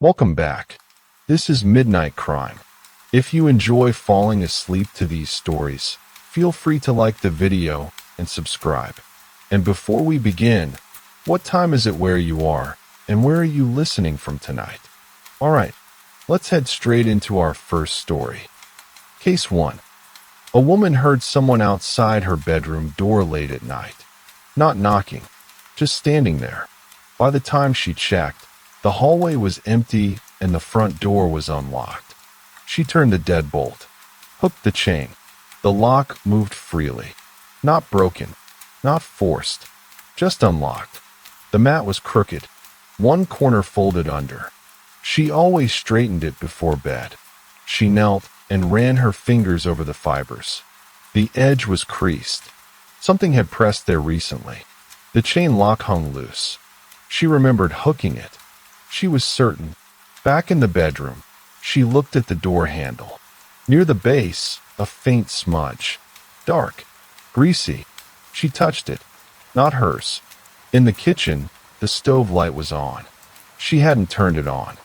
Welcome back. This is Midnight Crime. If you enjoy falling asleep to these stories, feel free to like the video and subscribe. And before we begin, what time is it where you are, and where are you listening from tonight? Alright, let's head straight into our first story. Case 1. A woman heard someone outside her bedroom door late at night. Not knocking, just standing there. By the time she checked, the hallway was empty and the front door was unlocked. She turned the deadbolt, hooked the chain. The lock moved freely. Not broken, not forced, just unlocked. The mat was crooked, one corner folded under. She always straightened it before bed. She knelt and ran her fingers over the fibers. The edge was creased. Something had pressed there recently. The chain lock hung loose. She remembered hooking it. She was certain. Back in the bedroom, she looked at the door handle. Near the base, a faint smudge. Dark, greasy. She touched it. Not hers. In the kitchen, the stove light was on. She hadn't turned it on.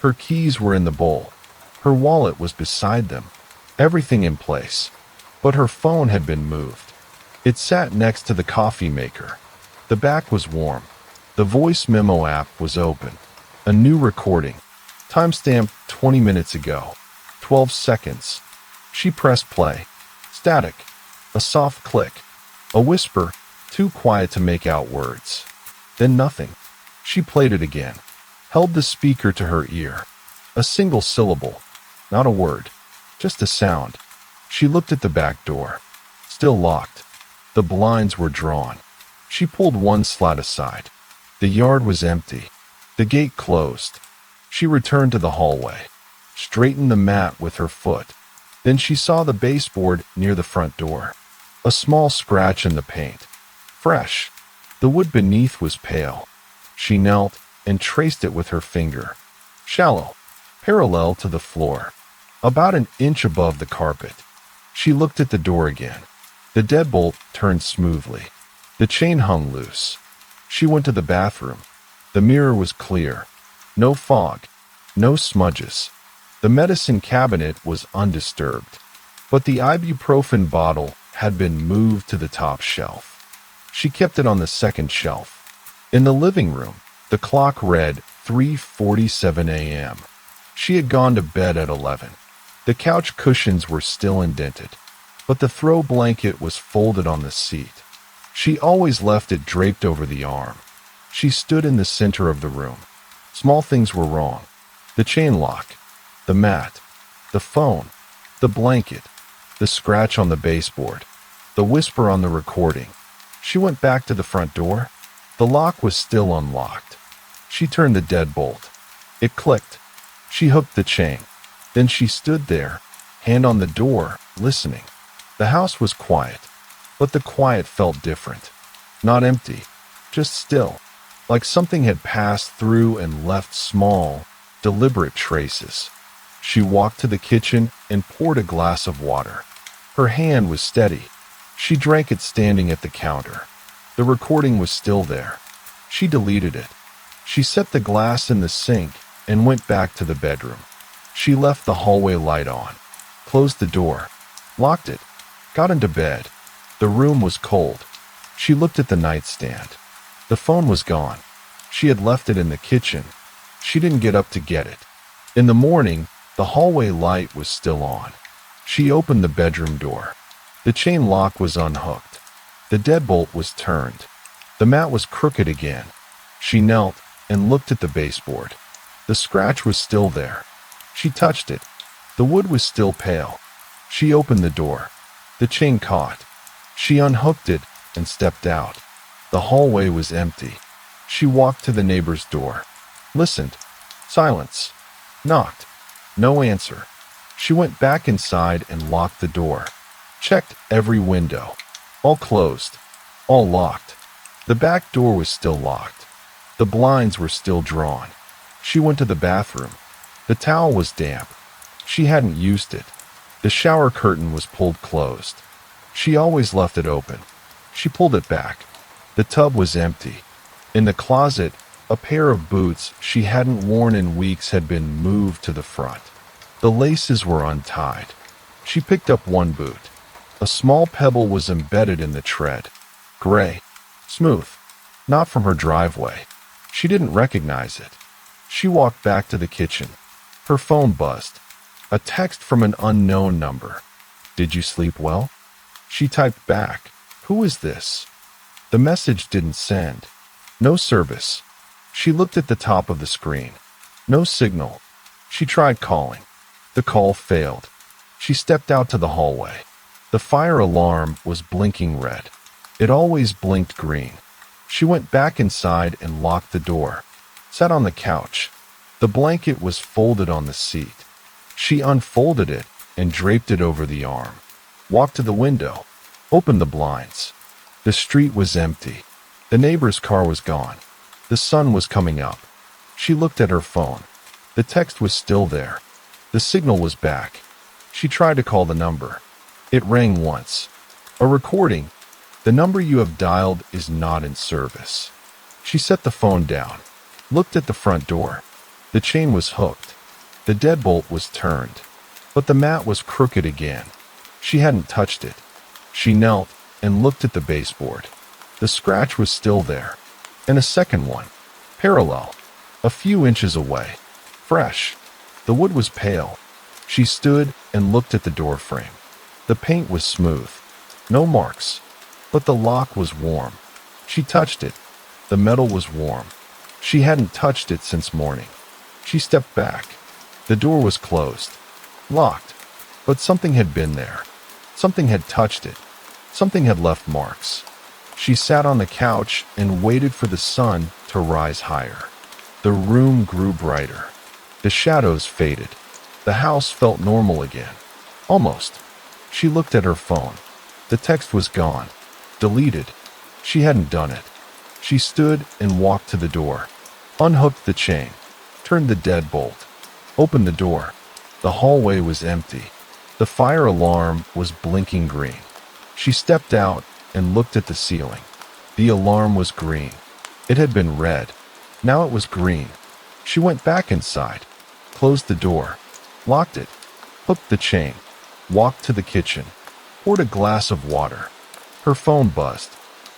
Her keys were in the bowl. Her wallet was beside them. Everything in place. But her phone had been moved. It sat next to the coffee maker. The back was warm. The voice memo app was open. A new recording. Timestamp 20 minutes ago. 12 seconds. She pressed play. Static. A soft click. A whisper, too quiet to make out words. Then nothing. She played it again. Held the speaker to her ear. A single syllable. Not a word. Just a sound. She looked at the back door. Still locked. The blinds were drawn. She pulled one slat aside. The yard was empty. The gate closed. She returned to the hallway. Straightened the mat with her foot. Then she saw the baseboard near the front door. A small scratch in the paint. Fresh. The wood beneath was pale. She knelt and traced it with her finger. Shallow. Parallel to the floor. About an inch above the carpet. She looked at the door again. The deadbolt turned smoothly. The chain hung loose. She went to the bathroom. The mirror was clear. No fog. No smudges. The medicine cabinet was undisturbed. But the ibuprofen bottle had been moved to the top shelf. She kept it on the second shelf. In the living room, the clock read 3:47 a.m. She had gone to bed at 11. The couch cushions were still indented, but the throw blanket was folded on the seat. She always left it draped over the arm. She stood in the center of the room. Small things were wrong. The chain lock, the mat, the phone, the blanket, the scratch on the baseboard, the whisper on the recording. She went back to the front door. The lock was still unlocked. She turned the deadbolt. It clicked. She hooked the chain. Then she stood there, hand on the door, listening. The house was quiet, but the quiet felt different. Not empty, just still, like something had passed through and left small, deliberate traces. She walked to the kitchen and poured a glass of water. Her hand was steady. She drank it standing at the counter. The recording was still there. She deleted it. She set the glass in the sink and went back to the bedroom. She left the hallway light on, closed the door, locked it, got into bed. The room was cold. She looked at the nightstand. The phone was gone. She had left it in the kitchen. She didn't get up to get it. In the morning, the hallway light was still on. She opened the bedroom door. The chain lock was unhooked. The deadbolt was turned. The mat was crooked again. She knelt and looked at the baseboard. The scratch was still there. She touched it. The wood was still pale. She opened the door. The chain caught. She unhooked it and stepped out. The hallway was empty. She walked to the neighbor's door. Listened. Silence. Knocked. No answer. She went back inside and locked the door. Checked every window. All closed. All locked. The back door was still locked. The blinds were still drawn. She went to the bathroom. The towel was damp. She hadn't used it. The shower curtain was pulled closed. She always left it open. She pulled it back. The tub was empty. In the closet, A pair of boots she hadn't worn in weeks had been moved to the front. The laces were untied. She picked up one boot. A small pebble was embedded in the tread. Gray. Smooth. Not from her driveway. She didn't recognize it. She walked back to the kitchen. Her phone buzzed. A text from an unknown number. "Did you sleep well?" She typed back, "Who is this?" The message didn't send. No service. She looked at the top of the screen. No signal. She tried calling. The call failed. She stepped out to the hallway. The fire alarm was blinking red. It always blinked green. She went back inside and locked the door. Sat on the couch. The blanket was folded on the seat. She unfolded it and draped it over the arm. Walked to the window. Opened the blinds. The street was empty. The neighbor's car was gone. The sun was coming up. She looked at her phone. The text was still there. The signal was back. She tried to call the number. It rang once. A recording. "The number you have dialed is not in service." She set the phone down. Looked at the front door. The chain was hooked. The deadbolt was turned. But the mat was crooked again. She hadn't touched it. She knelt and looked at the baseboard. The scratch was still there. And a second one. Parallel. A few inches away. Fresh. The wood was pale. She stood and looked at the door frame. The paint was smooth. No marks. But the lock was warm. She touched it. The metal was warm. She hadn't touched it since morning. She stepped back. The door was closed. Locked. But something had been there. Something had touched it. Something had left marks. She sat on the couch and waited for the sun to rise higher. The room grew brighter. The shadows faded. The house felt normal again. Almost. She looked at her phone. The text was gone. Deleted. She hadn't done it. She stood and walked to the door. Unhooked the chain. Turned the deadbolt. Opened the door. The hallway was empty. The fire alarm was blinking green. She stepped out and looked at the ceiling. The alarm was green. It had been red. Now it was green. She went back inside. Closed the door. Locked it. Hooked the chain. Walked to the kitchen. Poured a glass of water. Her phone buzzed.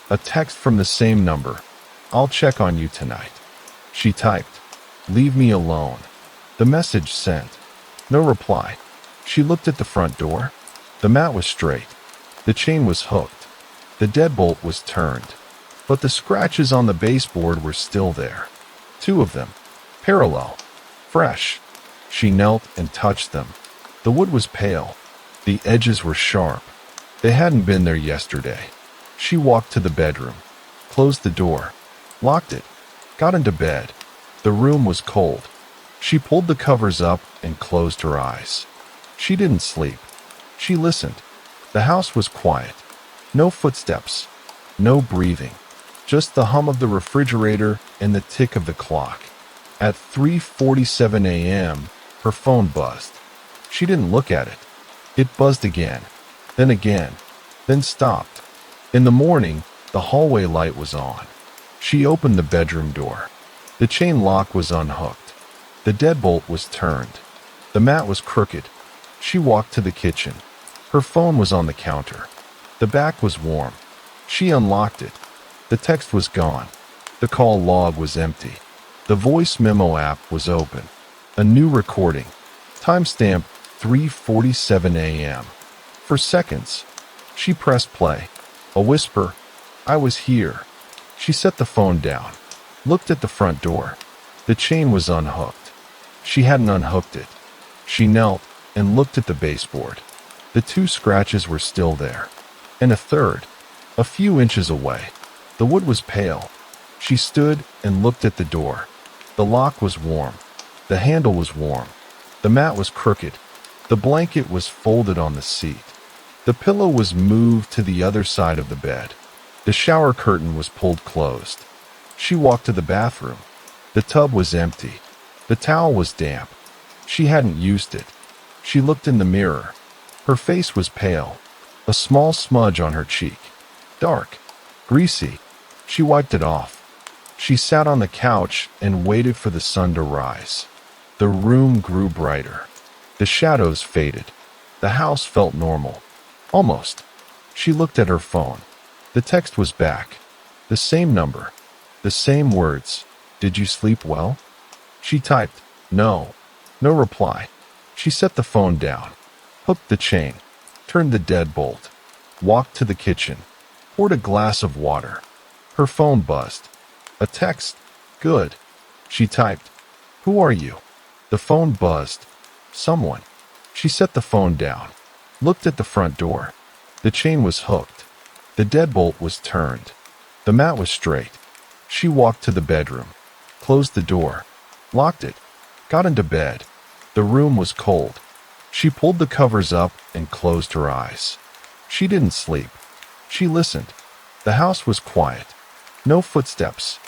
A text from the same number. "I'll check on you tonight." She typed, "Leave me alone." The message sent. No reply. She looked at the front door. The mat was straight. The chain was hooked. The deadbolt was turned. But the scratches on the baseboard were still there. 2 of them. Parallel. Fresh. She knelt and touched them. The wood was pale. The edges were sharp. They hadn't been there yesterday. She walked to the bedroom. Closed the door. Locked it. Got into bed. The room was cold. She pulled the covers up and closed her eyes. She didn't sleep. She listened. The house was quiet. No footsteps. No breathing. Just the hum of the refrigerator and the tick of the clock. At 3:47 a.m., her phone buzzed. She didn't look at it. It buzzed again, then stopped. In the morning, the hallway light was on. She opened the bedroom door. The chain lock was unhooked. The deadbolt was turned. The mat was crooked. She walked to the kitchen. Her phone was on the counter. The back was warm. She unlocked it. The text was gone. The call log was empty. The voice memo app was open. A new recording. Timestamp 3:47 a.m. For seconds, she pressed play. A whisper, "I was here." She set the phone down. Looked at the front door. The chain was unhooked. She hadn't unhooked it. She knelt and looked at the baseboard. The 2 scratches were still there. And a third, a few inches away. The wood was pale. She stood and looked at the door. The lock was warm. The handle was warm. The mat was crooked. The blanket was folded on the seat. The pillow was moved to the other side of the bed. The shower curtain was pulled closed. She walked to the bathroom. The tub was empty. The towel was damp. She hadn't used it. She looked in the mirror. Her face was pale. A small smudge on her cheek. Dark. Greasy. She wiped it off. She sat on the couch and waited for the sun to rise. The room grew brighter. The shadows faded. The house felt normal. Almost. She looked at her phone. The text was back. The same number. The same words. Did you sleep well? She typed, no. No reply. She set the phone down, hooked the chain, turned the deadbolt, walked to the kitchen, poured a glass of water. Her phone buzzed. A text. Good. She typed, who are you? The phone buzzed. Someone. She set the phone down, looked at the front door. The chain was hooked. The deadbolt was turned. The mat was straight. She walked to the bedroom, closed the door, locked it, got into bed. The room was cold. She pulled the covers up and closed her eyes. She didn't sleep. She listened. The house was quiet. No footsteps.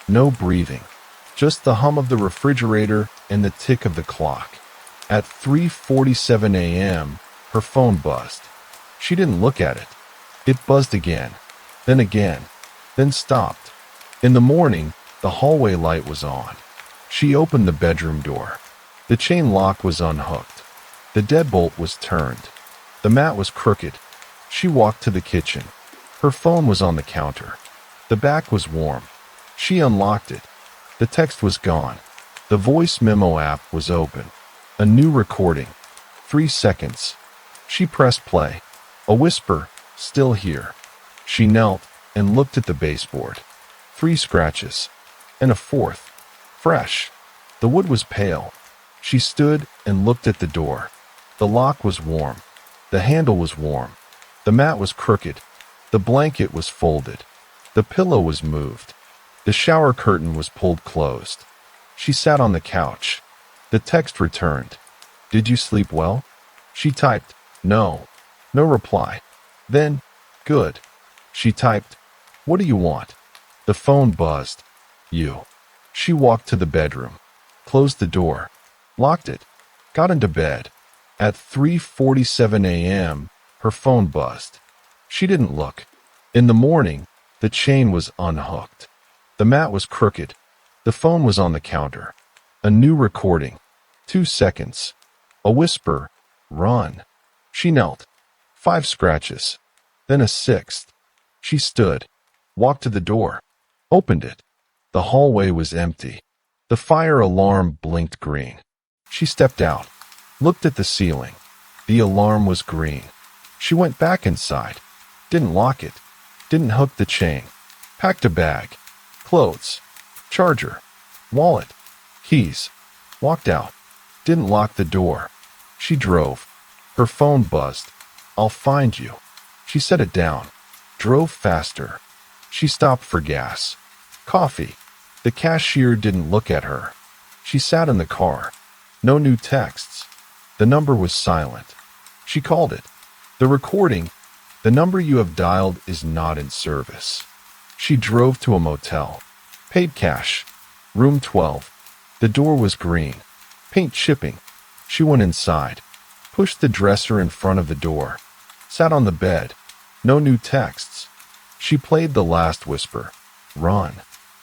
No breathing. Just the hum of the refrigerator and the tick of the clock. At 3:47 a.m., her phone buzzed. She didn't look at it. It buzzed again, then stopped. In the morning, the hallway light was on. She opened the bedroom door. The chain lock was unhooked. The deadbolt was turned. The mat was crooked. She walked to the kitchen. Her phone was on the counter. The back was warm. She unlocked it. The text was gone. The voice memo app was open. A new recording. 3 seconds. She pressed play. A whisper, still here. She knelt and looked at the baseboard. 3 scratches. And a 4th. Fresh. The wood was pale. She stood and looked at the door. The lock was warm. The handle was warm. The mat was crooked. The blanket was folded. The pillow was moved. The shower curtain was pulled closed. She sat on the couch. The text returned. Did you sleep well? She typed, no. No reply. Then, good. She typed, what do you want? The phone buzzed. You. She walked to the bedroom, closed the door, locked it, got into bed. At 3:47 a.m., her phone buzzed. She didn't look. In the morning, the chain was unhooked. The mat was crooked. The phone was on the counter. A new recording. 2 seconds. A whisper. Run. She knelt. 5 scratches. Then a 6th. She stood, walked to the door, opened it. The hallway was empty. The fire alarm blinked green. She stepped out, looked at the ceiling. The alarm was green. She went back inside, didn't lock it, didn't hook the chain, packed a bag, clothes, charger, wallet, keys, walked out, didn't lock the door. She drove. Her phone buzzed. I'll find you. She set it down, drove faster. She stopped for gas. Coffee. The cashier didn't look at her. She sat in the car. No new texts. The number was silent. She called it. The recording. The number you have dialed is not in service. She drove to a motel. Paid cash. Room 12. The door was green. Paint chipping. She went inside. Pushed the dresser in front of the door. Sat on the bed. No new texts. She played the last whisper. Run.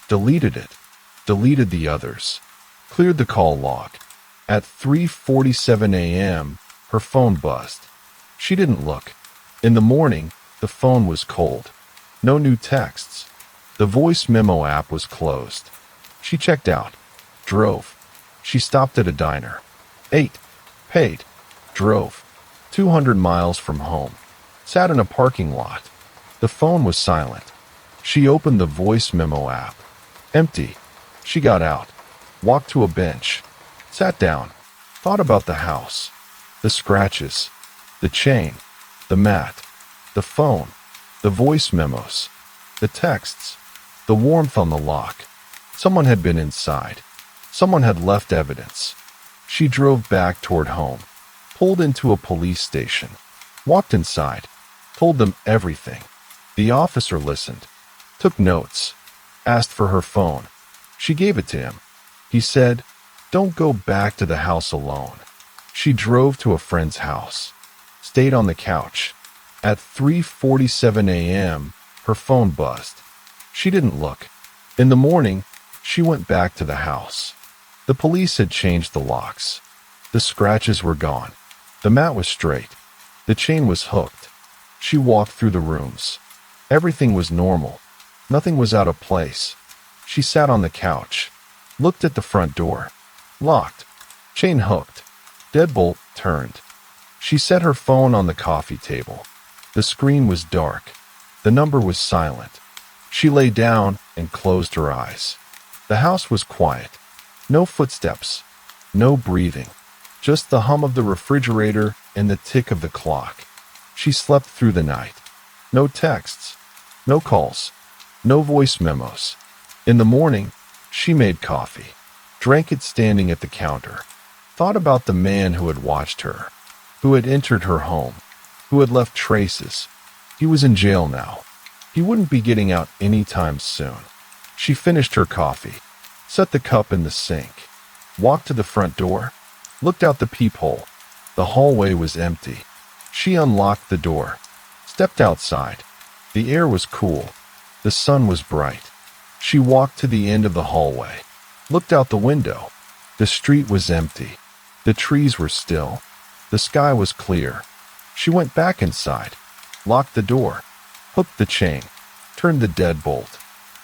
Deleted it. Deleted the others. Cleared the call log. At 3:47 a.m., her phone buzzed. She didn't look. In the morning, the phone was cold. No new texts. The voice memo app was closed. She checked out. Drove. She stopped at a diner. Ate. Paid. Drove. 200 miles from home. Sat in a parking lot. The phone was silent. She opened the voice memo app. Empty. She got out. Walked to a bench. Sat down. Thought about the house. The scratches. The chain. The mat. The phone. The voice memos. The texts. The warmth on the lock. Someone had been inside. Someone had left evidence. She drove back toward home. Pulled into a police station. Walked inside. Told them everything. The officer listened. Took notes. Asked for her phone. She gave it to him. He said, "Don't go back to the house alone." She drove to a friend's house. Stayed on the couch. At 3:47 a.m., her phone buzzed. She didn't look. In the morning, she went back to the house. The police had changed the locks. The scratches were gone. The mat was straight. The chain was hooked. She walked through the rooms. Everything was normal. Nothing was out of place. She sat on the couch, looked at the front door. Locked. Chain hooked. Deadbolt turned. She set her phone on the coffee table. The screen was dark. The number was silent. She lay down and closed her eyes. The house was quiet. No footsteps. No breathing. Just the hum of the refrigerator and the tick of the clock. She slept through the night. No texts. No calls. No voice memos. In the morning, she made coffee. Drank it standing at the counter. Thought about the man who had watched her. Who had entered her home. Who had left traces. He was in jail now. He wouldn't be getting out anytime soon. She finished her coffee. Set the cup in the sink. Walked to the front door. Looked out the peephole. The hallway was empty. She unlocked the door. Stepped outside. The air was cool. The sun was bright. She walked to the end of the hallway. Looked out the window. The street was empty. The trees were still. The sky was clear. She went back inside. Locked the door. Hooked the chain. Turned the deadbolt.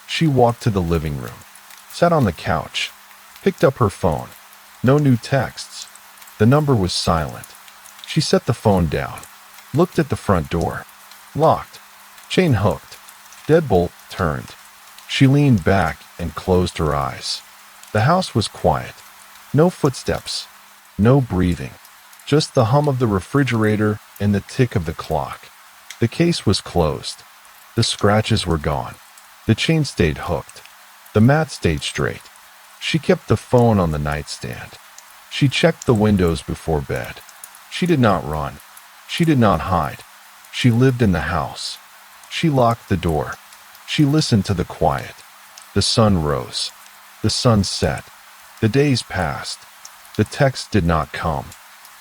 She walked to the living room. Sat on the couch. Picked up her phone. No new texts. The number was silent. She set the phone down. Looked at the front door. Locked. Chain hooked. Deadbolt turned. She leaned back and closed her eyes. The house was quiet. No footsteps. No breathing. Just the hum of the refrigerator and the tick of the clock. The case was closed. The scratches were gone. The chain stayed hooked. The mat stayed straight. She kept the phone on the nightstand. She checked the windows before bed. She did not run. She did not hide. She lived in the house. She locked the door. She listened to the quiet. The sun rose. The sun set. The days passed. The texts did not come.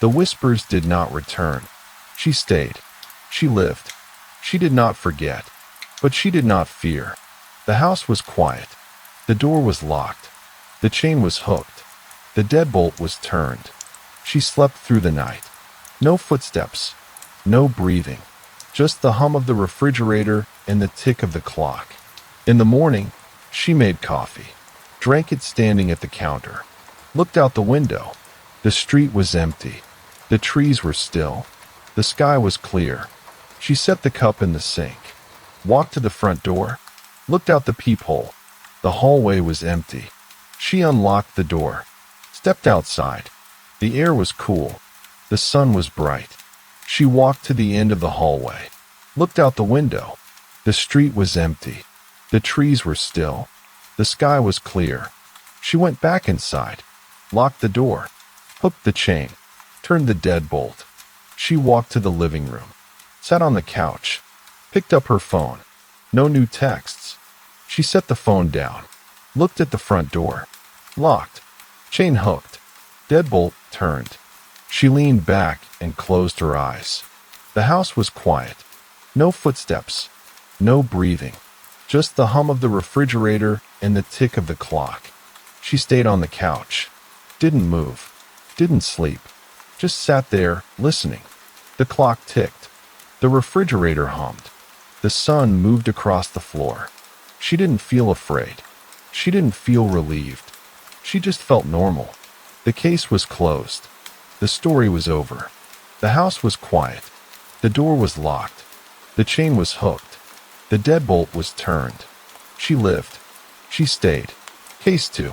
The whispers did not return. She stayed. She lived. She did not forget. But she did not fear. The house was quiet. The door was locked. The chain was hooked. The deadbolt was turned. She slept through the night. No footsteps. No breathing. Just the hum of the refrigerator and the tick of the clock. In the morning, she made coffee. Drank it standing at the counter. Looked out the window. The street was empty. The trees were still. The sky was clear. She set the cup in the sink. Walked to the front door. Looked out the peephole. The hallway was empty. She unlocked the door. Stepped outside. The air was cool. The sun was bright. She walked to the end of the hallway. Looked out the window. The street was empty. The trees were still. The sky was clear. She went back inside. Locked the door. Hooked the chain. Turned the deadbolt. She walked to the living room. Sat on the couch. Picked up her phone. No new texts. She set the phone down. Looked at the front door. Locked. Chain hooked. Deadbolt turned. She leaned back and closed her eyes. The house was quiet. No footsteps. No breathing. Just the hum of the refrigerator and the tick of the clock. She stayed on the couch. Didn't move. Didn't sleep. Just sat there, listening. The clock ticked. The refrigerator hummed. The sun moved across the floor. She didn't feel afraid. She didn't feel relieved. She just felt normal. The case was closed. The story was over. The house was quiet. The door was locked. The chain was hooked. The deadbolt was turned. She lived. She stayed. Case 2.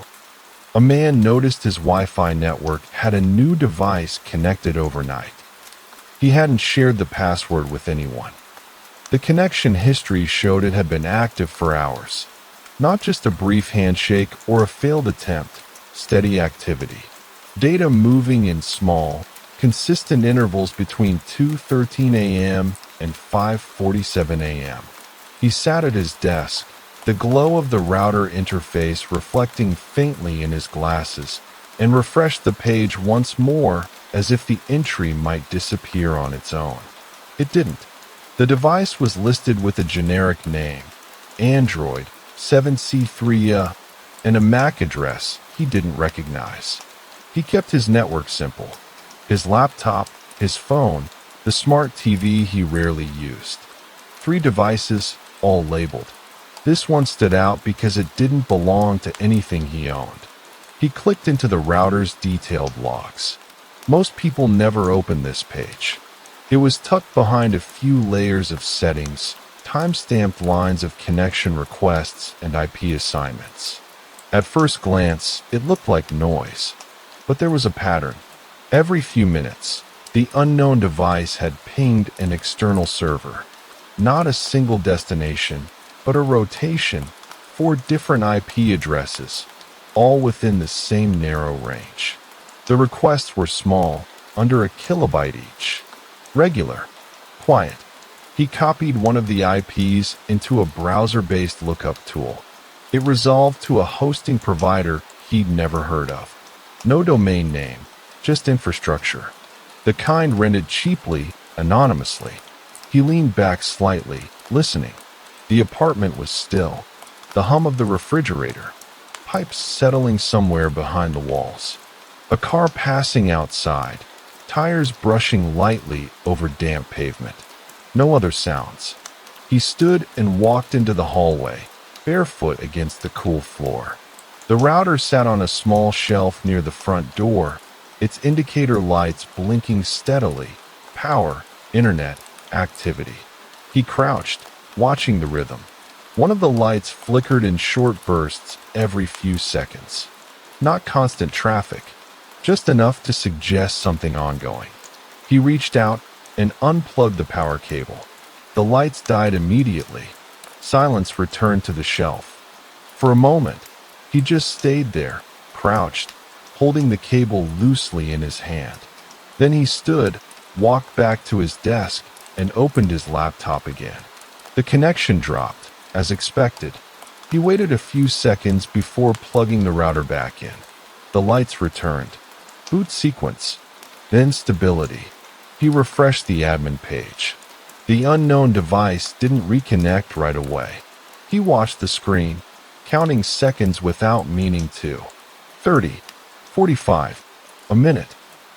A man noticed his Wi-Fi network had a new device connected overnight. He hadn't shared the password with anyone. The connection history showed it had been active for hours. Not just a brief handshake or a failed attempt, steady activity. Data moving in small, consistent intervals between 2:13 a.m. and 5:47 a.m. He sat at his desk, the glow of the router interface reflecting faintly in his glasses, and refreshed the page once more as if the entry might disappear on its own. It didn't. The device was listed with a generic name, Android, 7C3 and a MAC address he didn't recognize. He kept his network simple. His laptop, his phone, the smart TV he rarely used. 3 devices, all labeled. This one stood out because it didn't belong to anything he owned. He clicked into the router's detailed logs. Most people never open this page. It was tucked behind a few layers of settings, time-stamped lines of connection requests and IP assignments. At first glance, it looked like noise, but there was a pattern. Every few minutes, the unknown device had pinged an external server. Not a single destination, but a rotation, 4 different IP addresses, all within the same narrow range. The requests were small, under a kilobyte each. Regular, quiet. He copied one of the IPs into a browser-based lookup tool. It resolved to a hosting provider he'd never heard of. No domain name, just infrastructure. The kind rented cheaply, anonymously. He leaned back slightly, listening. The apartment was still. The hum of the refrigerator. Pipes settling somewhere behind the walls. A car passing outside. Tires brushing lightly over damp pavement. No other sounds. He stood and walked into the hallway, barefoot against the cool floor. The router sat on a small shelf near the front door, its indicator lights blinking steadily. Power, internet, activity. He crouched, watching the rhythm. One of the lights flickered in short bursts every few seconds. Not constant traffic, just enough to suggest something ongoing. He reached out and unplugged the power cable. The lights died immediately. Silence returned to the shelf. For a moment, he just stayed there, crouched, holding the cable loosely in his hand. Then he stood, walked back to his desk, and opened his laptop again. The connection dropped, as expected. He waited a few seconds before plugging the router back in. The lights returned. Boot sequence. Then stability. He refreshed the admin page. The unknown device didn't reconnect right away. He watched the screen, counting seconds without meaning to. 30, 45, a minute.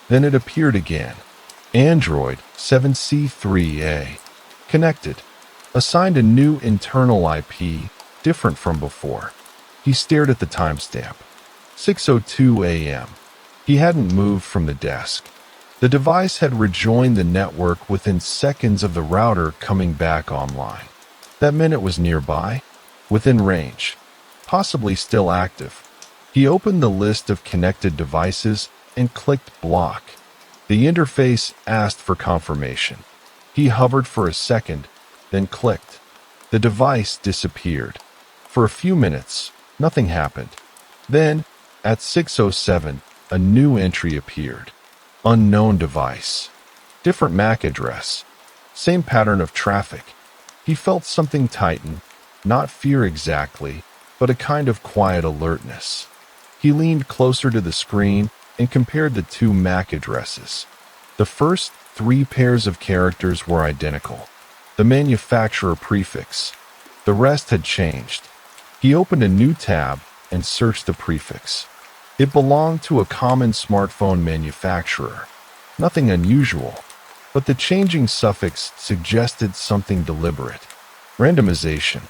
Then it appeared again. Android 7C3A. Connected. Assigned a new internal IP, different from before. He stared at the timestamp. 6:02 a.m. He hadn't moved from the desk. The device had rejoined the network within seconds of the router coming back online. That meant it was nearby, within range, possibly still active. He opened the list of connected devices and clicked block. The interface asked for confirmation. He hovered for a second, then clicked. The device disappeared. For a few minutes, nothing happened. Then, at 6:07, a new entry appeared. Unknown device. Different MAC address. Same pattern of traffic. He felt something tighten, not fear exactly, but a kind of quiet alertness. He leaned closer to the screen and compared the 2 MAC addresses. The first 3 pairs of characters were identical. The manufacturer prefix. The rest had changed. He opened a new tab and searched the prefix. It belonged to a common smartphone manufacturer. Nothing unusual, but the changing suffix suggested something deliberate. Randomization.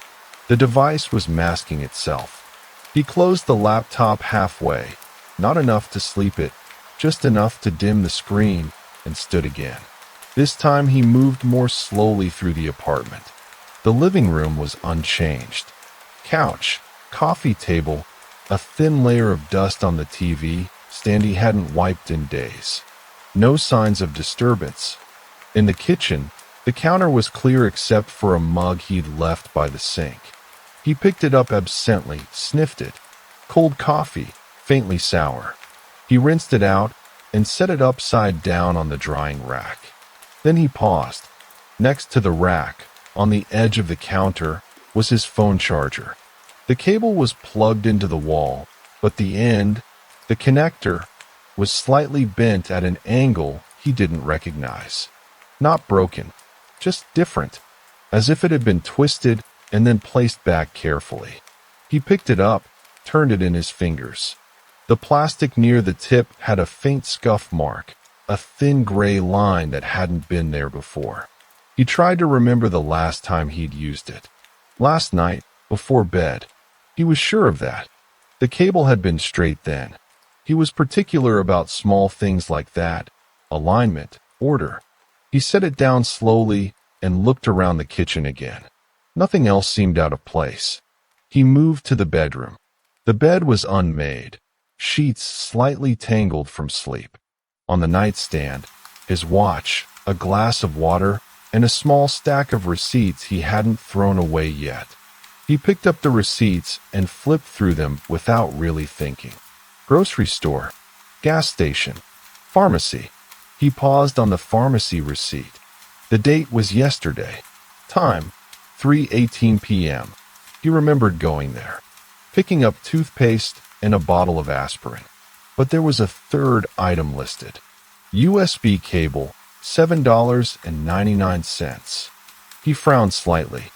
The device was masking itself. He closed the laptop halfway, not enough to sleep it, just enough to dim the screen, and stood again. This time he moved more slowly through the apartment. The living room was unchanged. Couch, coffee table, a thin layer of dust on the TV, stand he hadn't wiped in days. No signs of disturbance. In the kitchen, the counter was clear except for a mug he'd left by the sink. He picked it up absently, sniffed it. Cold coffee, faintly sour. He rinsed it out and set it upside down on the drying rack. Then he paused. Next to the rack, on the edge of the counter, was his phone charger. The cable was plugged into the wall, but the end, the connector, was slightly bent at an angle he didn't recognize. Not broken, just different, as if it had been twisted and then placed back carefully. He picked it up, turned it in his fingers. The plastic near the tip had a faint scuff mark, a thin gray line that hadn't been there before. He tried to remember the last time he'd used it. Last night, before bed. He was sure of that. The cable had been straight then. He was particular about small things like that. Alignment, order. He set it down slowly and looked around the kitchen again. Nothing else seemed out of place. He moved to the bedroom. The bed was unmade, sheets slightly tangled from sleep. On the nightstand, his watch, a glass of water, and a small stack of receipts he hadn't thrown away yet. He picked up the receipts and flipped through them without really thinking. Grocery store, gas station, pharmacy. He paused on the pharmacy receipt. The date was yesterday. Time, 3:18 p.m. He remembered going there, picking up toothpaste and a bottle of aspirin. But there was a third item listed. USB cable, $7.99. He frowned slightly.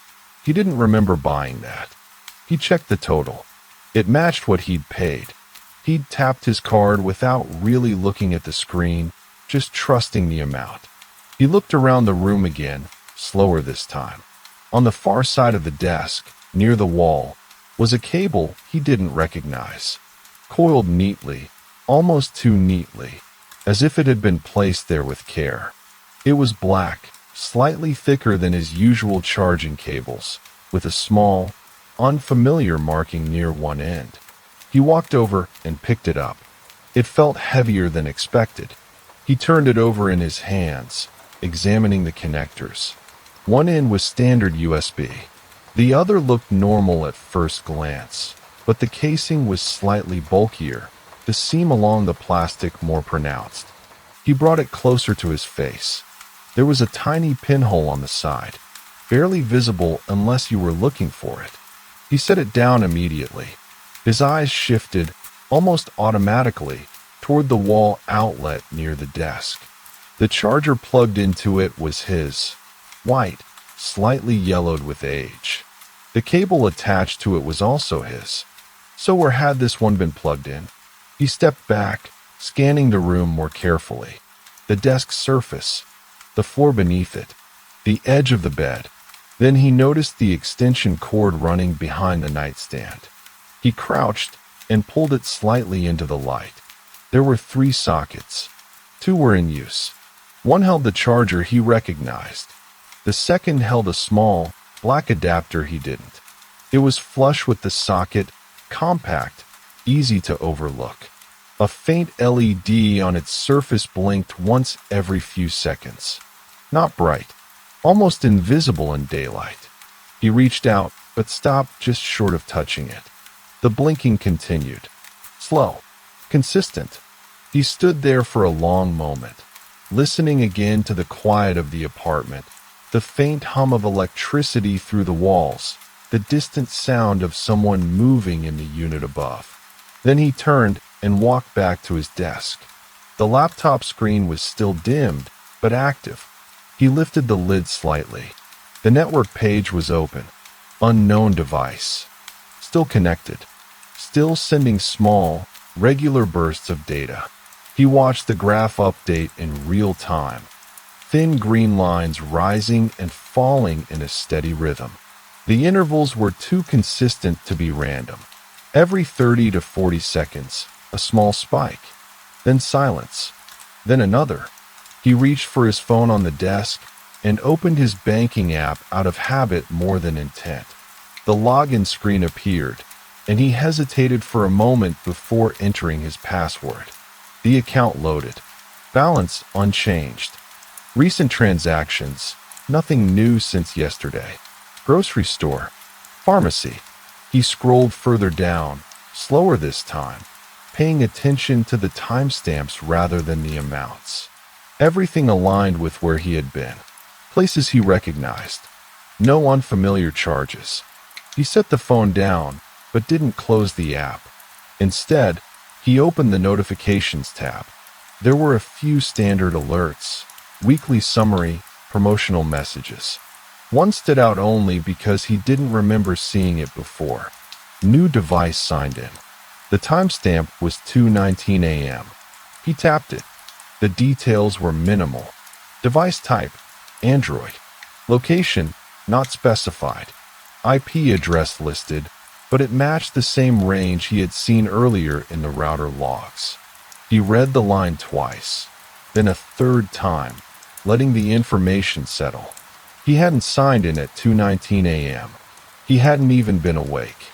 He didn't remember buying that. He checked the total. It matched what he'd paid. He'd tapped his card without really looking at the screen, just trusting the amount. He looked around the room again, slower this time. On the far side of the desk, near the wall, was a cable he didn't recognize. Coiled neatly, almost too neatly, as if it had been placed there with care. It was black, slightly thicker than his usual charging cables, with a small, unfamiliar marking near one end. He walked over and picked it up. It felt heavier than expected. He turned it over in his hands, examining the connectors. One end was standard USB. The other looked normal at first glance, but the casing was slightly bulkier, the seam along the plastic more pronounced. He brought it closer to his face. There was a tiny pinhole on the side, barely visible unless you were looking for it. He set it down immediately. His eyes shifted, almost automatically, toward the wall outlet near the desk. The charger plugged into it was his, white, slightly yellowed with age. The cable attached to it was also his. So where had this one been plugged in? He stepped back, scanning the room more carefully. The desk surface, the floor beneath it, the edge of the bed. Then he noticed the extension cord running behind the nightstand. He crouched and pulled it slightly into the light. There were 3 sockets. 2 were in use. One held the charger he recognized. The second held a small, black adapter he didn't. It was flush with the socket, compact, easy to overlook. A faint LED on its surface blinked once every few seconds. Not bright, almost invisible in daylight. He reached out, but stopped just short of touching it. The blinking continued. Slow, consistent. He stood there for a long moment, listening again to the quiet of the apartment, the faint hum of electricity through the walls, the distant sound of someone moving in the unit above. Then he turned and walked back to his desk. The laptop screen was still dimmed, but active. He lifted the lid slightly. The network page was open. Unknown device. Still connected. Still sending small, regular bursts of data. He watched the graph update in real time. Thin green lines rising and falling in a steady rhythm. The intervals were too consistent to be random. Every 30 to 40 seconds, a small spike. Then silence. Then another. He reached for his phone on the desk and opened his banking app out of habit more than intent. The login screen appeared, and he hesitated for a moment before entering his password. The account loaded. Balance unchanged. Recent transactions, nothing new since yesterday. Grocery store. Pharmacy. He scrolled further down, slower this time, paying attention to the timestamps rather than the amounts. Everything aligned with where he had been. Places he recognized. No unfamiliar charges. He set the phone down, but didn't close the app. Instead, he opened the notifications tab. There were a few standard alerts, weekly summary, promotional messages. One stood out only because he didn't remember seeing it before. New device signed in. The timestamp was 2:19 a.m. He tapped it. The details were minimal. Device type, Android. Location, not specified. IP address listed, but it matched the same range he had seen earlier in the router logs. He read the line twice, then a third time, letting the information settle. He hadn't signed in at 2:19 a.m. He hadn't even been awake.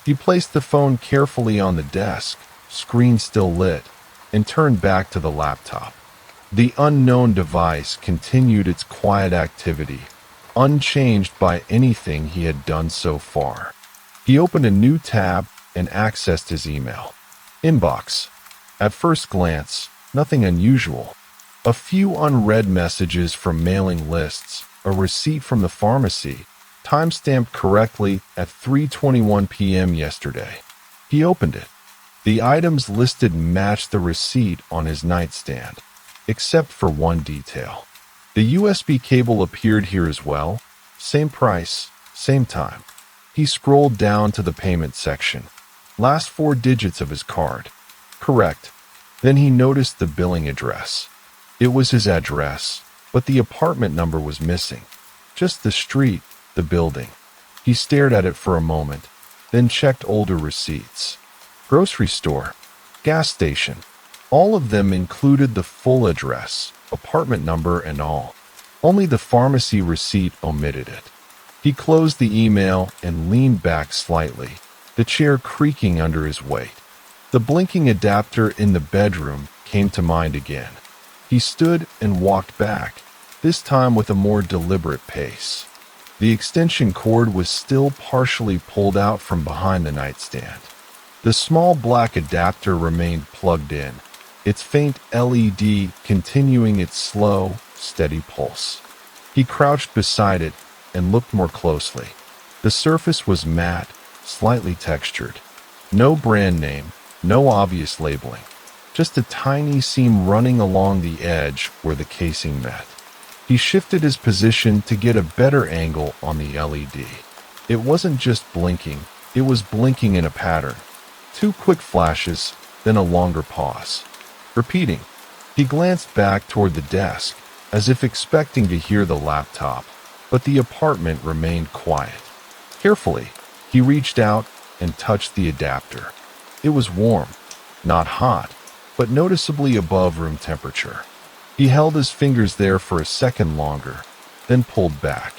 He placed the phone carefully on the desk, screen still lit, and turned back to the laptop. The unknown device continued its quiet activity, unchanged by anything he had done so far. He opened a new tab and accessed his email. Inbox. At first glance, nothing unusual. A few unread messages from mailing lists, a receipt from the pharmacy, timestamped correctly at 3:21 p.m. yesterday. He opened it. The items listed matched the receipt on his nightstand, except for one detail. The USB cable appeared here as well. Same price, same time. He scrolled down to the payment section. Last four digits of his card. Correct. Then he noticed the billing address. It was his address, but the apartment number was missing. Just the street, the building. He stared at it for a moment, then checked older receipts. Grocery store, gas station. All of them included the full address, apartment number and all. Only the pharmacy receipt omitted it. He closed the email and leaned back slightly, the chair creaking under his weight. The blinking adapter in the bedroom came to mind again. He stood and walked back, this time with a more deliberate pace. The extension cord was still partially pulled out from behind the nightstand. The small black adapter remained plugged in, its faint LED continuing its slow, steady pulse. He crouched beside it and looked more closely. The surface was matte, slightly textured. No brand name, no obvious labeling. Just a tiny seam running along the edge where the casing met. He shifted his position to get a better angle on the LED. It wasn't just blinking, it was blinking in a pattern. Two quick flashes, then a longer pause. Repeating. He glanced back toward the desk, as if expecting to hear the laptop, but the apartment remained quiet. Carefully, he reached out and touched the adapter. It was warm, not hot, but noticeably above room temperature. He held his fingers there for a second longer, then pulled back.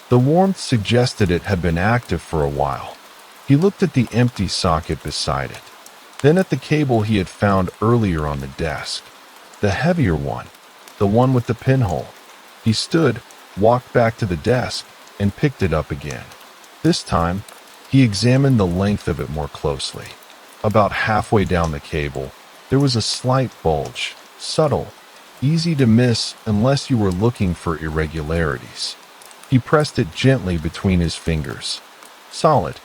The warmth suggested it had been active for a while. He looked at the empty socket beside it, then at the cable he had found earlier on the desk. The heavier one, the one with the pinhole. He stood, walked back to the desk, and picked it up again. This time, he examined the length of it more closely. About halfway down the cable, there was a slight bulge, subtle, easy to miss unless you were looking for irregularities. He pressed it gently between his fingers. Solid,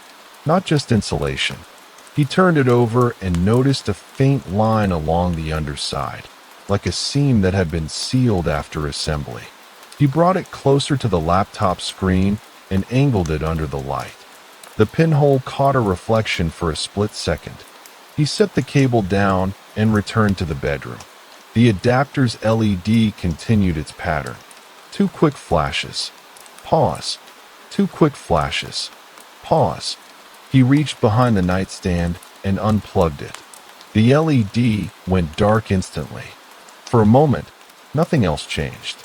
not just insulation. He turned it over and noticed a faint line along the underside, like a seam that had been sealed after assembly. He brought it closer to the laptop screen and angled it under the light. The pinhole caught a reflection for a split second. He set the cable down and returned to the bedroom. The adapter's LED continued its pattern. Two quick flashes. Pause. Two quick flashes. Pause. He reached behind the nightstand and unplugged it. The LED went dark instantly. For a moment, nothing else changed.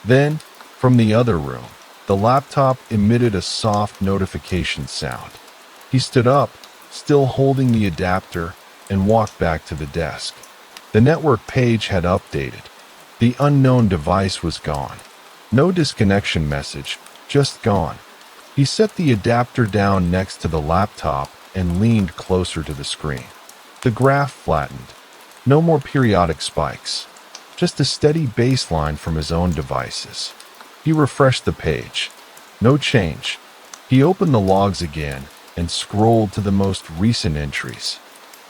Then, from the other room, the laptop emitted a soft notification sound. He stood up, still holding the adapter, and walked back to the desk. The network page had updated. The unknown device was gone. No disconnection message, just gone. He set the adapter down next to the laptop and leaned closer to the screen. The graph flattened. No more periodic spikes. Just a steady baseline from his own devices. He refreshed the page. No change. He opened the logs again and scrolled to the most recent entries.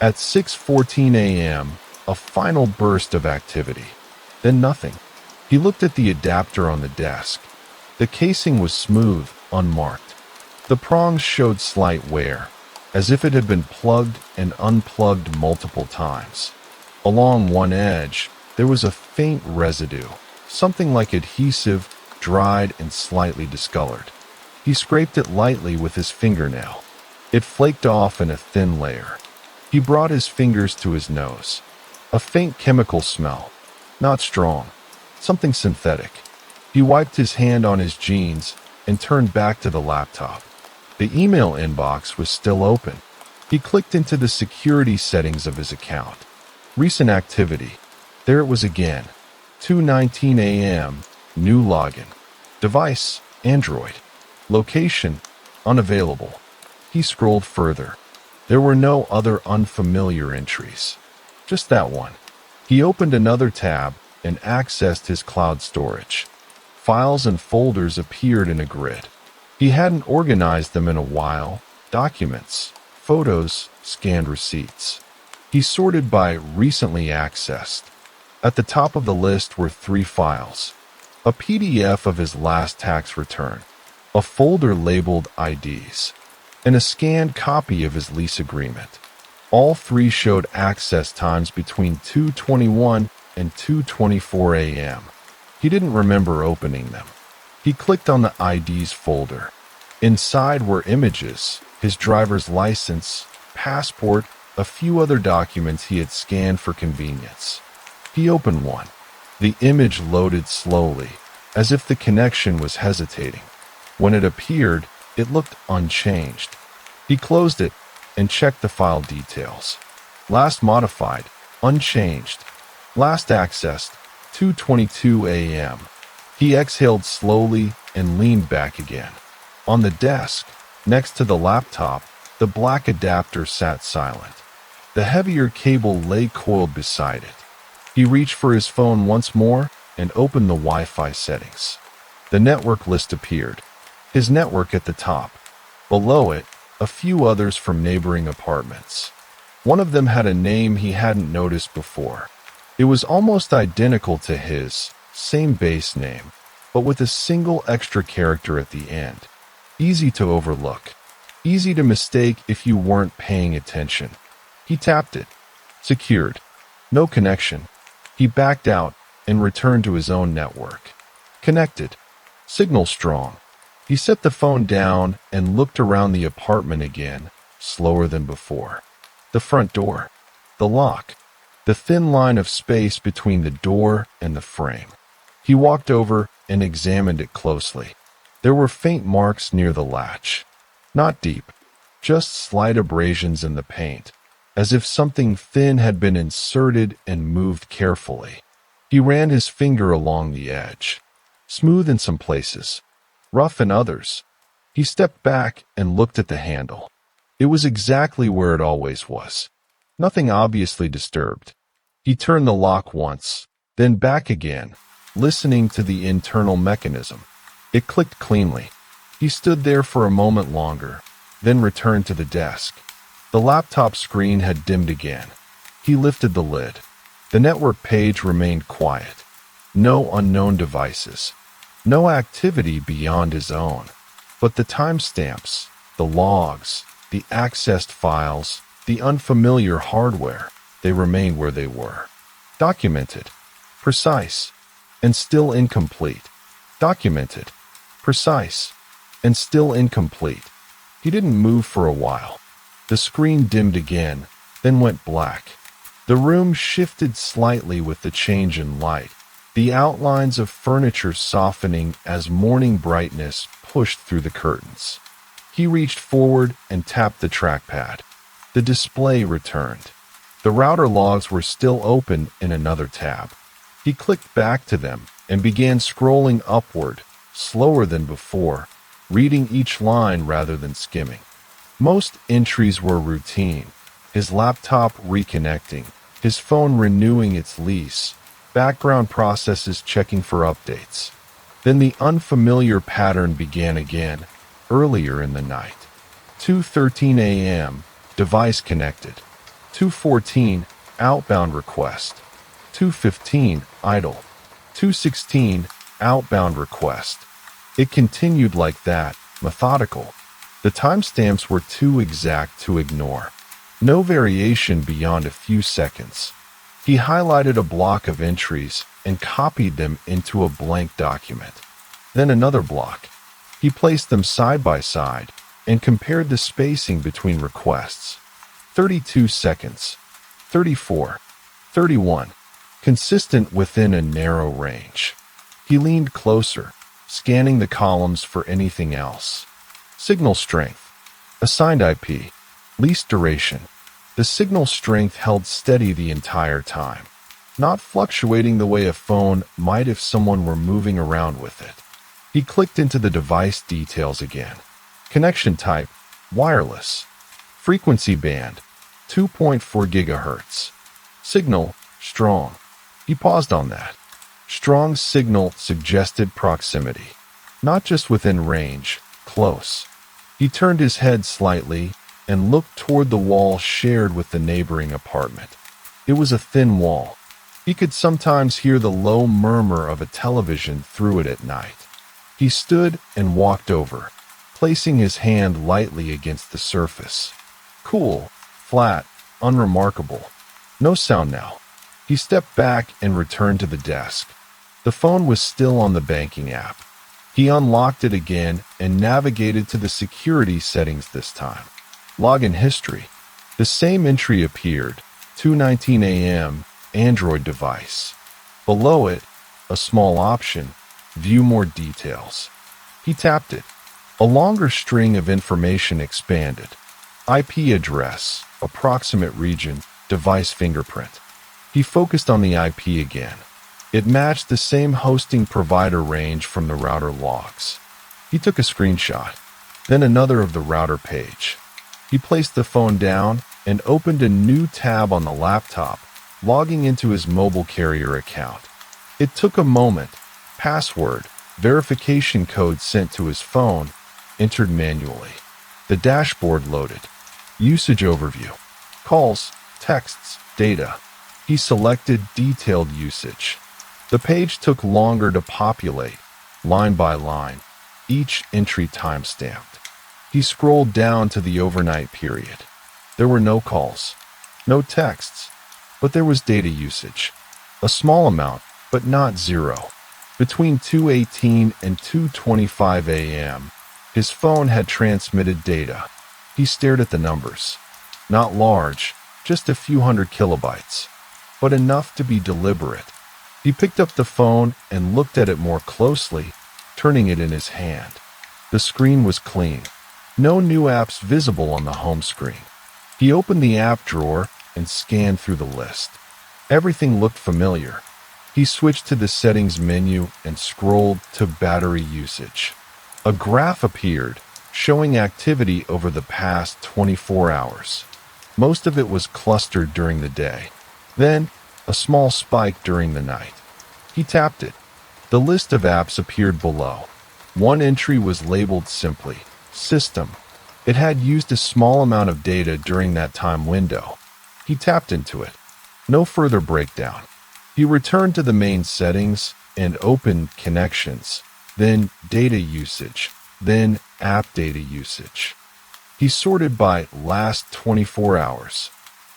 At 6:14 a.m., a final burst of activity. Then nothing. He looked at the adapter on the desk. The casing was smooth, unmarked. The prongs showed slight wear. as if it had been plugged and unplugged multiple times. Along one edge, there was a faint residue, something like adhesive, dried and slightly discolored. He scraped it lightly with his fingernail. It flaked off in a thin layer. He brought his fingers to his nose. A faint chemical smell. Not strong. Something synthetic. He wiped his hand on his jeans and turned back to the laptop. The email inbox was still open. He clicked into the security settings of his account. Recent activity. There it was again. 2:19 a.m. New login. Device, Android. Location, unavailable. He scrolled further. There were no other unfamiliar entries. Just that one. He opened another tab and accessed his cloud storage. Files and folders appeared in a grid. He hadn't organized them in a while. Documents, photos, scanned receipts. He sorted by recently accessed. At the top of the list were 3 files. A PDF of his last tax return, a folder labeled IDs, and a scanned copy of his lease agreement. All 3 showed access times between 2:21 and 2:24 a.m. He didn't remember opening them. He clicked on the IDs folder. Inside were images, his driver's license, passport, a few other documents he had scanned for convenience. He opened one. The image loaded slowly, as if the connection was hesitating. When it appeared, it looked unchanged. He closed it and checked the file details. Last modified, unchanged. Last accessed, 2:22 a.m. He exhaled slowly and leaned back again. On the desk, next to the laptop, the black adapter sat silent. The heavier cable lay coiled beside it. He reached for his phone once more and opened the Wi-Fi settings. The network list appeared. His network at the top. Below it, a few others from neighboring apartments. One of them had a name he hadn't noticed before. It was almost identical to his, same base name, but with a single extra character at the end. Easy to overlook. Easy to mistake if you weren't paying attention. He tapped it. Secured. No connection. He backed out and returned to his own network. Connected. Signal strong. He set the phone down and looked around the apartment again, slower than before. The front door. The lock. The thin line of space between the door and the frame. He walked over and examined it closely. There were faint marks near the latch. Not deep, just slight abrasions in the paint, as if something thin had been inserted and moved carefully. He ran his finger along the edge. Smooth in some places, rough in others. He stepped back and looked at the handle. It was exactly where it always was. Nothing obviously disturbed. He turned the lock once, then back again, listening to the internal mechanism. It clicked cleanly. He stood there for a moment longer, then returned to the desk. The laptop screen had dimmed again. He lifted the lid. The network page remained quiet. No unknown devices. No activity beyond his own. But the timestamps, the logs, the accessed files, the unfamiliar hardware, they remained where they were. Documented. Precise. And still incomplete. Documented. Precise. And still incomplete. He didn't move for a while. The screen dimmed again, then went black. The room shifted slightly with the change in light, the outlines of furniture softening as morning brightness pushed through the curtains. He reached forward and tapped the trackpad. The display returned. The router logs were still open in another tab. He clicked back to them and began scrolling upward, slower than before, reading each line rather than skimming. Most entries were routine. His laptop reconnecting, his phone renewing its lease, background processes checking for updates. Then the unfamiliar pattern began again, earlier in the night. 2:13 a.m., device connected. 2:14, outbound request. 2:15, idle. 2:16, outbound request. It continued like that, methodical. The timestamps were too exact to ignore. No variation beyond a few seconds. He highlighted a block of entries and copied them into a blank document. Then another block. He placed them side by side and compared the spacing between requests. 32 seconds, 34, 31, consistent within a narrow range. He leaned closer, scanning the columns for anything else. Signal strength, assigned IP, least duration. The signal strength held steady the entire time, not fluctuating the way a phone might if someone were moving around with it. He clicked into the device details again. Connection type, wireless. Frequency band, 2.4 gigahertz. Signal, strong. He paused on that. Strong signal suggested proximity. Not just within range, close. He turned his head slightly and looked toward the wall shared with the neighboring apartment. It was a thin wall. He could sometimes hear the low murmur of a television through it at night. He stood and walked over, placing his hand lightly against the surface. Cool, flat, unremarkable. No sound now. He stepped back and returned to the desk. The phone was still on the banking app. He unlocked it again and navigated to the security settings this time. Login history. The same entry appeared, 2:19 a.m., Android device. Below it, a small option, view more details. He tapped it. A longer string of information expanded. IP address, approximate region, device fingerprint. He focused on the IP again. It matched the same hosting provider range from the router logs. He took a screenshot, then another of the router page. He placed the phone down and opened a new tab on the laptop, logging into his mobile carrier account. It took a moment. Password, verification code sent to his phone, entered manually. The dashboard loaded. Usage overview. Calls, texts, data. He selected detailed usage. The page took longer to populate, line by line, each entry time-stamped. He scrolled down to the overnight period. There were no calls, no texts, but there was data usage. A small amount, but not zero. Between 2:18 and 2:25 a.m., his phone had transmitted data. He stared at the numbers. Not large, just a few hundred kilobytes, but enough to be deliberate. He picked up the phone and looked at it more closely, turning it in his hand. The screen was clean. No new apps visible on the home screen. He opened the app drawer and scanned through the list. Everything looked familiar. He switched to the settings menu and scrolled to battery usage. A graph appeared, showing activity over the past 24 hours. Most of it was clustered during the day. Then, a small spike during the night. He tapped it. The list of apps appeared below. One entry was labeled simply, System. It had used a small amount of data during that time window. He tapped into it. No further breakdown. He returned to the main settings and opened Connections, then Data Usage, then App Data Usage. He sorted by last 24 hours.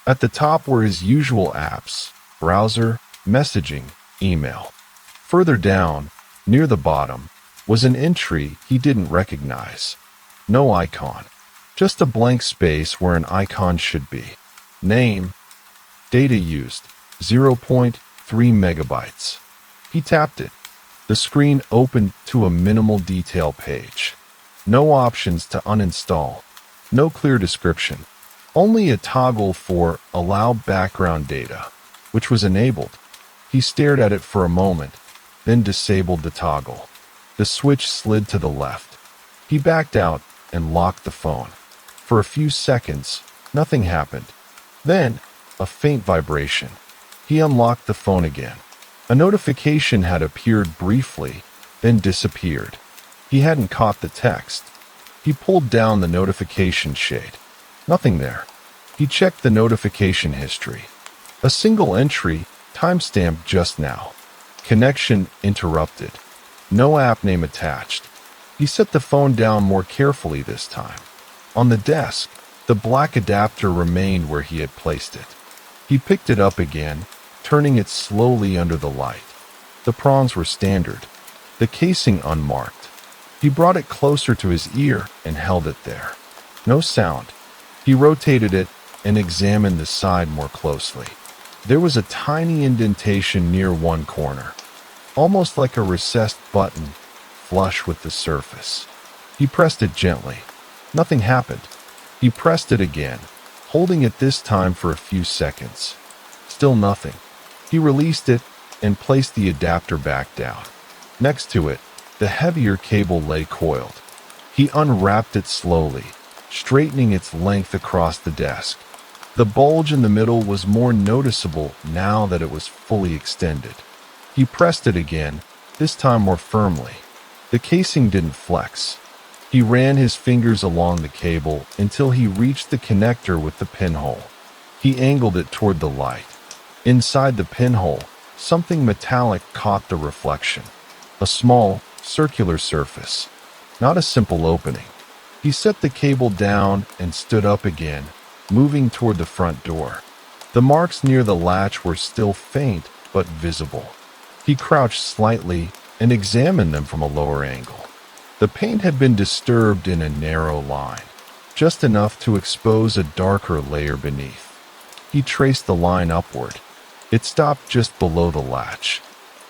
At the top were his usual apps, browser, messaging, email. Further down, near the bottom, was an entry he didn't recognize. No icon, just a blank space where an icon should be. Name, data used, 0.3 megabytes. He tapped it. The screen opened to a minimal detail page. No options to uninstall. No clear description. Only a toggle for Allow Background Data, which was enabled. He stared at it for a moment, then disabled the toggle. The switch slid to the left. He backed out and locked the phone. For a few seconds, nothing happened. Then, a faint vibration. He unlocked the phone again. A notification had appeared briefly, then disappeared. He hadn't caught the text. He pulled down the notification shade. Nothing there. He checked the notification history. A single entry, timestamped just now. Connection interrupted. No app name attached. He set the phone down more carefully this time. On the desk, the black adapter remained where he had placed it. He picked it up again, turning it slowly under the light. The prongs were standard, the casing unmarked. He brought it closer to his ear and held it there. No sound. He rotated it and examined the side more closely. There was a tiny indentation near one corner, almost like a recessed button, flush with the surface. He pressed it gently. Nothing happened. He pressed it again, holding it this time for a few seconds. Still nothing. He released it and placed the adapter back down. Next to it, the heavier cable lay coiled. He unwrapped it slowly, straightening its length across the desk. The bulge in the middle was more noticeable now that it was fully extended. He pressed it again, this time more firmly. The casing didn't flex. He ran his fingers along the cable until he reached the connector with the pinhole. He angled it toward the light. Inside the pinhole, something metallic caught the reflection. A small, circular surface. Not a simple opening. He set the cable down and stood up again, moving toward the front door. The marks near the latch were still faint but visible. He crouched slightly and examined them from a lower angle. The paint had been disturbed in a narrow line, just enough to expose a darker layer beneath. He traced the line upward. It stopped just below the latch.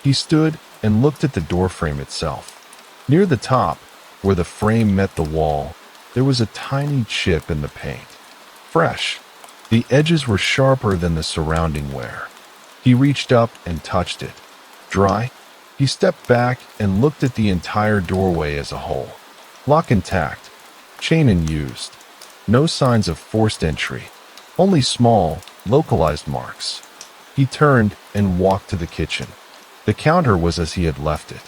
He stood and looked at the doorframe itself. Near the top, where the frame met the wall, there was a tiny chip in the paint. Fresh. The edges were sharper than the surrounding wear. He reached up and touched it. Dry? He stepped back and looked at the entire doorway as a whole. Lock intact. Chain unused. No signs of forced entry. Only small, localized marks. He turned and walked to the kitchen. The counter was as he had left it.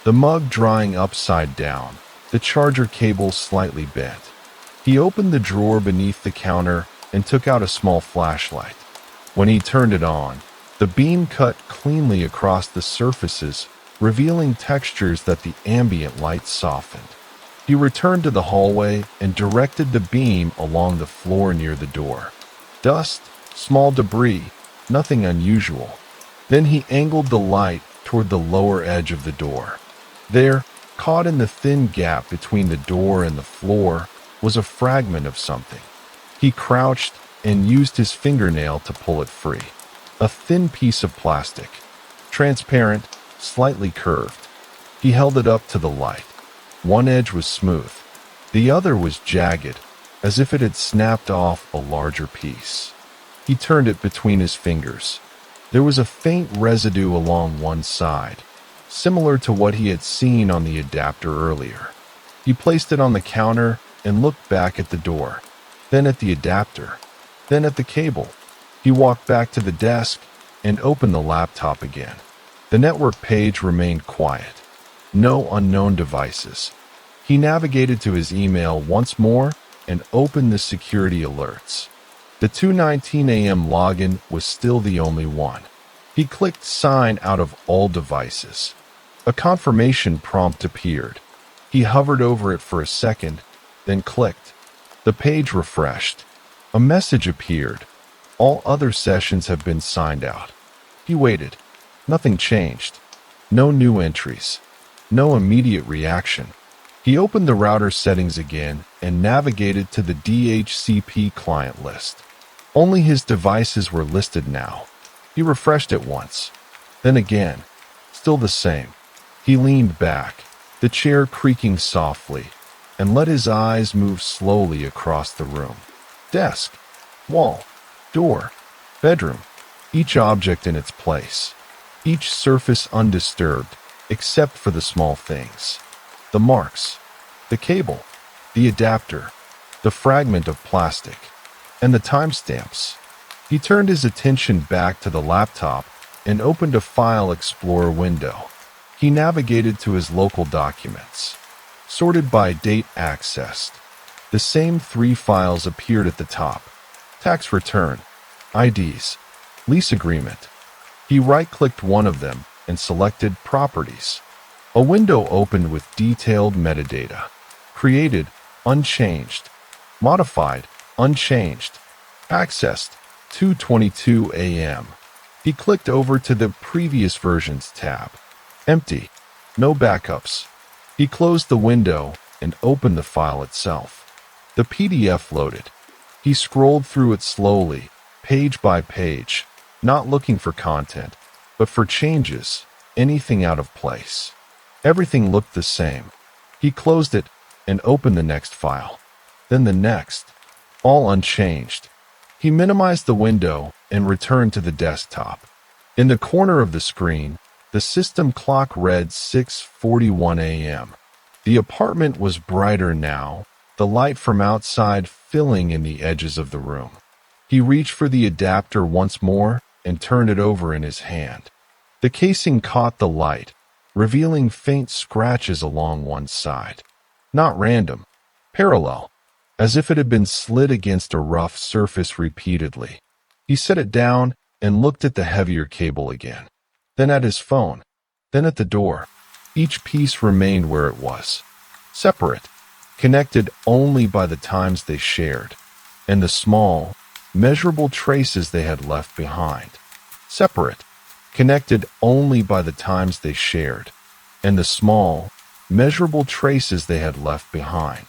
The mug drying upside down, the charger cable slightly bent. He opened the drawer beneath the counter and took out a small flashlight. When he turned it on, the beam cut cleanly across the surfaces, revealing textures that the ambient light softened. He returned to the hallway and directed the beam along the floor near the door. Dust, small debris, nothing unusual. Then he angled the light toward the lower edge of the door. There, caught in the thin gap between the door and the floor, was a fragment of something. He crouched and used his fingernail to pull it free. A thin piece of plastic, transparent, slightly curved. He held it up to the light. One edge was smooth. The other was jagged, as if it had snapped off a larger piece. He turned it between his fingers. There was a faint residue along one side, similar to what he had seen on the adapter earlier. He placed it on the counter and looked back at the door, then at the adapter, then at the cable. He walked back to the desk and opened the laptop again. The network page remained quiet. No unknown devices. He navigated to his email once more and opened the security alerts. The 2:19 a.m. login was still the only one. He clicked Sign out of all devices. A confirmation prompt appeared. He hovered over it for a second, then clicked. The page refreshed. A message appeared. All other sessions have been signed out. He waited. Nothing changed. No new entries. No immediate reaction. He opened the router settings again and navigated to the DHCP client list. Only his devices were listed now. He refreshed it once. Then again. Still the same. He leaned back, the chair creaking softly, and let his eyes move slowly across the room. Desk, wall, door, bedroom, each object in its place, each surface undisturbed, except for the small things. The marks, the cable, the adapter, the fragment of plastic, and the timestamps. He turned his attention back to the laptop and opened a File Explorer window. He navigated to his local documents, sorted by date accessed. The same 3 files appeared at the top. Tax return, IDs, lease agreement. He right-clicked one of them and selected Properties. A window opened with detailed metadata. Created, unchanged. Modified, unchanged. Accessed, 2:22 a.m. He clicked over to the Previous Versions tab. Empty. No backups. He closed the window and opened the file itself. The PDF loaded. He scrolled through it slowly, page by page, not looking for content, but for changes, anything out of place. Everything looked the same. He closed it and opened the next file. Then the next, all unchanged. He minimized the window and returned to the desktop. In the corner of the screen, the system clock read 6:41 a.m. The apartment was brighter now, the light from outside filling in the edges of the room. He reached for the adapter once more and turned it over in his hand. The casing caught the light, revealing faint scratches along one side. Not random, parallel, as if it had been slid against a rough surface repeatedly. He set it down and looked at the heavier cable again, then at his phone, then at the door. Each piece remained where it was, separate, connected only by the times they shared, and the small, measurable traces they had left behind. Separate, connected only by the times they shared, and the small, measurable traces they had left behind.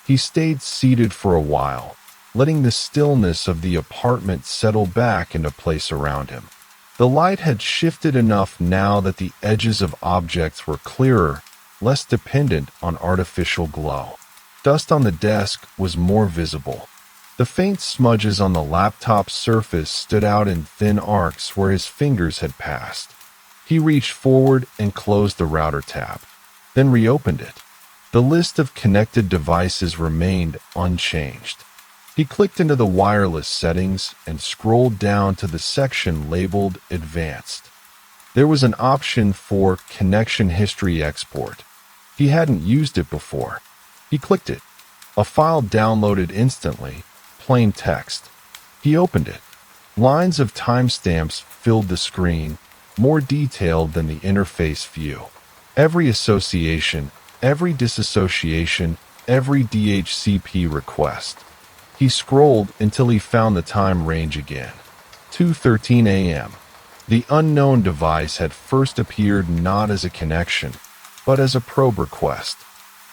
He stayed seated for a while, letting the stillness of the apartment settle back into place around him. The light had shifted enough now that the edges of objects were clearer, less dependent on artificial glow. Dust on the desk was more visible. The faint smudges on the laptop's surface stood out in thin arcs where his fingers had passed. He reached forward and closed the router tab, then reopened it. The list of connected devices remained unchanged. He clicked into the wireless settings and scrolled down to the section labeled Advanced. There was an option for Connection History Export. He hadn't used it before. He clicked it. A file downloaded instantly, plain text. He opened it. Lines of timestamps filled the screen, more detailed than the interface view. Every association, every disassociation, every DHCP request. He scrolled until he found the time range again. 2:13 a.m. The unknown device had first appeared not as a connection, but as a probe request.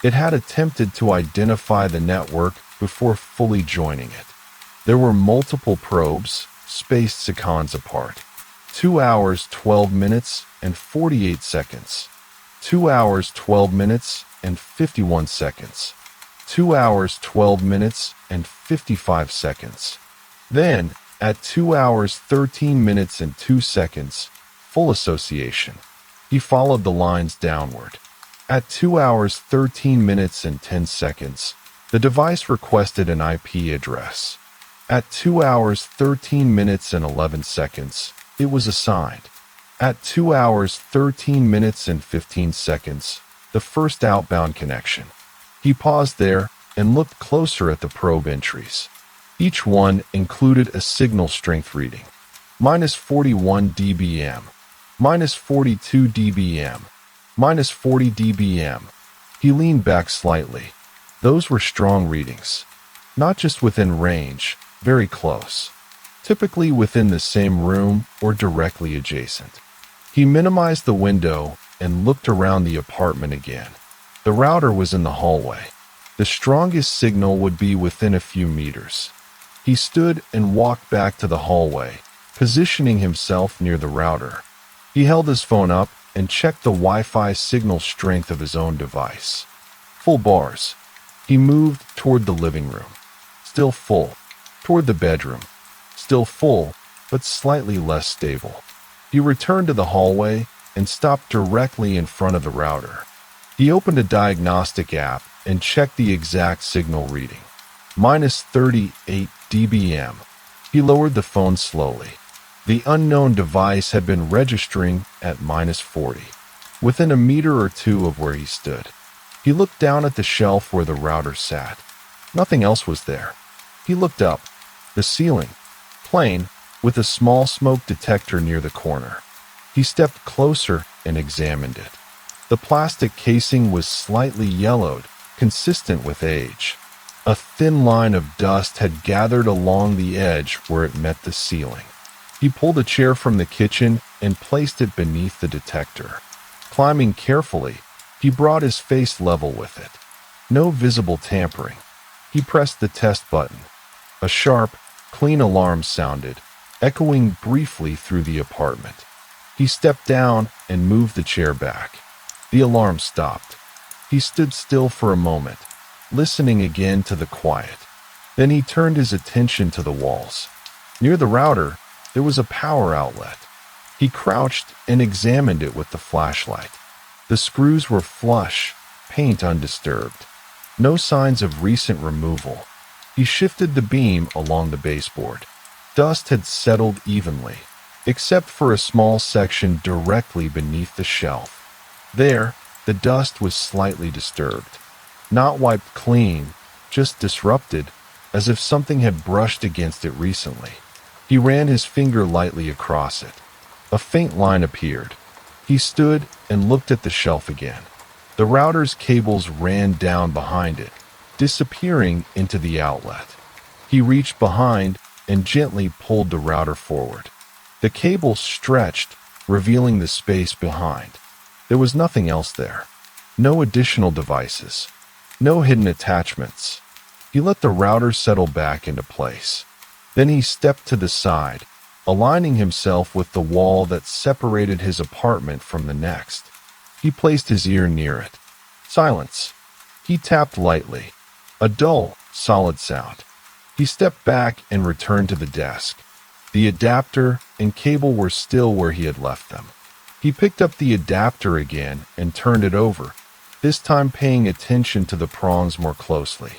It had attempted to identify the network before fully joining it. There were multiple probes, spaced seconds apart. 2 hours, 12 minutes, and 48 seconds. 2 hours, 12 minutes, and 51 seconds. 2 hours, 12 minutes, and 55 seconds. Then, at 2 hours, 13 minutes, and 2 seconds, full association. He followed the lines downward. At 2 hours, 13 minutes, and 10 seconds, the device requested an IP address. At 2 hours, 13 minutes, and 11 seconds, it was assigned. At 2 hours, 13 minutes, and 15 seconds, the first outbound connection. He paused there and looked closer at the probe entries. Each one included a signal strength reading. -41 dBm, -42 dBm, -40 dBm. He leaned back slightly. Those were strong readings. Not just within range, very close. Typically within the same room or directly adjacent. He minimized the window and looked around the apartment again. The router was in the hallway. The strongest signal would be within a few meters. He stood and walked back to the hallway, positioning himself near the router. He held his phone up and checked the Wi-Fi signal strength of his own device. Full bars. He moved toward the living room. Still full. Toward the bedroom. Still full, but slightly less stable. He returned to the hallway and stopped directly in front of the router. He opened a diagnostic app and checked the exact signal reading. -38 dBm. He lowered the phone slowly. The unknown device had been registering at -40, within a meter or two of where he stood. He looked down at the shelf where the router sat. Nothing else was there. He looked up. The ceiling, plain, with a small smoke detector near the corner. He stepped closer and examined it. The plastic casing was slightly yellowed, consistent with age. A thin line of dust had gathered along the edge where it met the ceiling. He pulled a chair from the kitchen and placed it beneath the detector. Climbing carefully, he brought his face level with it. No visible tampering. He pressed the test button. A sharp, clean alarm sounded, echoing briefly through the apartment. He stepped down and moved the chair back. The alarm stopped. He stood still for a moment, listening again to the quiet. Then he turned his attention to the walls. Near the router, there was a power outlet. He crouched and examined it with the flashlight. The screws were flush, paint undisturbed. No signs of recent removal. He shifted the beam along the baseboard. Dust had settled evenly, except for a small section directly beneath the shelf. There, the dust was slightly disturbed. Not wiped clean, just disrupted, as if something had brushed against it recently. He ran his finger lightly across it. A faint line appeared. He stood and looked at the shelf again. The router's cables ran down behind it, disappearing into the outlet. He reached behind and gently pulled the router forward. The cable stretched, revealing the space behind. There was nothing else there. No additional devices. No hidden attachments. He let the router settle back into place. Then he stepped to the side, aligning himself with the wall that separated his apartment from the next. He placed his ear near it. Silence. He tapped lightly. A dull, solid sound. He stepped back and returned to the desk. The adapter and cable were still where he had left them. He picked up the adapter again and turned it over, this time paying attention to the prongs more closely.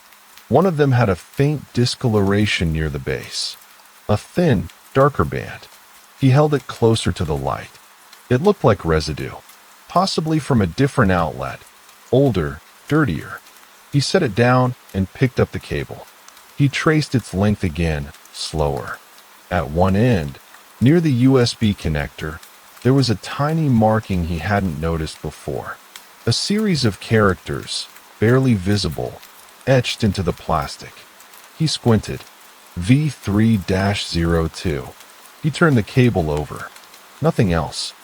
One of them had a faint discoloration near the base. A thin, darker band. He held it closer to the light. It looked like residue, possibly from a different outlet, older, dirtier. He set it down and picked up the cable. He traced its length again, slower. At one end, near the USB connector, there was a tiny marking he hadn't noticed before. A series of characters, barely visible, etched into the plastic. He squinted. V3-02. He turned the cable over. Nothing else.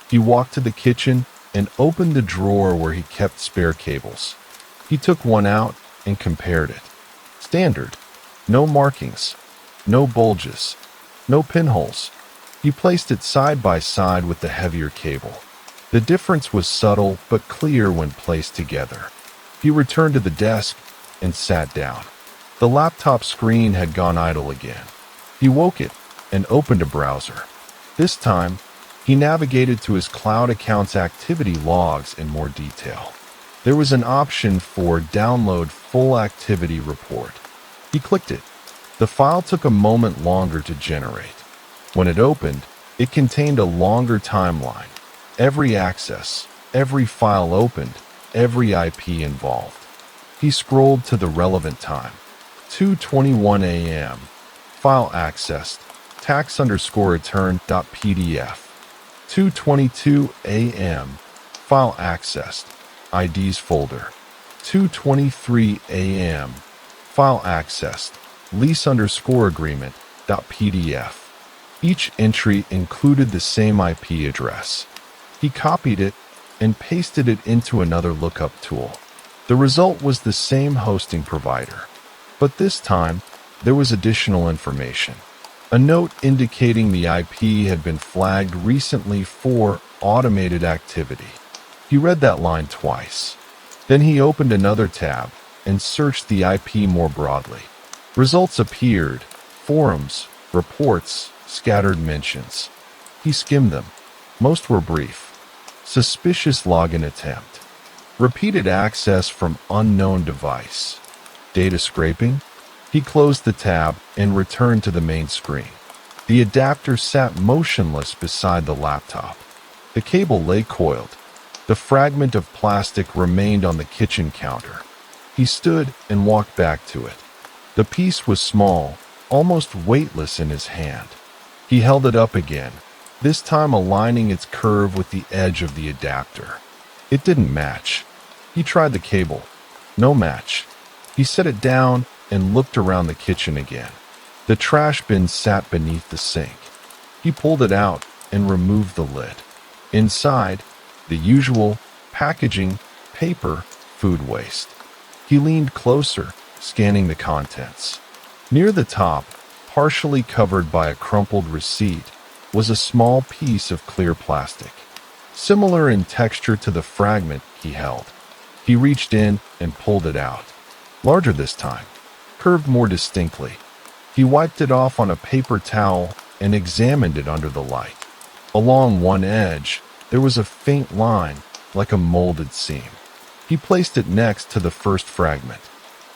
He walked to the kitchen and opened the drawer where he kept spare cables. He took one out and compared it. Standard. No markings. No bulges. No pinholes. He placed it side by side with the heavier cable. The difference was subtle but clear when placed together. He returned to the desk and sat down. The laptop screen had gone idle again. He woke it and opened a browser. This time, he navigated to his cloud account's activity logs in more detail. There was an option for download full activity report. He clicked it. The file took a moment longer to generate. When it opened, it contained a longer timeline. Every access, every file opened, every IP involved. He scrolled to the relevant time. 2:21 a.m. File accessed. tax_return.pdf. 2:22 a.m. File accessed. IDs folder. 2:23 a.m. File accessed. lease_agreement.pdf. Each entry included the same IP address. He copied it and pasted it into another lookup tool. The result was the same hosting provider, but this time there was additional information. A note indicating the IP had been flagged recently for automated activity. He read that line twice. Then he opened another tab and searched the IP more broadly. Results appeared: forums, reports, scattered mentions. He skimmed them. Most were brief. Suspicious login attempt. Repeated access from unknown device. Data scraping? He closed the tab and returned to the main screen. The adapter sat motionless beside the laptop. The cable lay coiled. The fragment of plastic remained on the kitchen counter. He stood and walked back to it. The piece was small, almost weightless in his hand. He held it up again, this time aligning its curve with the edge of the adapter. It didn't match. He tried the cable. No match. He set it down and looked around the kitchen again. The trash bin sat beneath the sink. He pulled it out and removed the lid. Inside, the usual packaging, paper, food waste. He leaned closer, scanning the contents. Near the top, partially covered by a crumpled receipt, was a small piece of clear plastic, similar in texture to the fragment he held. He reached in and pulled it out. Larger this time, curved more distinctly. He wiped it off on a paper towel and examined it under the light. Along one edge, there was a faint line, like a molded seam. He placed it next to the first fragment.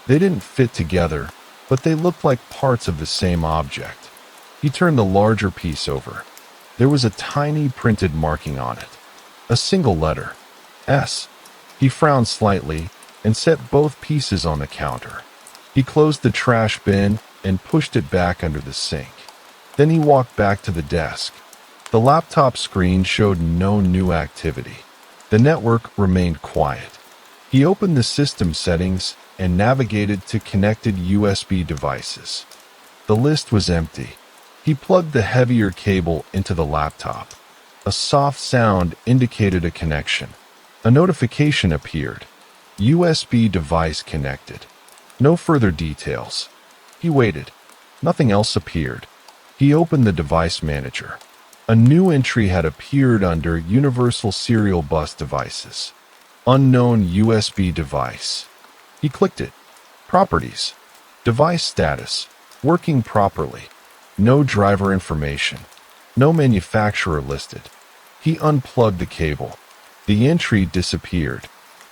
They didn't fit together, but they looked like parts of the same object. He turned the larger piece over. There was a tiny printed marking on it. A single letter. S. He frowned slightly and set both pieces on the counter. He closed the trash bin and pushed it back under the sink. Then he walked back to the desk. The laptop screen showed no new activity. The network remained quiet. He opened the system settings and navigated to connected USB devices. The list was empty. He plugged the heavier cable into the laptop. A soft sound indicated a connection. A notification appeared. USB device connected. No further details. He waited. Nothing else appeared. He opened the device manager. A new entry had appeared under Universal Serial Bus Devices. Unknown USB device. He clicked it. Properties. Device status. Working properly. No driver information. No manufacturer listed. He unplugged the cable. The entry disappeared.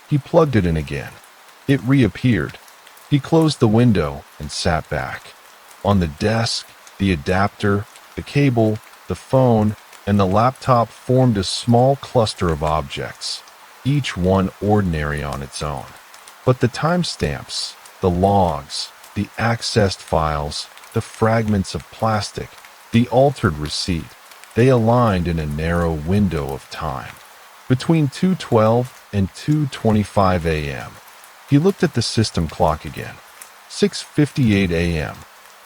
He plugged it in again. It reappeared. He closed the window and sat back. On the desk, the adapter, the cable, the phone, and the laptop formed a small cluster of objects, each one ordinary on its own. But the timestamps, the logs, the accessed files, the fragments of plastic, the altered receipt, they aligned in a narrow window of time. Between 2:12 and 2:25 a.m. He looked at the system clock again. 6:58 a.m.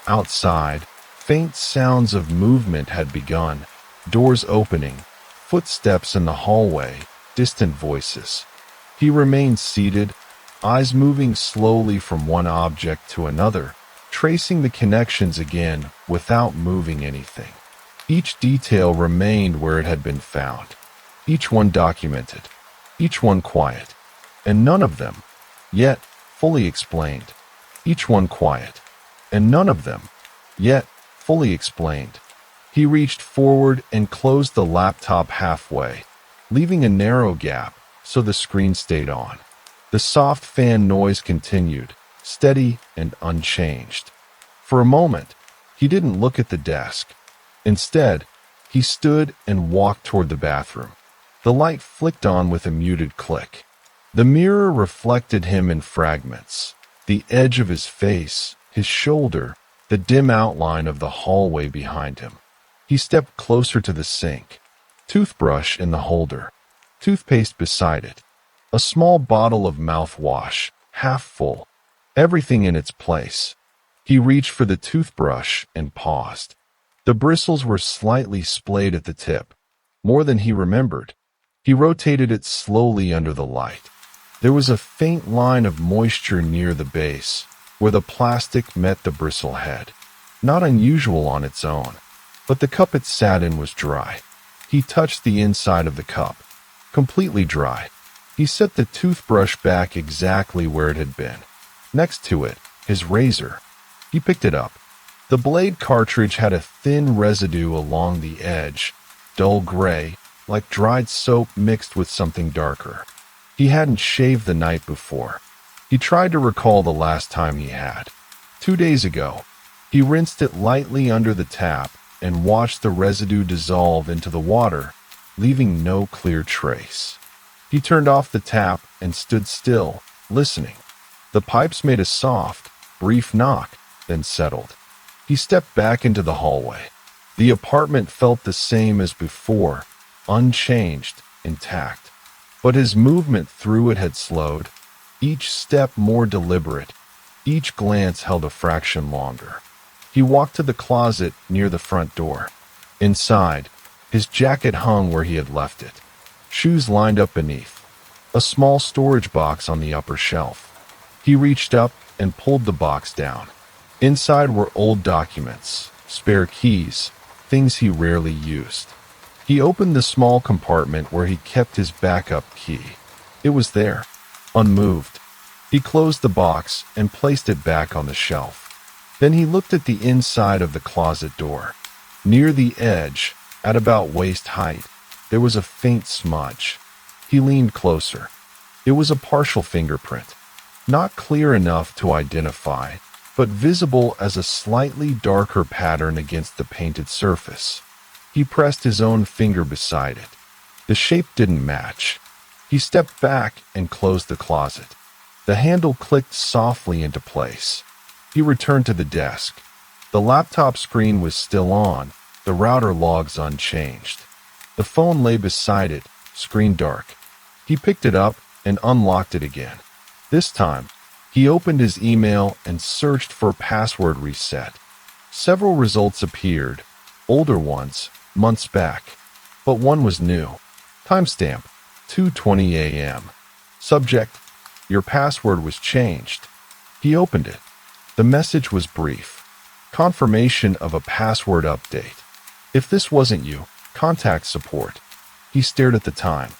Outside, faint sounds of movement had begun. Doors opening, footsteps in the hallway, distant voices. He remained seated, eyes moving slowly from one object to another, tracing the connections again without moving anything. Each detail remained where it had been found. Each one documented, each one quiet, and none of them, yet, fully explained. Each one quiet, and none of them, yet, fully explained. He reached forward and closed the laptop halfway, leaving a narrow gap so the screen stayed on. The soft fan noise continued, steady and unchanged. For a moment, he didn't look at the desk. Instead, he stood and walked toward the bathroom. The light flicked on with a muted click. The mirror reflected him in fragments. The edge of his face, his shoulder, the dim outline of the hallway behind him. He stepped closer to the sink. Toothbrush in the holder. Toothpaste beside it. A small bottle of mouthwash, half full. Everything in its place. He reached for the toothbrush and paused. The bristles were slightly splayed at the tip, more than he remembered. He rotated it slowly under the light. There was a faint line of moisture near the base, where the plastic met the bristle head. Not unusual on its own, but the cup it sat in was dry. He touched the inside of the cup. Completely dry. He set the toothbrush back exactly where it had been. Next to it, his razor. He picked it up. The blade cartridge had a thin residue along the edge, dull gray, like dried soap mixed with something darker. He hadn't shaved the night before. He tried to recall the last time he had. 2 days ago. He rinsed it lightly under the tap and watched the residue dissolve into the water, leaving no clear trace. He turned off the tap and stood still, listening. The pipes made a soft, brief knock, then settled. He stepped back into the hallway. The apartment felt the same as before, unchanged, intact. But his movement through it had slowed, each step more deliberate, Each glance held a fraction longer. He walked to the closet near the front door. Inside, his jacket hung where he had left it. Shoes lined up beneath. A small storage box on the upper shelf. He reached up and pulled the box down. Inside were old documents, spare keys, things he rarely used. He opened the small compartment where he kept his backup key. It was there, unmoved. He closed the box and placed it back on the shelf. Then he looked at the inside of the closet door. Near the edge, at about waist height, there was a faint smudge. He leaned closer. It was a partial fingerprint, not clear enough to identify, but visible as a slightly darker pattern against the painted surface. He pressed his own finger beside it. The shape didn't match. He stepped back and closed the closet. The handle clicked softly into place. He returned to the desk. The laptop screen was still on, the router logs unchanged. The phone lay beside it, screen dark. He picked it up and unlocked it again. This time, he opened his email and searched for password reset. Several results appeared, older ones, months back, but one was new. Timestamp, 2:20 a.m. Subject, your password was changed. He opened it. The message was brief. Confirmation of a password update. If this wasn't you, contact support. He stared at the time.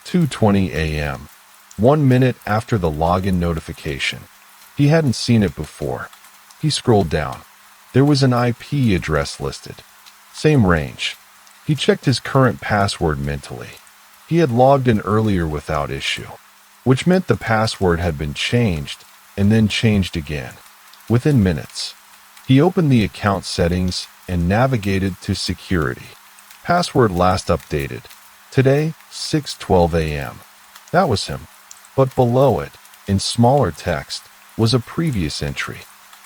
2:20 a.m. 1 minute after the login notification. He hadn't seen it before. He scrolled down. There was an IP address listed. Same range. He checked his current password mentally. He had logged in earlier without issue, which meant the password had been changed and then changed again. Within minutes, he opened the account settings and navigated to security. Password last updated. Today, 6:12 a.m. That was him. But below it, in smaller text, was a previous entry.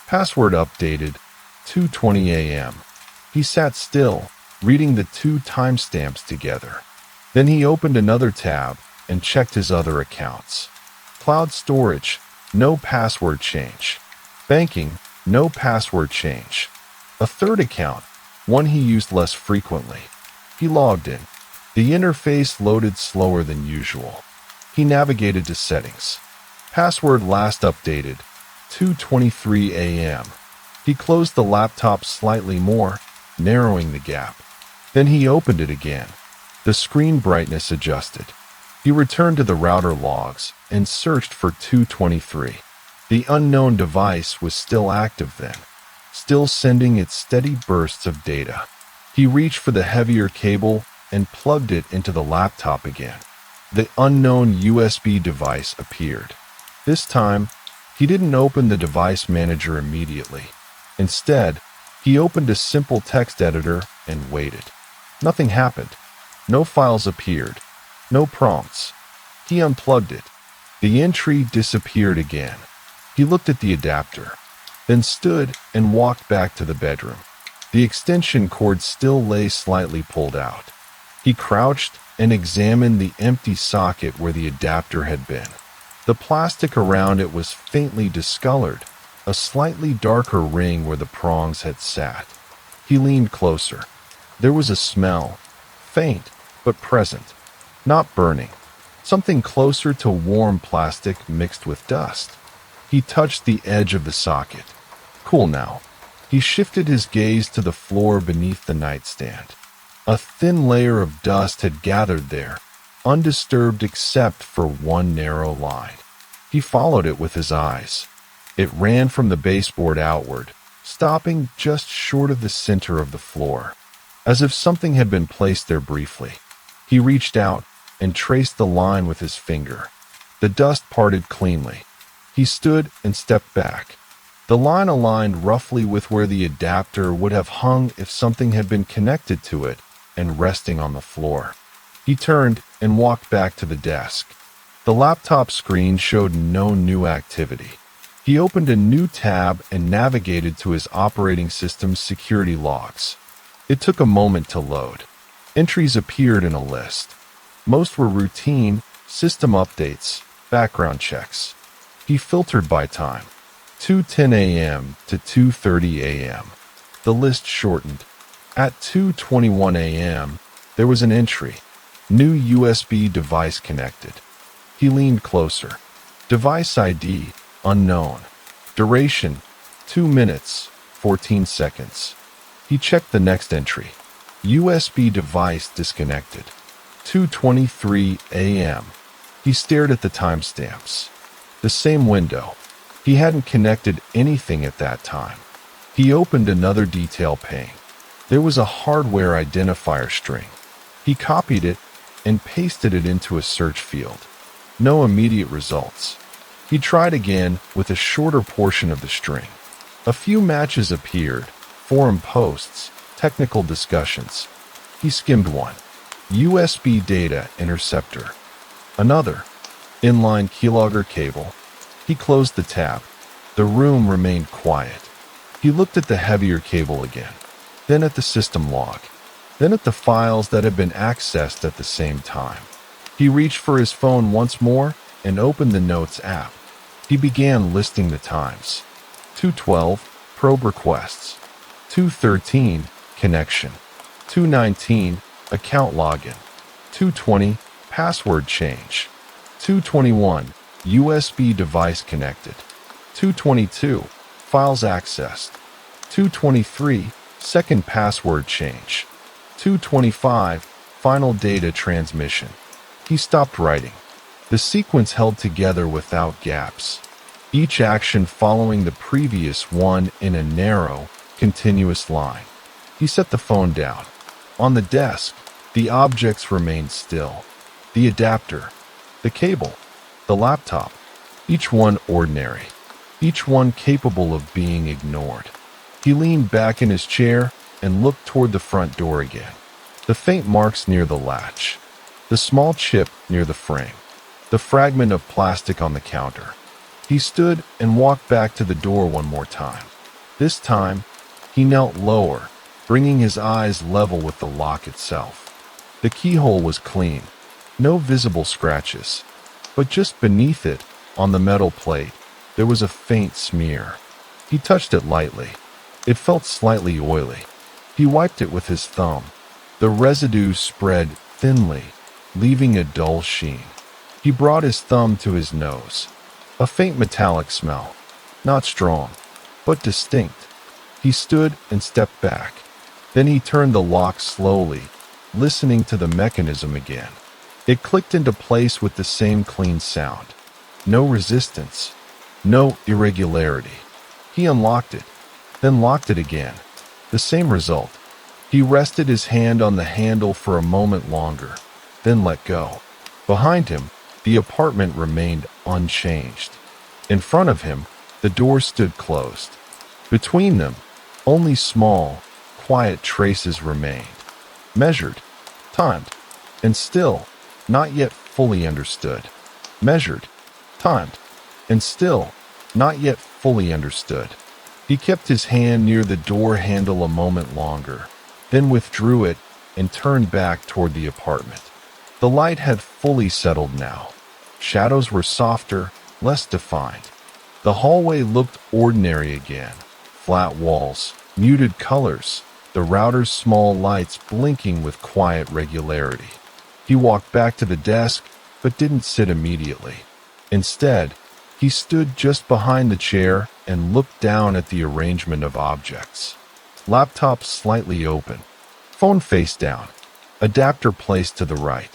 Password updated, 2:20 a.m. He sat still, reading the two timestamps together. Then he opened another tab and checked his other accounts. Cloud storage, no password change. Banking, no password change. A third account, one he used less frequently. He logged in. The interface loaded slower than usual. He navigated to settings. Password last updated, 2:23 a.m. He closed the laptop slightly more, narrowing the gap. Then he opened it again. The screen brightness adjusted. He returned to the router logs and searched for 223. The unknown device was still active then, still sending its steady bursts of data. He reached for the heavier cable and plugged it into the laptop again. The unknown USB device appeared. This time, he didn't open the device manager immediately. Instead, he opened a simple text editor and waited. Nothing happened. No files appeared. No prompts. He unplugged it. The entry disappeared again. He looked at the adapter, then stood and walked back to the bedroom. The extension cord still lay slightly pulled out. He crouched and examined the empty socket where the adapter had been. The plastic around it was faintly discolored, a slightly darker ring where the prongs had sat. He leaned closer. There was a smell, faint but present, not burning, something closer to warm plastic mixed with dust. He touched the edge of the socket. Cool now. He shifted his gaze to the floor beneath the nightstand. A thin layer of dust had gathered there, undisturbed except for one narrow line. He followed it with his eyes. It ran from the baseboard outward, stopping just short of the center of the floor, as if something had been placed there briefly. He reached out and traced the line with his finger. The dust parted cleanly. He stood and stepped back. The line aligned roughly with where the adapter would have hung if something had been connected to it and resting on the floor. He turned and walked back to the desk. The laptop screen showed no new activity. He opened a new tab and navigated to his operating system's security logs. It took a moment to load. Entries appeared in a list. Most were routine, system updates, background checks. He filtered by time. 2:10 a.m. to 2:30 a.m. The list shortened. At 2:21 a.m., there was an entry. New USB device connected. He leaned closer. Device ID, unknown. Duration, 2 minutes, 14 seconds. He checked the next entry. USB device disconnected. 2:23 a.m. He stared at the timestamps. The same window. He hadn't connected anything at that time. He opened another detail pane. There was a hardware identifier string. He copied it and pasted it into a search field. No immediate results. He tried again with a shorter portion of the string. A few matches appeared, forum posts, technical discussions. He skimmed one. USB data interceptor. Another. Inline keylogger cable. He closed the tab. The room remained quiet. He looked at the heavier cable again, then at the system log, then at the files that had been accessed at the same time. He reached for his phone once more and opened the Notes app. He began listing the times. 2:12, probe requests. 2:13, connection. 2:19, account login. 2:20, password change. 2:21, USB device connected. 2:22, files accessed. 2:23, second password change. 2:25, final data transmission. He stopped writing. The sequence held together without gaps, each action following the previous one in a narrow, continuous line. He set the phone down. On the desk, the objects remained still. The adapter, the cable, the laptop, each one ordinary, each one capable of being ignored. He leaned back in his chair and looked toward the front door again. The faint marks near the latch, the small chip near the frame, the fragment of plastic on the counter. He stood and walked back to the door one more time. This time, he knelt lower, bringing his eyes level with the lock itself. The keyhole was clean, no visible scratches, but just beneath it, on the metal plate, there was a faint smear. He touched it lightly. It felt slightly oily. He wiped it with his thumb. The residue spread thinly, leaving a dull sheen. He brought his thumb to his nose. A faint metallic smell, not strong, but distinct. He stood and stepped back. Then he turned the lock slowly, listening to the mechanism again. It clicked into place with the same clean sound. No resistance, no irregularity. He unlocked it, then locked it again. The same result. He rested his hand on the handle for a moment longer, then let go. Behind him, the apartment remained unchanged. In front of him, the door stood closed. Between them, only small, quiet traces remained. Measured, timed, and still, not yet fully understood. Measured, timed, and still, not yet fully understood. He kept his hand near the door handle a moment longer, then withdrew it and turned back toward the apartment. The light had fully settled now. Shadows were softer, less defined. The hallway looked ordinary again. Flat walls, muted colors, the router's small lights blinking with quiet regularity. He walked back to the desk, but didn't sit immediately. Instead, he stood just behind the chair and looked down at the arrangement of objects. Laptop slightly open, phone face down, adapter placed to the right,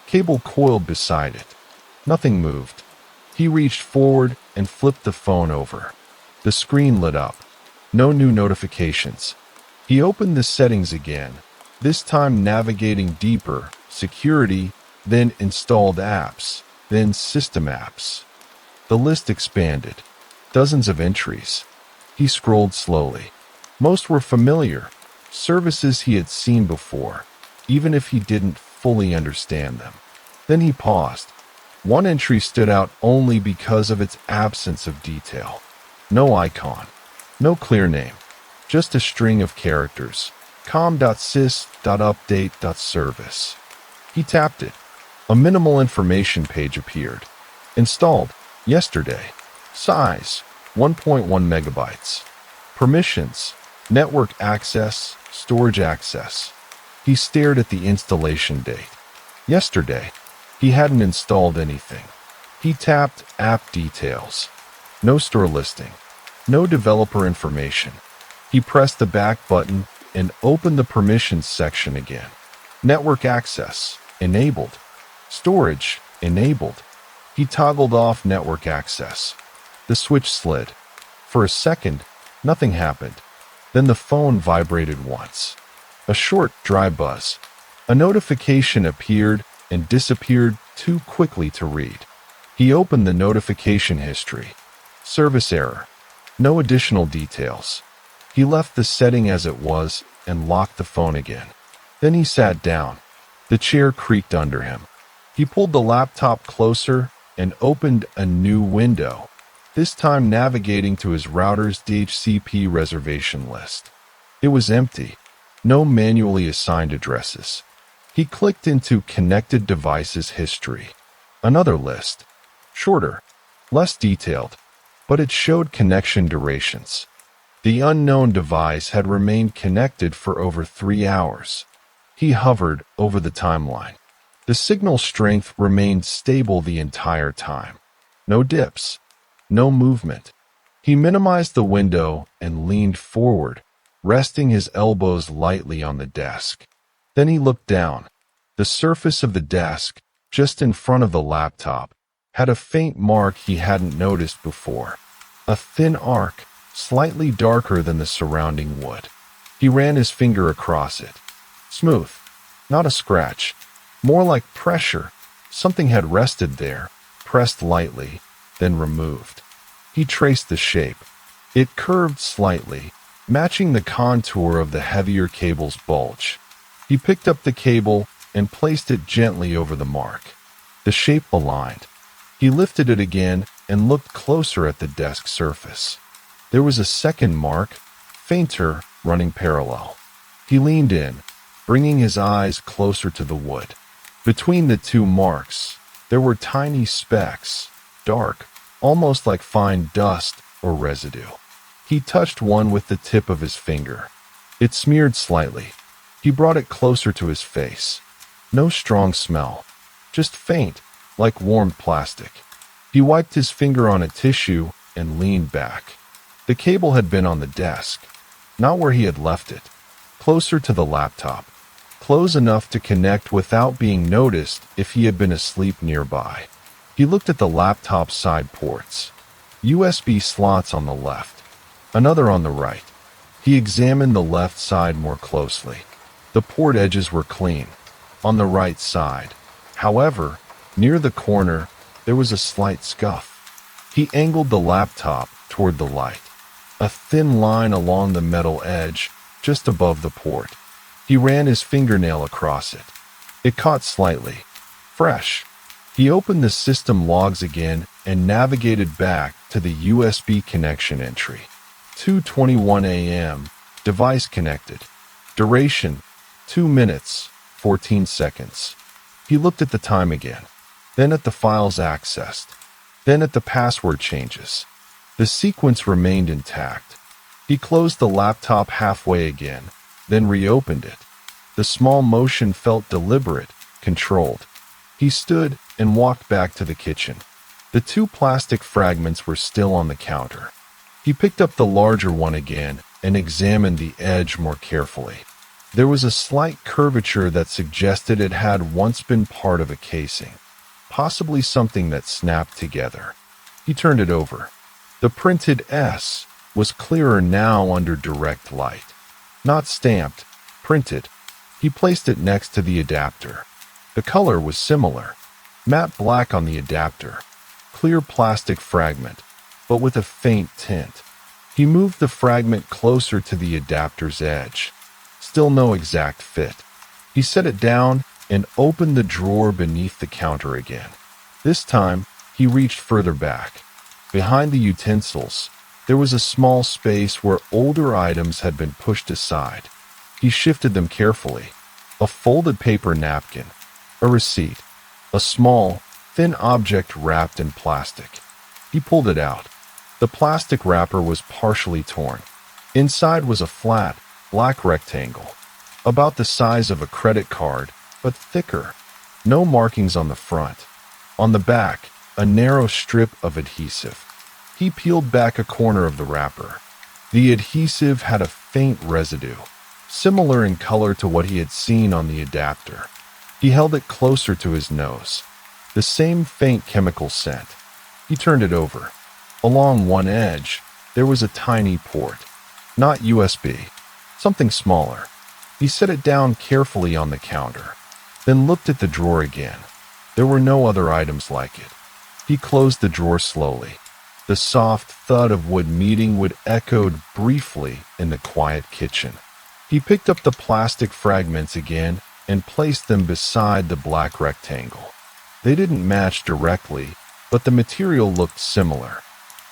cable coiled beside it. Nothing moved. He reached forward and flipped the phone over. The screen lit up. No new notifications. He opened the settings again, this time navigating deeper, security, then installed apps, then system apps. The list expanded. Dozens of entries. He scrolled slowly. Most were familiar, services he had seen before, even if he didn't fully understand them. Then he paused. One entry stood out only because of its absence of detail. No icon, no clear name, just a string of characters. com.sys.update.service. He tapped it. A minimal information page appeared. Installed. Yesterday. Size. 1.1 megabytes. Permissions, network access, storage access. He stared at the installation date. Yesterday, he hadn't installed anything. He tapped app details. No store listing. No developer information. He pressed the back button and opened the permissions section again. Network access, enabled. Storage, enabled. He toggled off network access. The switch slid. For a second, nothing happened. Then the phone vibrated once. A short, dry buzz. A notification appeared and disappeared too quickly to read. He opened the notification history. Service error. No additional details. He left the setting as it was and locked the phone again. Then he sat down. The chair creaked under him. He pulled the laptop closer and opened a new window, this time navigating to his router's DHCP reservation list. It was empty. No manually assigned addresses. He clicked into Connected Devices History. Another list. Shorter, less detailed, but it showed connection durations. The unknown device had remained connected for over 3 hours. He hovered over the timeline. The signal strength remained stable the entire time. No dips. No movement. He minimized the window and leaned forward, resting his elbows lightly on the desk. Then he looked down. The surface of the desk, just in front of the laptop, had a faint mark he hadn't noticed before. A thin arc, slightly darker than the surrounding wood. He ran his finger across it. Smooth. Not a scratch. More like pressure. Something had rested there, pressed lightly, then removed. He traced the shape. It curved slightly, matching the contour of the heavier cable's bulge. He picked up the cable and placed it gently over the mark. The shape aligned. He lifted it again and looked closer at the desk surface. There was a second mark, fainter, running parallel. He leaned in, bringing his eyes closer to the wood. Between the two marks, there were tiny specks, dark, almost like fine dust or residue. He touched one with the tip of his finger. It smeared slightly. He brought it closer to his face. No strong smell, just faint, like warmed plastic. He wiped his finger on a tissue and leaned back. The cable had been on the desk, not where he had left it, closer to the laptop, close enough to connect without being noticed if he had been asleep nearby. He looked at the laptop's side ports. USB slots on the left, another on the right. He examined the left side more closely. The port edges were clean. On the right side, however, near the corner, there was a slight scuff. He angled the laptop toward the light. A thin line along the metal edge, just above the port. He ran his fingernail across it. It caught slightly. Fresh. He opened the system logs again and navigated back to the USB connection entry. 2:21 a.m. Device connected. Duration, 2 minutes, 14 seconds. He looked at the time again, then at the files accessed, then at the password changes. The sequence remained intact. He closed the laptop halfway again, then reopened it. The small motion felt deliberate, controlled. He stood and walked back to the kitchen. The 2 plastic fragments were still on the counter. He picked up the larger one again and examined the edge more carefully. There was a slight curvature that suggested it had once been part of a casing, possibly something that snapped together. He turned it over. The printed S was clearer now under direct light. Not stamped, printed. He placed it next to the adapter. The color was similar. Matte black on the adapter. Clear plastic fragment, but with a faint tint. He moved the fragment closer to the adapter's edge. Still no exact fit. He set it down and opened the drawer beneath the counter again. This time, he reached further back. Behind the utensils, there was a small space where older items had been pushed aside. He shifted them carefully. A folded paper napkin, a receipt, a small, thin object wrapped in plastic. He pulled it out. The plastic wrapper was partially torn. Inside was a flat, black rectangle, about the size of a credit card, but thicker. No markings on the front. On the back, a narrow strip of adhesive. He peeled back a corner of the wrapper. The adhesive had a faint residue, similar in color to what he had seen on the adapter. He held it closer to his nose. The same faint chemical scent. He turned it over. Along one edge, there was a tiny port. Not USB. Something smaller. He set it down carefully on the counter, then looked at the drawer again. There were no other items like it. He closed the drawer slowly. The soft thud of wood meeting wood echoed briefly in the quiet kitchen. He picked up the plastic fragments again and placed them beside the black rectangle. They didn't match directly, but the material looked similar.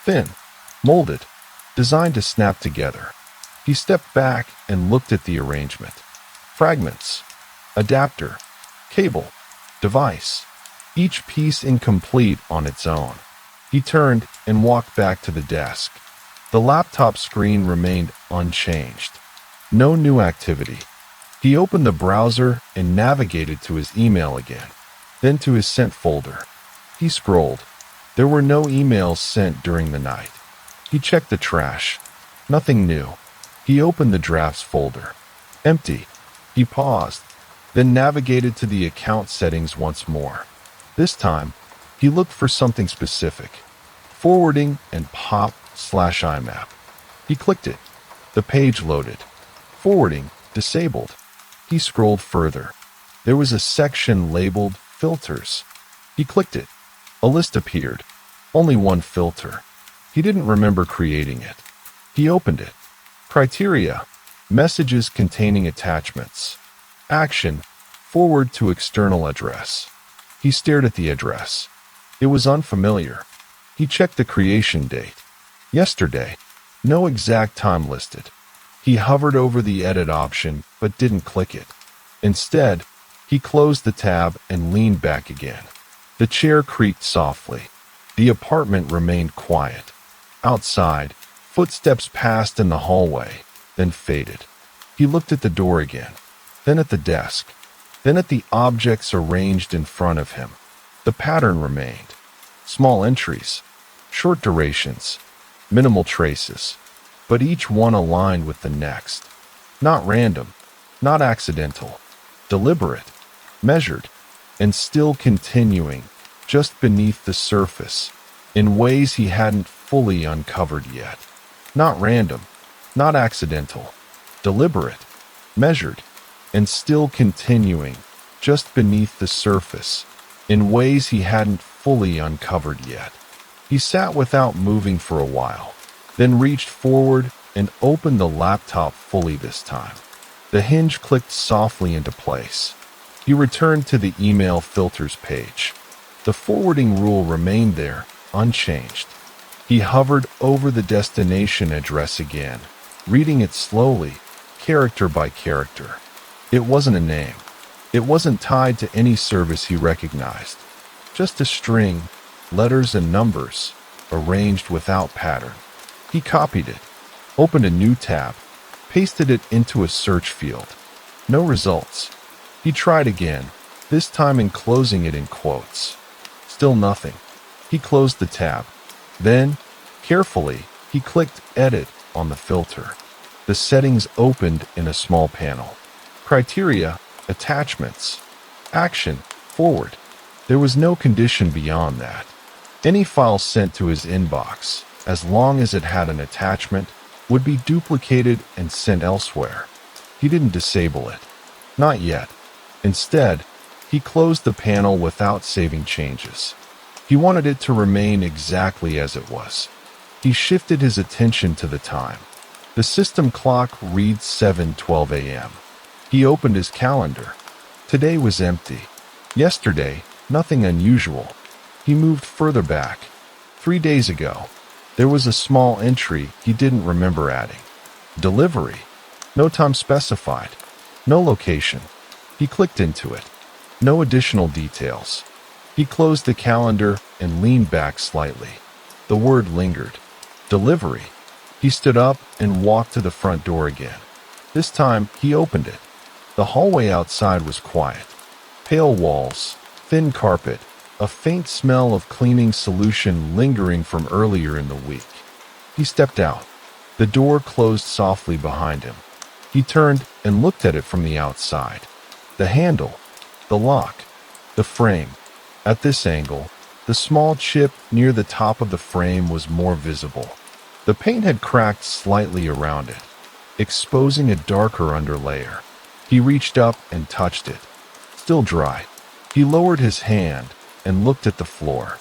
Thin, molded, designed to snap together. He stepped back and looked at the arrangement. Fragments, adapter, cable, device, each piece incomplete on its own. He turned and walked back to the desk. The laptop screen remained unchanged. No new activity. He opened the browser and navigated to his email again, then to his sent folder. He scrolled. There were no emails sent during the night. He checked the trash. Nothing new. He opened the drafts folder. Empty. He paused, then navigated to the account settings once more. This time, he looked for something specific. Forwarding and pop/IMAP. He clicked it. The page loaded. Forwarding disabled. He scrolled further. There was a section labeled Filters. He clicked it. A list appeared. Only one filter. He didn't remember creating it. He opened it. Criteria: messages containing attachments. Action: forward to external address. He stared at the address. It was unfamiliar. He checked the creation date. Yesterday. No exact time listed. He hovered over the edit option but didn't click it. Instead, he closed the tab and leaned back again. The chair creaked softly. The apartment remained quiet. Outside, footsteps passed in the hallway, then faded. He looked at the door again, then at the desk, then at the objects arranged in front of him. The pattern remained. Small entries, short durations, minimal traces, but each one aligned with the next. Not random, not accidental, deliberate, measured, and still continuing just beneath the surface in ways he hadn't fully uncovered yet. Not random, not accidental, deliberate, measured, and still continuing just beneath the surface in ways he hadn't fully uncovered yet. He sat without moving for a while, then reached forward and opened the laptop fully this time. The hinge clicked softly into place. He returned to the email filters page. The forwarding rule remained there, unchanged. He hovered over the destination address again, reading it slowly, character by character. It wasn't a name. It wasn't tied to any service he recognized. Just a string, letters and numbers, arranged without pattern. He copied it, opened a new tab, pasted it into a search field. No results. He tried again, this time enclosing it in quotes. Still nothing. He closed the tab. Then, carefully, he clicked Edit on the filter. The settings opened in a small panel. Criteria: attachments. Action: forward. There was no condition beyond that. Any file sent to his inbox, as long as it had an attachment, would be duplicated and sent elsewhere. He didn't disable it. Not yet. Instead, he closed the panel without saving changes. He wanted it to remain exactly as it was. He shifted his attention to the time. The system clock reads 7:12 a.m. He opened his calendar. Today was empty. Yesterday, nothing unusual. He moved further back. 3 days ago, there was a small entry he didn't remember adding. Delivery. No time specified. No location. He clicked into it. No additional details. He closed the calendar and leaned back slightly. The word lingered. Delivery. He stood up and walked to the front door again. This time, he opened it. The hallway outside was quiet. Pale walls, thin carpet, a faint smell of cleaning solution lingering from earlier in the week. He stepped out. The door closed softly behind him. He turned and looked at it from the outside. The handle, the lock, the frame. At this angle, the small chip near the top of the frame was more visible. The paint had cracked slightly around it, exposing a darker underlayer. He reached up and touched it. Still dry. He lowered his hand and looked at the floor.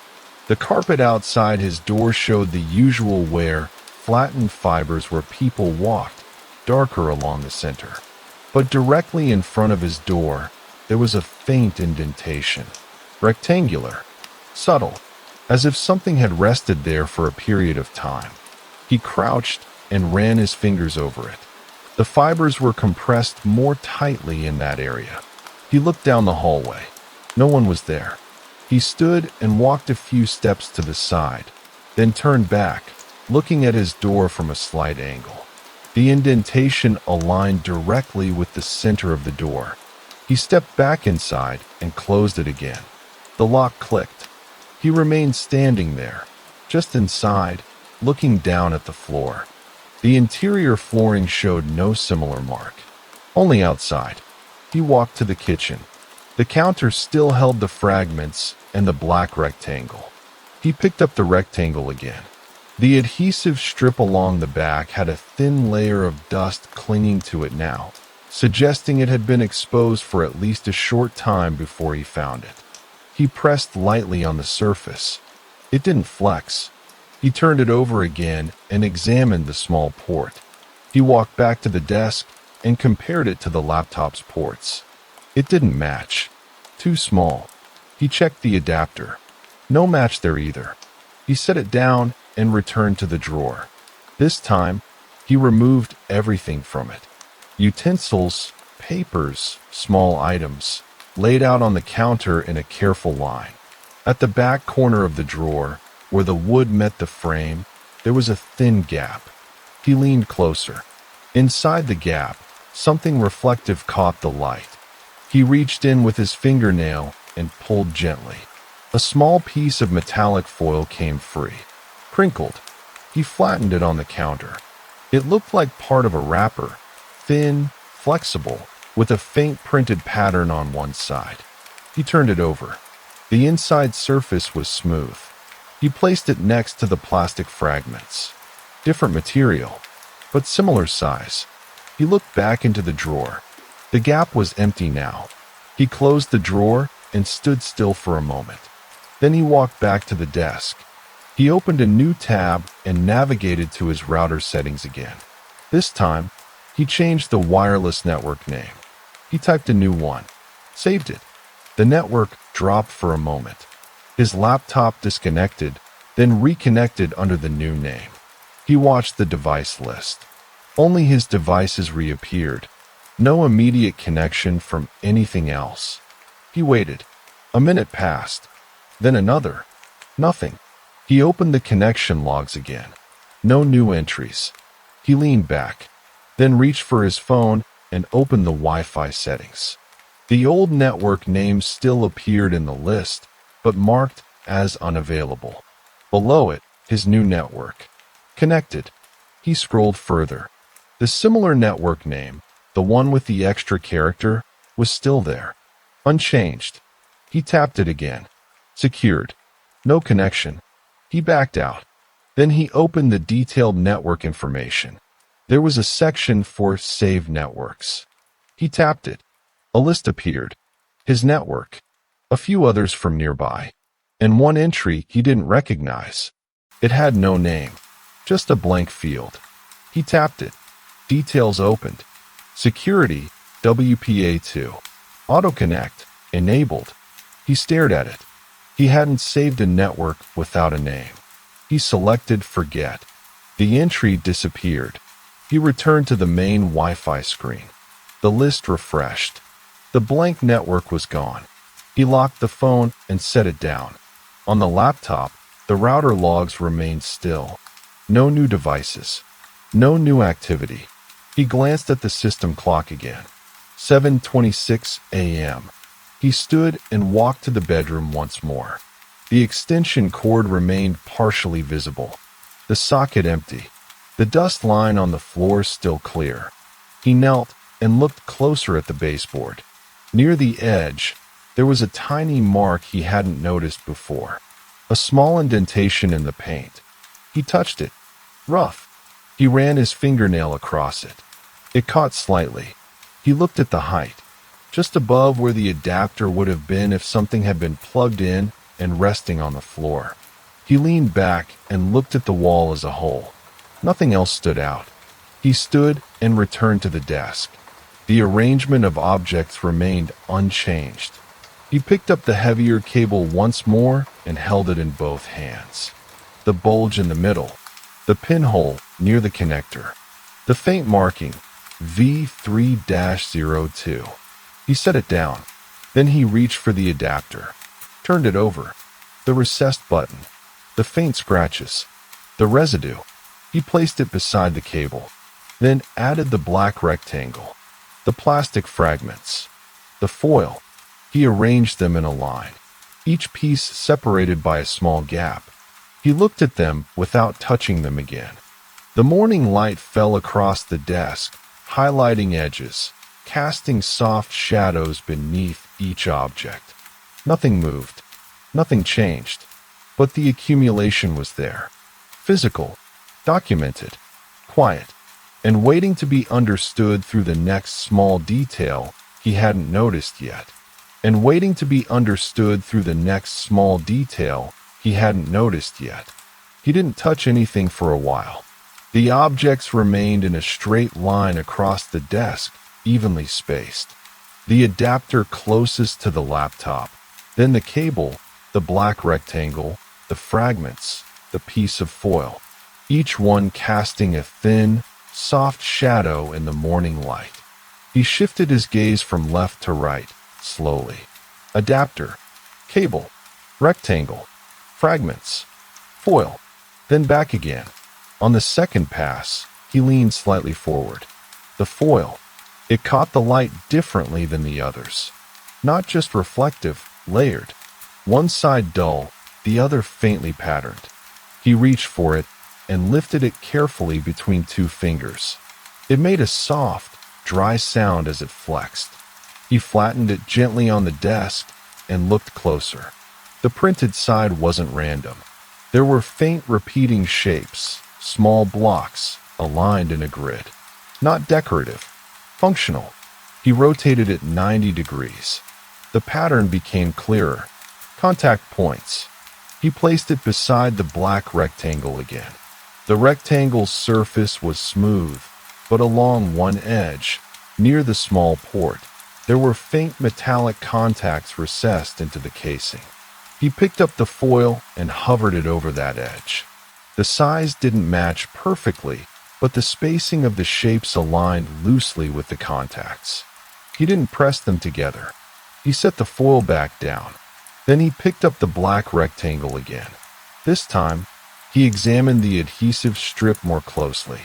The carpet outside his door showed the usual wear, flattened fibers where people walked, darker along the center. But directly in front of his door, there was a faint indentation. Rectangular, subtle, as if something had rested there for a period of time. He crouched and ran his fingers over it. The fibers were compressed more tightly in that area. He looked down the hallway. No one was there. He stood and walked a few steps to the side, then turned back, looking at his door from a slight angle. The indentation aligned directly with the center of the door. He stepped back inside and closed it again. The lock clicked. He remained standing there, just inside, looking down at the floor. The interior flooring showed no similar mark, only outside. He walked to the kitchen. The counter still held the fragments and the black rectangle. He picked up the rectangle again. The adhesive strip along the back had a thin layer of dust clinging to it now, suggesting it had been exposed for at least a short time before he found it. He pressed lightly on the surface. It didn't flex. He turned it over again and examined the small port. He walked back to the desk and compared it to the laptop's ports. It didn't match. Too small. He checked the adapter. No match there either. He set it down and returned to the drawer. This time, he removed everything from it. Utensils, papers, small items, laid out on the counter in a careful line. At the back corner of the drawer, where the wood met the frame, there was a thin gap. He leaned closer. Inside the gap, something reflective caught the light. He reached in with his fingernail and pulled gently. A small piece of metallic foil came free. Crinkled. He flattened it on the counter. It looked like part of a wrapper, thin, flexible, with a faint printed pattern on one side. He turned it over. The inside surface was smooth. He placed it next to the plastic fragments. Different material, but similar size. He looked back into the drawer. The gap was empty now. He closed the drawer and stood still for a moment. Then he walked back to the desk. He opened a new tab and navigated to his router settings again. This time, he changed the wireless network name. He typed a new one, saved it. The network dropped for a moment. His laptop disconnected, then reconnected under the new name. He watched the device list. Only his devices reappeared. No immediate connection from anything else. He waited. A minute passed. Then another. Nothing. He opened the connection logs again. No new entries. He leaned back, then reached for his phone and opened the Wi-Fi settings. The old network name still appeared in the list, but marked as unavailable. Below it, his new network. Connected. He scrolled further. The similar network name, the one with the extra character, was still there. Unchanged. He tapped it again. Secured. No connection. He backed out. Then he opened the detailed network information. There was a section for saved networks. He tapped it. A list appeared. His network. A few others from nearby. And one entry he didn't recognize. It had no name. Just a blank field. He tapped it. Details opened. Security, WPA2. Auto-connect, enabled. He stared at it. He hadn't saved a network without a name. He selected forget. The entry disappeared. He returned to the main Wi-Fi screen. The list refreshed. The blank network was gone. He locked the phone and set it down. On the laptop, the router logs remained still. No new devices. No new activity. He glanced at the system clock again. 7:26 a.m. He stood and walked to the bedroom once more. The extension cord remained partially visible. The socket empty. The dust line on the floor still clear. He knelt and looked closer at the baseboard. Near the edge, there was a tiny mark he hadn't noticed before. A small indentation in the paint. He touched it. Rough. He ran his fingernail across it. It caught slightly. He looked at the height, just above where the adapter would have been if something had been plugged in and resting on the floor. He leaned back and looked at the wall as a whole. Nothing else stood out. He stood and returned to the desk. The arrangement of objects remained unchanged. He picked up the heavier cable once more and held it in both hands. The bulge in the middle. The pinhole near the connector. The faint marking, V3-02. He set it down. Then he reached for the adapter. Turned it over. The recessed button. The faint scratches. The residue. He placed it beside the cable. Then added the black rectangle. The plastic fragments. The foil. He arranged them in a line, each piece separated by a small gap. He looked at them without touching them again. The morning light fell across the desk, highlighting edges, casting soft shadows beneath each object. Nothing moved. Nothing changed. But the accumulation was there. Physical, documented, quiet, and waiting to be understood through the next small detail he hadn't noticed yet. And waiting to be understood through the next small detail he hadn't noticed yet. He didn't touch anything for a while. The objects remained in a straight line across the desk, evenly spaced. The adapter closest to the laptop, then the cable, the black rectangle, the fragments, the piece of foil, each one casting a thin, soft shadow in the morning light. He shifted his gaze from left to right, slowly. Adapter, cable, rectangle, fragments, foil, then back again. On the second pass, he leaned slightly forward. The foil. It caught the light differently than the others. Not just reflective, layered. One side dull, the other faintly patterned. He reached for it and lifted it carefully between two fingers. It made a soft, dry sound as it flexed. He flattened it gently on the desk and looked closer. The printed side wasn't random. There were faint repeating shapes, small blocks, aligned in a grid. Not decorative, functional. He rotated it 90 degrees. The pattern became clearer. Contact points. He placed it beside the black rectangle again. The rectangle's surface was smooth, but along one edge, near the small port, there were faint metallic contacts recessed into the casing. He picked up the foil and hovered it over that edge. The size didn't match perfectly, but the spacing of the shapes aligned loosely with the contacts. He didn't press them together. He set the foil back down. Then he picked up the black rectangle again. This time, he examined the adhesive strip more closely.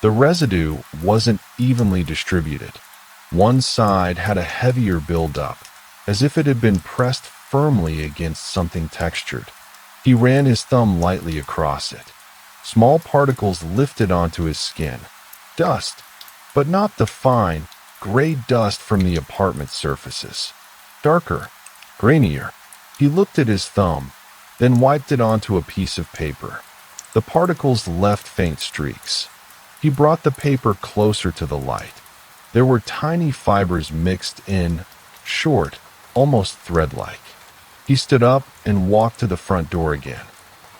The residue wasn't evenly distributed. One side had a heavier buildup, as if it had been pressed firmly against something textured. He ran his thumb lightly across it. Small particles lifted onto his skin. Dust, but not the fine, gray dust from the apartment surfaces. Darker, grainier. He looked at his thumb, then wiped it onto a piece of paper. The particles left faint streaks. He brought the paper closer to the light. There were tiny fibers mixed in, short, almost thread-like. He stood up and walked to the front door again.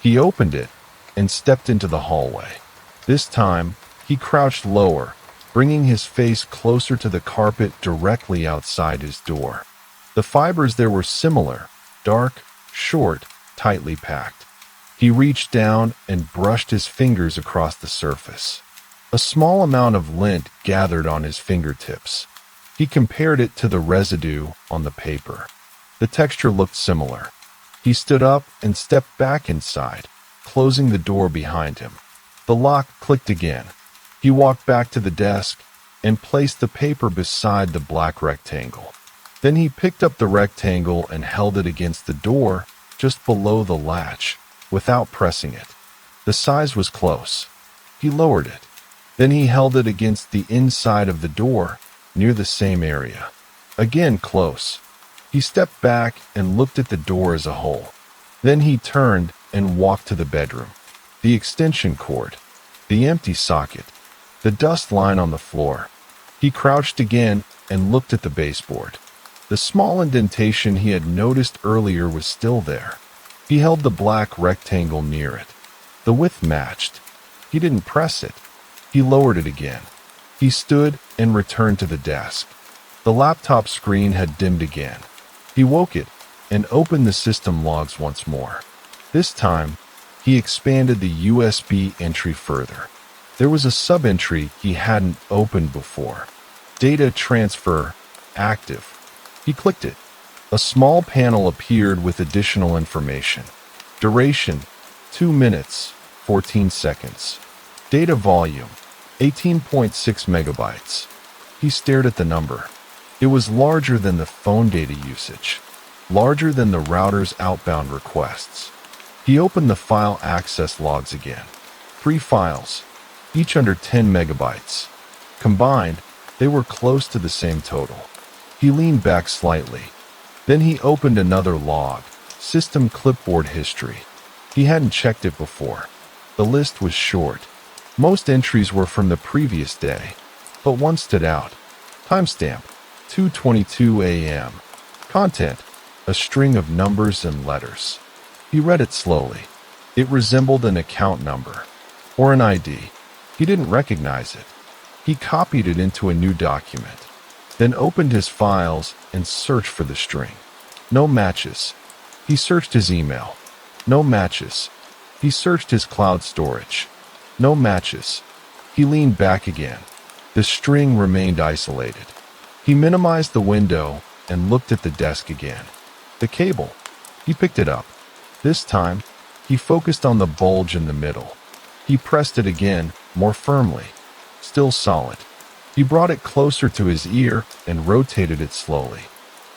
He opened it and stepped into the hallway. This time, he crouched lower, bringing his face closer to the carpet directly outside his door. The fibers there were similar, dark, short, tightly packed. He reached down and brushed his fingers across the surface. A small amount of lint gathered on his fingertips. He compared it to the residue on the paper. The texture looked similar. He stood up and stepped back inside, closing the door behind him. The lock clicked again. He walked back to the desk and placed the paper beside the black rectangle. Then he picked up the rectangle and held it against the door just below the latch without pressing it. The size was close. He lowered it. Then he held it against the inside of the door near the same area. Again close. He stepped back and looked at the door as a whole. Then he turned and walked to the bedroom. The extension cord, the empty socket, the dust line on the floor. He crouched again and looked at the baseboard. The small indentation he had noticed earlier was still there. He held the black rectangle near it. The width matched. He didn't press it. He lowered it again. He stood and returned to the desk. The laptop screen had dimmed again. He woke it and opened the system logs once more. This time, he expanded the USB entry further. There was a sub-entry he hadn't opened before. Data transfer active. He clicked it. A small panel appeared with additional information. Duration, 2 minutes, 14 seconds. Data volume, 18.6 megabytes. He stared at the number. It was larger than the phone data usage, larger than the router's outbound requests. He opened the file access logs again. 3 files, each under 10 megabytes. Combined, they were close to the same total. He leaned back slightly. Then he opened another log, System Clipboard History. He hadn't checked it before. The list was short. Most entries were from the previous day, but one stood out. Timestamp, 2:22 a.m. Content, a string of numbers and letters. He read it slowly. It resembled an account number, or an ID. He didn't recognize it. He copied it into a new document, then opened his files and searched for the string. No matches. He searched his email. No matches. He searched his cloud storage. No matches. He leaned back again. The string remained isolated. He minimized the window and looked at the desk again. The cable. He picked it up. This time, he focused on the bulge in the middle. He pressed it again, more firmly. Still solid. He brought it closer to his ear and rotated it slowly.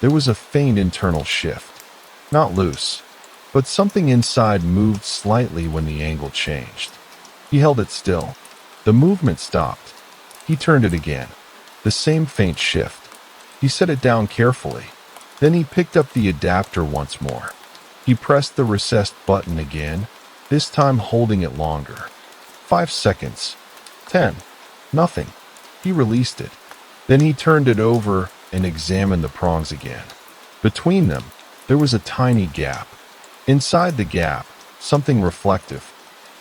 There was a faint internal shift. Not loose, but something inside moved slightly when the angle changed. He held it still. The movement stopped. He turned it again. The same faint shift. He set it down carefully. Then he picked up the adapter once more. He pressed the recessed button again, this time holding it longer. 5 seconds. 10. Nothing. He released it. Then he turned it over and examined the prongs again. Between them, there was a tiny gap. Inside the gap, something reflective.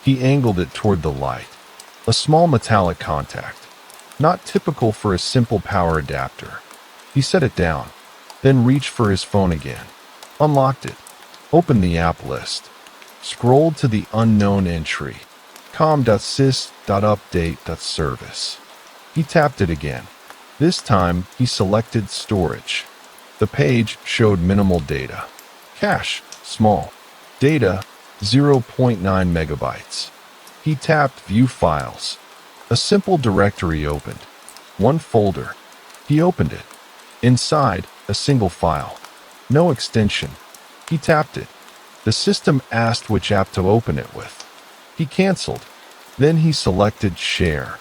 He angled it toward the light. A small metallic contact. Not typical for a simple power adapter. He set it down, then reached for his phone again. Unlocked it. Opened the app list. Scrolled to the unknown entry. com.sys.update.service. He tapped it again. This time, he selected storage. The page showed minimal data. Cache, small. Data, 0.9 megabytes. He tapped View Files. A simple directory opened. One folder. He opened it. Inside, a single file. No extension. He tapped it. The system asked which app to open it with. He canceled. Then he selected Share.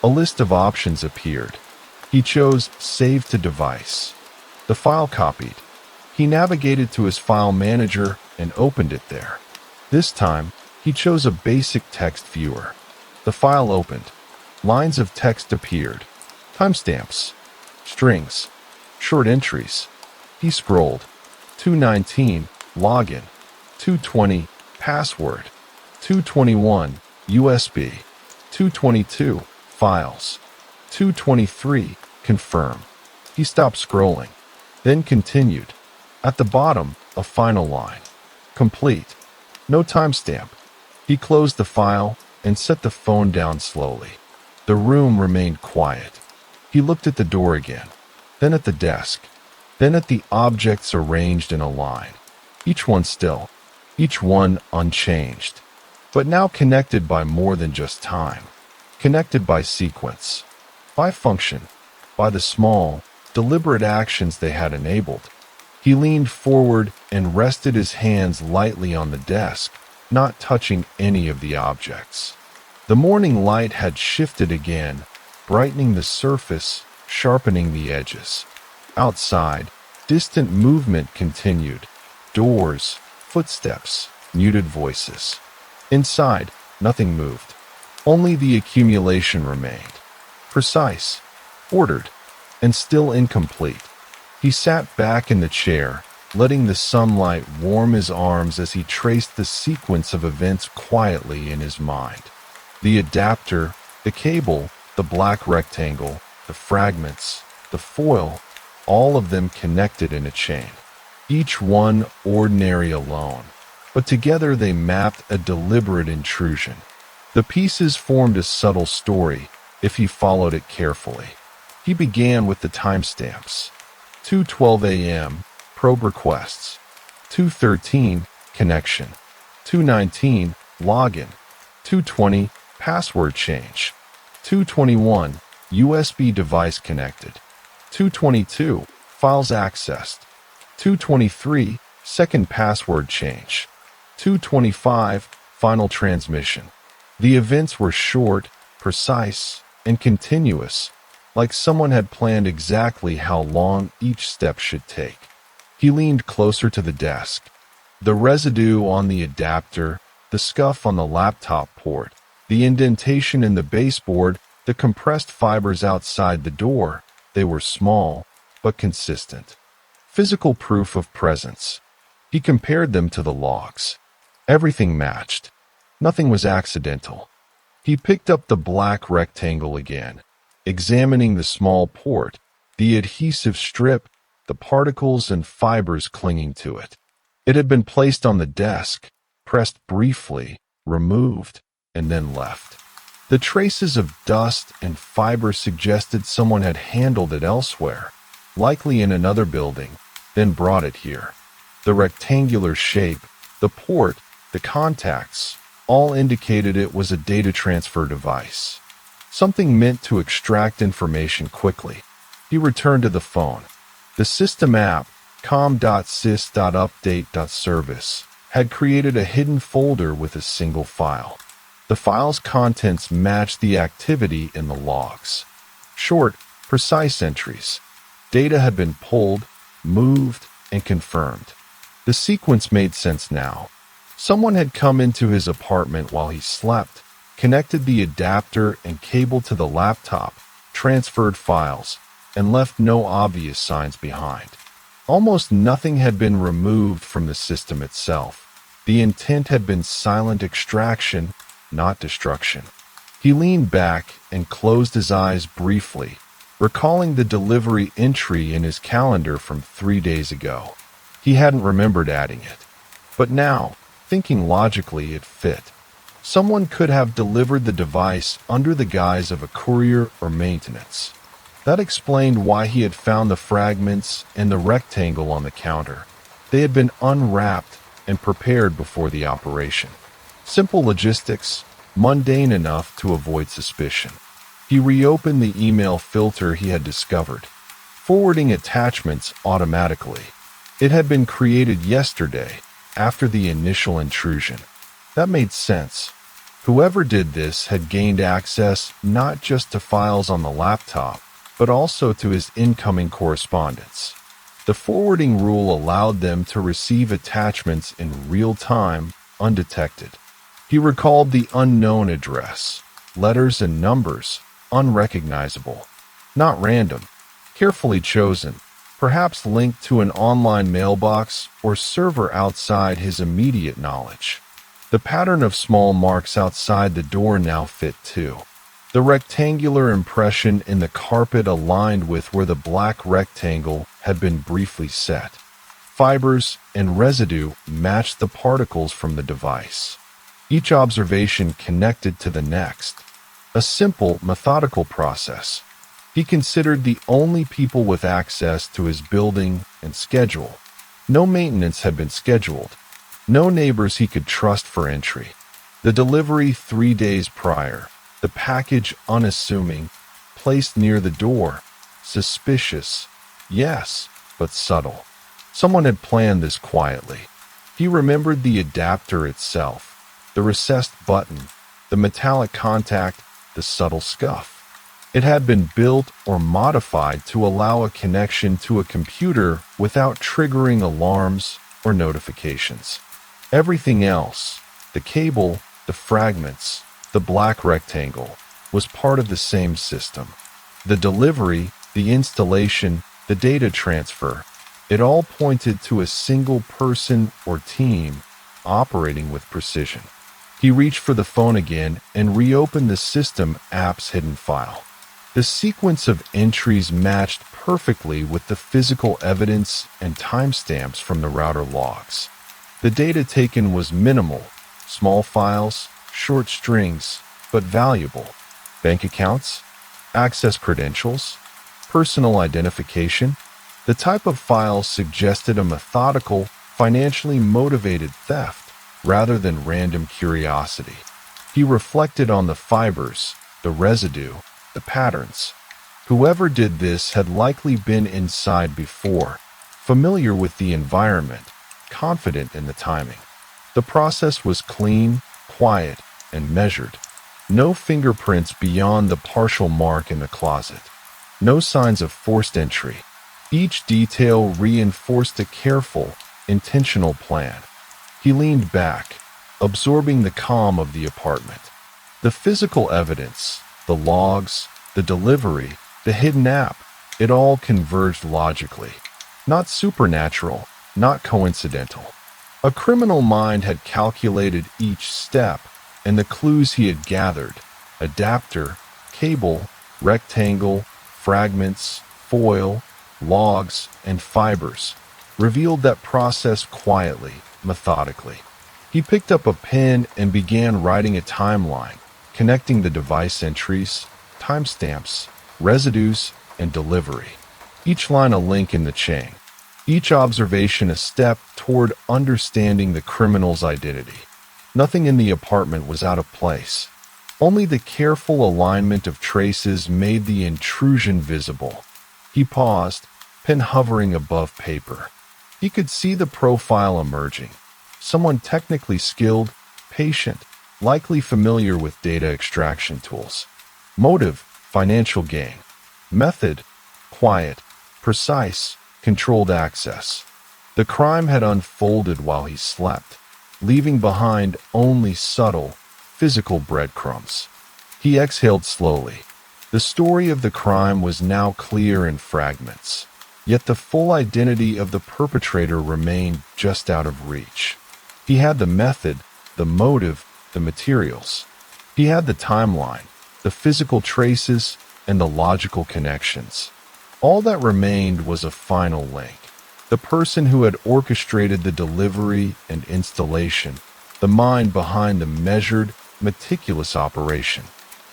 A list of options appeared. He chose Save to Device. The file copied. He navigated to his file manager and opened it there. This time, he chose a basic text viewer. The file opened. Lines of text appeared. Timestamps. Strings. Short entries. He scrolled. 219, login. 220, password. 221, USB. 222, files. 223, confirm. He stopped scrolling, then continued. At the bottom, a final line. Complete. No timestamp. He closed the file and set the phone down slowly. The room remained quiet. He looked at the door again, then at the desk, then at the objects arranged in a line, each one still, each one unchanged. but now connected by more than just time. Connected by sequence, by function, by the small, deliberate actions they had enabled. He leaned forward and rested his hands lightly on the desk, not touching any of the objects. The morning light had shifted again, brightening the surface, sharpening the edges. Outside, distant movement continued. Doors, footsteps, muted voices. Inside, nothing moved. Only the accumulation remained. Precise, ordered, and still incomplete. He sat back in the chair, letting the sunlight warm his arms as he traced the sequence of events quietly in his mind. The adapter, the cable, the black rectangle, the fragments, the foil, all of them connected in a chain. Each one ordinary alone, but together they mapped a deliberate intrusion. The pieces formed a subtle story if he followed it carefully. He began with the timestamps. 2:12 a.m., probe requests. 2:13, connection. 2:19, login. 2:20, password change. 2:21, USB device connected. 2:22, files accessed. 2:23, second password change. 2:25, final transmission. The events were short, precise, and continuous, like someone had planned exactly how long each step should take. He leaned closer to the desk. The residue on the adapter, the scuff on the laptop port, the indentation in the baseboard, the compressed fibers outside the door, they were small, but consistent. Physical proof of presence. He compared them to the logs. Everything matched. Nothing was accidental. He picked up the black rectangle again, examining the small port, the adhesive strip, the particles and fibers clinging to it. It had been placed on the desk, pressed briefly, removed, and then left. The traces of dust and fiber suggested someone had handled it elsewhere, likely in another building, then brought it here. The rectangular shape, the port, the contacts, all indicated it was a data transfer device. Something meant to extract information quickly. He returned to the phone. The system app, com.sys.update.service, had created a hidden folder with a single file. The file's contents matched the activity in the logs. Short, precise entries. Data had been pulled, moved, and confirmed. The sequence made sense now. Someone had come into his apartment while he slept, connected the adapter and cable to the laptop, transferred files, and left no obvious signs behind. Almost nothing had been removed from the system itself. The intent had been silent extraction, not destruction. He leaned back and closed his eyes briefly, recalling the delivery entry in his calendar from 3 days ago. He hadn't remembered adding it. But now, thinking logically, it fit. Someone could have delivered the device under the guise of a courier or maintenance. That explained why he had found the fragments and the rectangle on the counter. They had been unwrapped and prepared before the operation. Simple logistics, mundane enough to avoid suspicion. He reopened the email filter he had discovered, forwarding attachments automatically. It had been created yesterday, after the initial intrusion. That made sense. Whoever did this had gained access not just to files on the laptop, but also to his incoming correspondence. The forwarding rule allowed them to receive attachments in real time, undetected. He recalled the unknown address, letters and numbers, unrecognizable, not random, carefully chosen, perhaps linked to an online mailbox or server outside his immediate knowledge. The pattern of small marks outside the door now fit too. The rectangular impression in the carpet aligned with where the black rectangle had been briefly set. Fibers and residue matched the particles from the device. Each observation connected to the next. A simple, methodical process. He considered the only people with access to his building and schedule. No maintenance had been scheduled. No neighbors he could trust for entry. The delivery 3 days prior. The package unassuming, placed near the door. Suspicious, yes, but subtle. Someone had planned this quietly. He remembered the adapter itself, the recessed button, the metallic contact, the subtle scuff. It had been built or modified to allow a connection to a computer without triggering alarms or notifications. Everything else, the cable, the fragments, the black rectangle, was part of the same system. The delivery, the installation, the data transfer, it all pointed to a single person or team operating with precision. He reached for the phone again and reopened the system app's hidden file. The sequence of entries matched perfectly with the physical evidence and timestamps from the router logs. The data taken was minimal, small files, short strings, but valuable. Bank accounts, access credentials, personal identification. The type of file suggested a methodical, financially motivated theft rather than random curiosity. He reflected on the fibers, the residue, the patterns. Whoever did this had likely been inside before, familiar with the environment, confident in the timing. The process was clean, quiet, and measured. No fingerprints beyond the partial mark in the closet. No signs of forced entry. Each detail reinforced a careful, intentional plan. He leaned back, absorbing the calm of the apartment. The physical evidence, the logs, the delivery, the hidden app, it all converged logically. Not supernatural, not coincidental. A criminal mind had calculated each step, and the clues he had gathered, adapter, cable, rectangle, fragments, foil, logs, and fibers, revealed that process quietly, methodically. He picked up a pen and began writing a timeline, connecting the device entries, timestamps, residues, and delivery. Each line a link in the chain. Each observation a step toward understanding the criminal's identity. Nothing in the apartment was out of place. Only the careful alignment of traces made the intrusion visible. He paused, pen hovering above paper. He could see the profile emerging. Someone technically skilled, patient, likely familiar with data extraction tools. Motive, financial gain. Method, quiet, precise, controlled access. The crime had unfolded while he slept, leaving behind only subtle, physical breadcrumbs. He exhaled slowly. The story of the crime was now clear in fragments, yet the full identity of the perpetrator remained just out of reach. He had the method, the motive, the materials. He had the timeline, the physical traces, and the logical connections. All that remained was a final link. The person who had orchestrated the delivery and installation, the mind behind the measured, meticulous operation.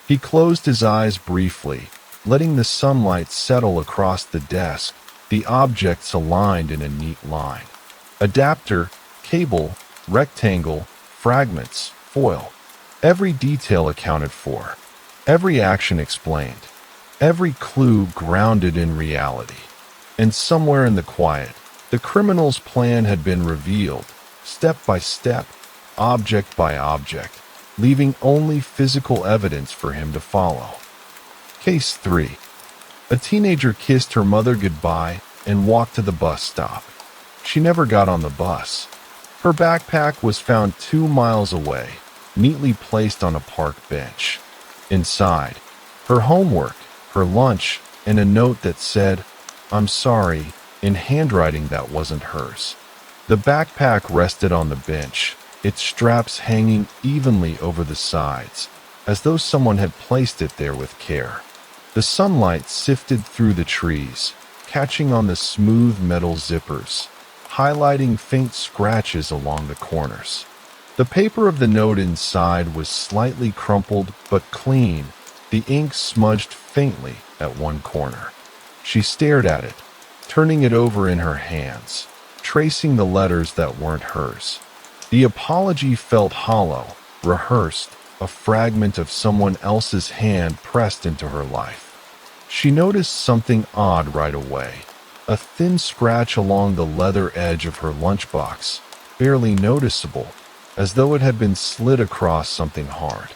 He closed his eyes briefly, letting the sunlight settle across the desk, the objects aligned in a neat line. Adapter, cable, rectangle, fragments, foil. Every detail accounted for. Every action explained. Every clue grounded in reality. And somewhere in the quiet, the criminal's plan had been revealed, step by step, object by object, leaving only physical evidence for him to follow. Case 3. A teenager kissed her mother goodbye and walked to the bus stop. She never got on the bus. Her backpack was found 2 miles away, neatly placed on a park bench. Inside, her homework, her lunch, and a note that said, "I'm sorry," in handwriting that wasn't hers. The backpack rested on the bench, its straps hanging evenly over the sides, as though someone had placed it there with care. The sunlight sifted through the trees, catching on the smooth metal zippers, highlighting faint scratches along the corners. The paper of the note inside was slightly crumpled but clean, the ink smudged faintly at one corner. She stared at it, turning it over in her hands, tracing the letters that weren't hers. The apology felt hollow, rehearsed, a fragment of someone else's hand pressed into her life. She noticed something odd right away. A thin scratch along the leather edge of her lunchbox, barely noticeable, as though it had been slid across something hard.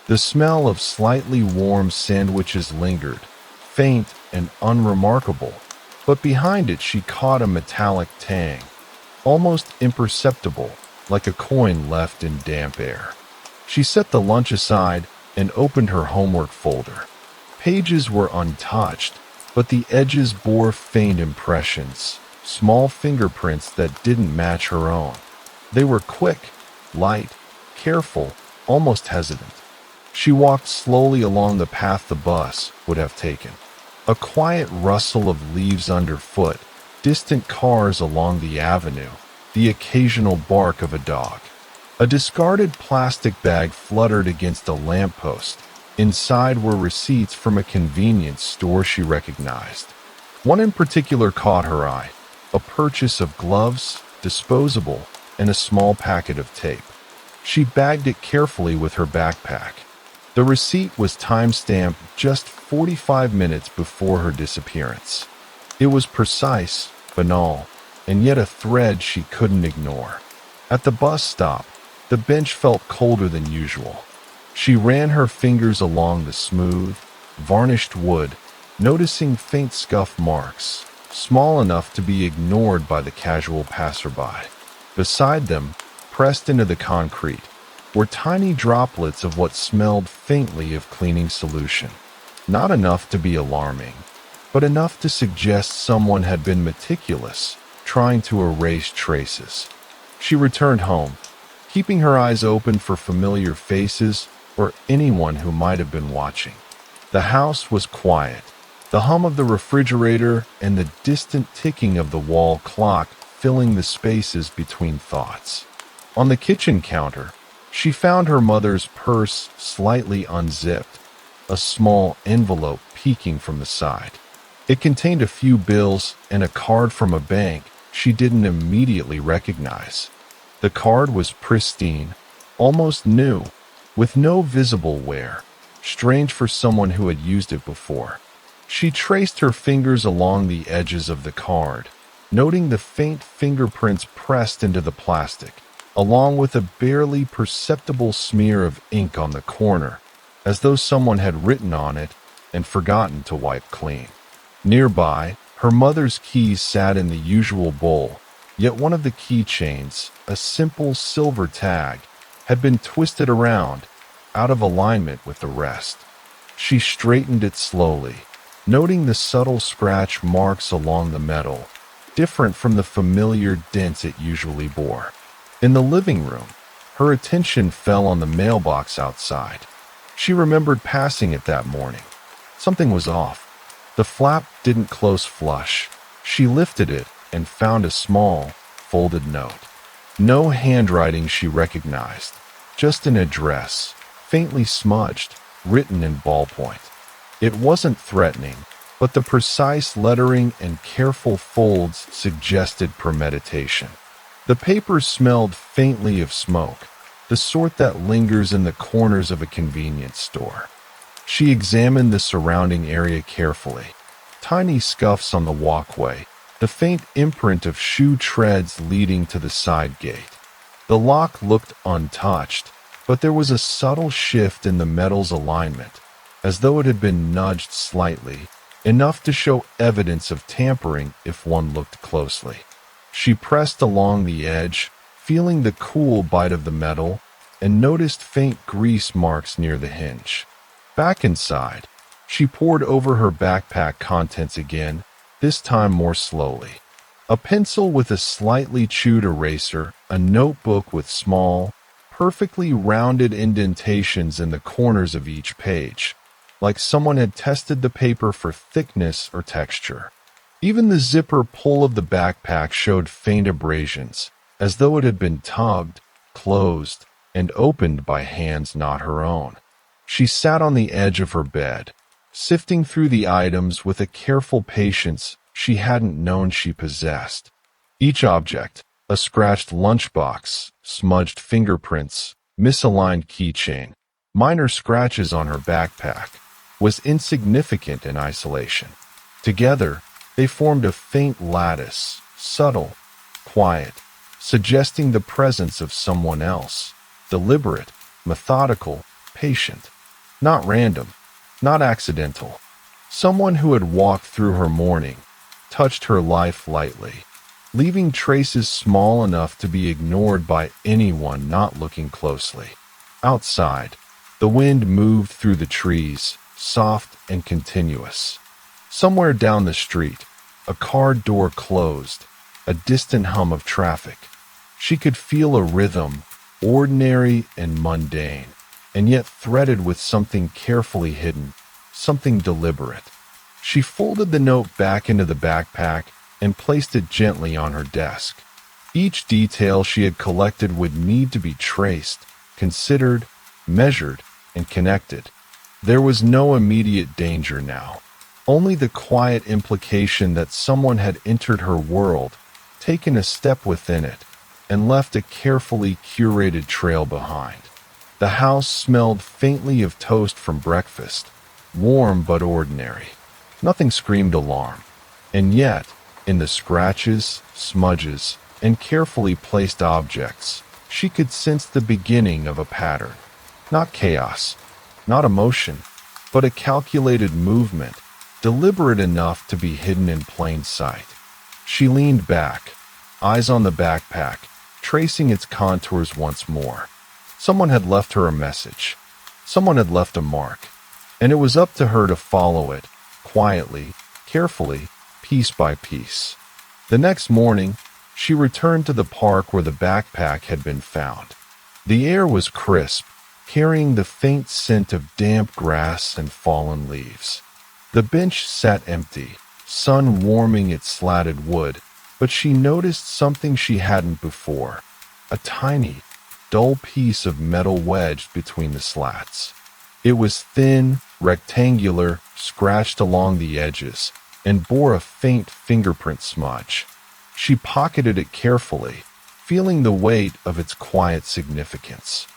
The smell of slightly warm sandwiches lingered, faint and unremarkable, but behind it she caught a metallic tang, almost imperceptible, like a coin left in damp air. She set the lunch aside and opened her homework folder. Pages were untouched, but the edges bore faint impressions, small fingerprints that didn't match her own. They were quick, light, careful, almost hesitant. She walked slowly along the path the bus would have taken. A quiet rustle of leaves underfoot, distant cars along the avenue, the occasional bark of a dog. A discarded plastic bag fluttered against a lamppost. Inside were receipts from a convenience store she recognized. One in particular caught her eye, a purchase of gloves, disposable, and a small packet of tape. She bagged it carefully with her backpack. The receipt was time-stamped just 45 minutes before her disappearance. It was precise, banal, and yet a thread she couldn't ignore. At the bus stop, the bench felt colder than usual. She ran her fingers along the smooth, varnished wood, noticing faint scuff marks, small enough to be ignored by the casual passerby. Beside them, pressed into the concrete, were tiny droplets of what smelled faintly of cleaning solution. Not enough to be alarming, but enough to suggest someone had been meticulous, trying to erase traces. She returned home, keeping her eyes open for familiar faces or anyone who might have been watching. The house was quiet, the hum of the refrigerator and the distant ticking of the wall clock filling the spaces between thoughts. On the kitchen counter, she found her mother's purse slightly unzipped, a small envelope peeking from the side. It contained a few bills and a card from a bank she didn't immediately recognize. The card was pristine, almost new, with no visible wear, strange for someone who had used it before. She traced her fingers along the edges of the card, noting the faint fingerprints pressed into the plastic, along with a barely perceptible smear of ink on the corner, as though someone had written on it and forgotten to wipe clean. Nearby, her mother's keys sat in the usual bowl, yet one of the keychains, a simple silver tag, had been twisted around, out of alignment with the rest. She straightened it slowly, noting the subtle scratch marks along the metal, different from the familiar dents it usually bore. In the living room, her attention fell on the mailbox outside. She remembered passing it that morning. Something was off. The flap didn't close flush. She lifted it and found a small, folded note. No handwriting she recognized, just an address, faintly smudged, written in ballpoint. It wasn't threatening, but the precise lettering and careful folds suggested premeditation. The paper smelled faintly of smoke, the sort that lingers in the corners of a convenience store. She examined the surrounding area carefully. Tiny scuffs on the walkway, the faint imprint of shoe treads leading to the side gate. The lock looked untouched, but there was a subtle shift in the metal's alignment, as though it had been nudged slightly, enough to show evidence of tampering if one looked closely. She pressed along the edge, feeling the cool bite of the metal, and noticed faint grease marks near the hinge. Back inside, she pored over her backpack contents again, this time more slowly. A pencil with a slightly chewed eraser, a notebook with small, perfectly rounded indentations in the corners of each page, like someone had tested the paper for thickness or texture. Even the zipper pull of the backpack showed faint abrasions, as though it had been tugged, closed, and opened by hands not her own. She sat on the edge of her bed, sifting through the items with a careful patience she hadn't known she possessed. Each object, a scratched lunchbox, smudged fingerprints, misaligned keychain, minor scratches on her backpack, was insignificant in isolation. Together, they formed a faint lattice, subtle, quiet, suggesting the presence of someone else, deliberate, methodical, patient, not random, not accidental. Someone who had walked through her morning, touched her life lightly, leaving traces small enough to be ignored by anyone not looking closely. Outside, the wind moved through the trees, soft and continuous. Somewhere down the street, a car door closed, a distant hum of traffic. She could feel a rhythm, ordinary and mundane, and yet threaded with something carefully hidden, something deliberate. She folded the note back into the backpack and placed it gently on her desk. Each detail she had collected would need to be traced, considered, measured, and connected. There was no immediate danger now, only the quiet implication that someone had entered her world, taken a step within it, and left a carefully curated trail behind. The house smelled faintly of toast from breakfast, warm but ordinary. Nothing screamed alarm. And yet, in the scratches, smudges, and carefully placed objects, she could sense the beginning of a pattern. Not chaos, not emotion, but a calculated movement, deliberate enough to be hidden in plain sight. She leaned back, eyes on the backpack, tracing its contours once more. Someone had left her a message. Someone had left a mark. And it was up to her to follow it, quietly, carefully, piece by piece. The next morning, she returned to the park where the backpack had been found. The air was crisp, carrying the faint scent of damp grass and fallen leaves. The bench sat empty, sun warming its slatted wood, but she noticed something she hadn't before, a tiny, dull piece of metal wedged between the slats. It was thin, rectangular, scratched along the edges, and bore a faint fingerprint smudge. She pocketed it carefully, feeling the weight of its quiet significance.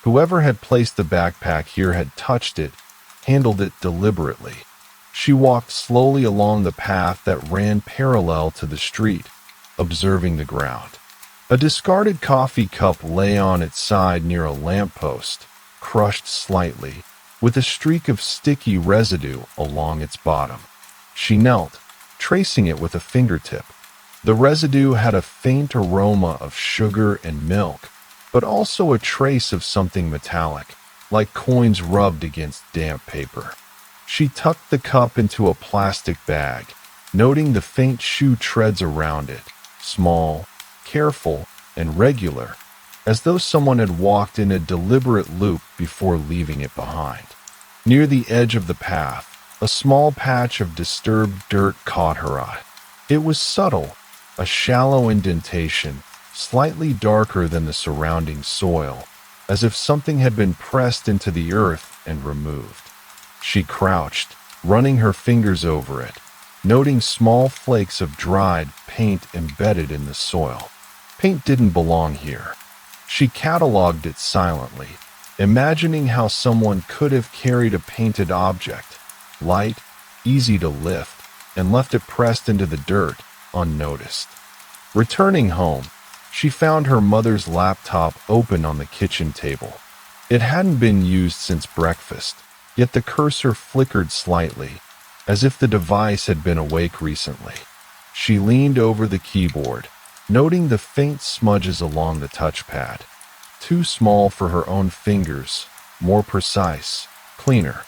Whoever had placed the backpack here had touched it, handled it deliberately. She walked slowly along the path that ran parallel to the street, observing the ground. A discarded coffee cup lay on its side near a lamppost, crushed slightly, with a streak of sticky residue along its bottom. She knelt, tracing it with a fingertip. The residue had a faint aroma of sugar and milk, but also a trace of something metallic, like coins rubbed against damp paper. She tucked the cup into a plastic bag, noting the faint shoe treads around it, small, careful, and regular, as though someone had walked in a deliberate loop before leaving it behind. Near the edge of the path, a small patch of disturbed dirt caught her eye. It was subtle, a shallow indentation, slightly darker than the surrounding soil, as if something had been pressed into the earth and removed. She crouched, running her fingers over it, noting small flakes of dried paint embedded in the soil. Paint didn't belong here. She cataloged it silently, imagining how someone could have carried a painted object, light, easy to lift, and left it pressed into the dirt, unnoticed. Returning home, she found her mother's laptop open on the kitchen table. It hadn't been used since breakfast, yet the cursor flickered slightly, as if the device had been awake recently. She leaned over the keyboard, noting the faint smudges along the touchpad. Too small for her own fingers, more precise, cleaner.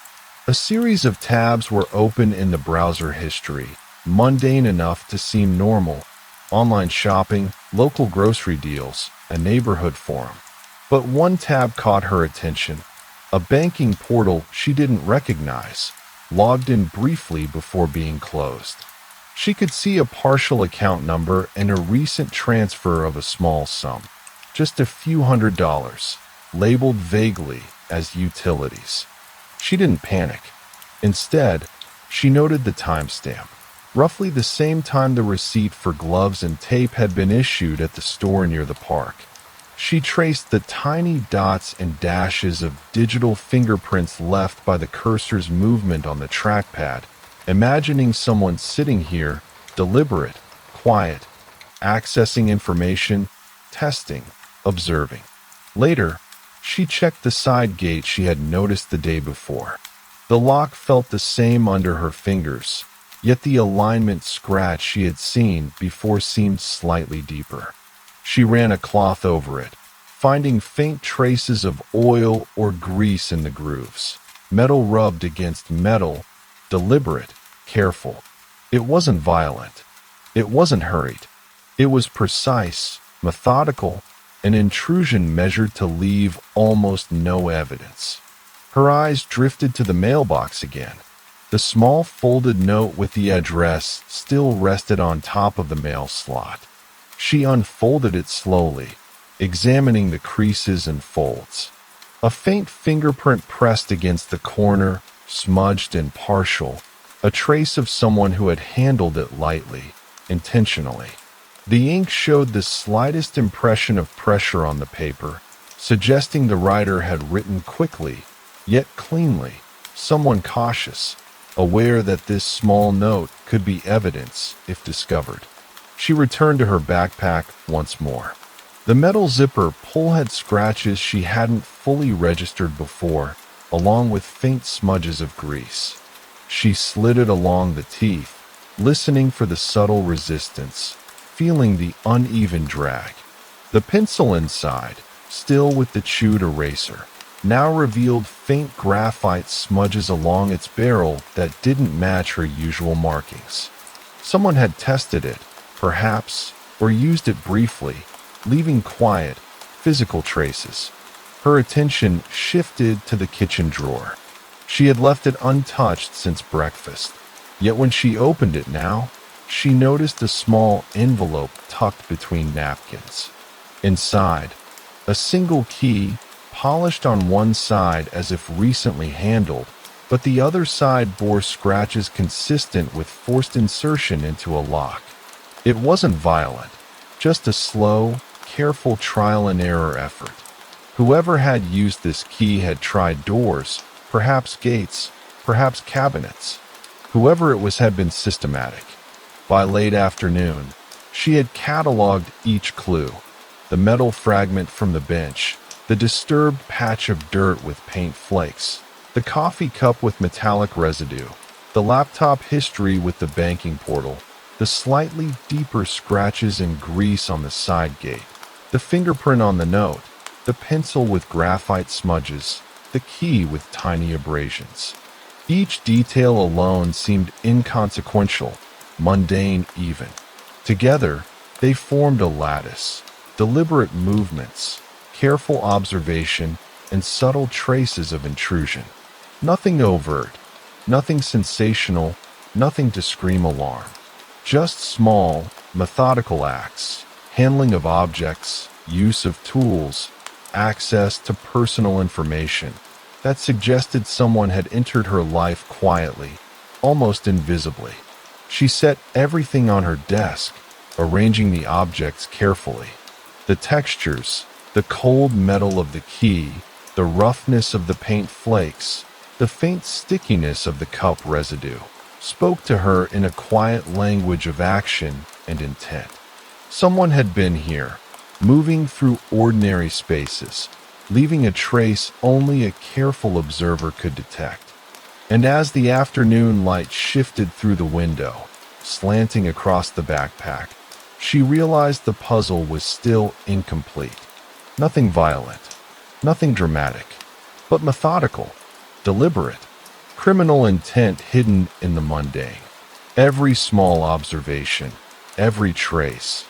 A series of tabs were open in the browser history, mundane enough to seem normal. Online shopping, local grocery deals, a neighborhood forum. But one tab caught her attention, a banking portal she didn't recognize, logged in briefly before being closed. She could see a partial account number and a recent transfer of a small sum, just a few $100s, labeled vaguely as utilities. She didn't panic. Instead, she noted the timestamp, roughly the same time the receipt for gloves and tape had been issued at the store near the park. She traced the tiny dots and dashes of digital fingerprints left by the cursor's movement on the trackpad, imagining someone sitting here, deliberate, quiet, accessing information, testing, observing. Later, she checked the side gate she had noticed the day before. The lock felt the same under her fingers, yet the alignment scratch she had seen before seemed slightly deeper. She ran a cloth over it, finding faint traces of oil or grease in the grooves. Metal rubbed against metal, deliberate, careful. It wasn't violent. It wasn't hurried. It was precise, methodical, an intrusion measured to leave almost no evidence. Her eyes drifted to the mailbox again. The small folded note with the address still rested on top of the mail slot. She unfolded it slowly, examining the creases and folds. A faint fingerprint pressed against the corner, smudged and partial, a trace of someone who had handled it lightly, intentionally. The ink showed the slightest impression of pressure on the paper, suggesting the writer had written quickly, yet cleanly, someone cautious, aware that this small note could be evidence if discovered. She returned to her backpack once more. The metal zipper pull had scratches she hadn't fully registered before, along with faint smudges of grease. She slid it along the teeth, listening for the subtle resistance, feeling the uneven drag. The pencil inside, still with the chewed eraser, now revealed faint graphite smudges along its barrel that didn't match her usual markings. Someone had tested it, perhaps, or used it briefly, leaving quiet, physical traces. Her attention shifted to the kitchen drawer. She had left it untouched since breakfast, yet when she opened it now, she noticed a small envelope tucked between napkins. Inside, a single key, polished on one side as if recently handled, but the other side bore scratches consistent with forced insertion into a lock. It wasn't violent, just a slow, careful trial-and-error effort. Whoever had used this key had tried doors, perhaps gates, perhaps cabinets. Whoever it was had been systematic. By late afternoon, she had cataloged each clue: the metal fragment from the bench, the disturbed patch of dirt with paint flakes, the coffee cup with metallic residue, the laptop history with the banking portal, the slightly deeper scratches and grease on the side gate, the fingerprint on the note, the pencil with graphite smudges, the key with tiny abrasions. Each detail alone seemed inconsequential, mundane even. Together, they formed a lattice: deliberate movements, careful observation, and subtle traces of intrusion. Nothing overt, nothing sensational, nothing to scream alarm. Just small, methodical acts: handling of objects, use of tools, access to personal information that suggested someone had entered her life quietly, almost invisibly. She set everything on her desk, arranging the objects carefully. The textures, the cold metal of the key, the roughness of the paint flakes, the faint stickiness of the cup residue, spoke to her in a quiet language of action and intent. Someone had been here, moving through ordinary spaces, leaving a trace only a careful observer could detect. And as the afternoon light shifted through the window, slanting across the backpack, she realized the puzzle was still incomplete. Nothing violent, nothing dramatic, but methodical, deliberate, criminal intent hidden in the mundane. Every small observation, every trace,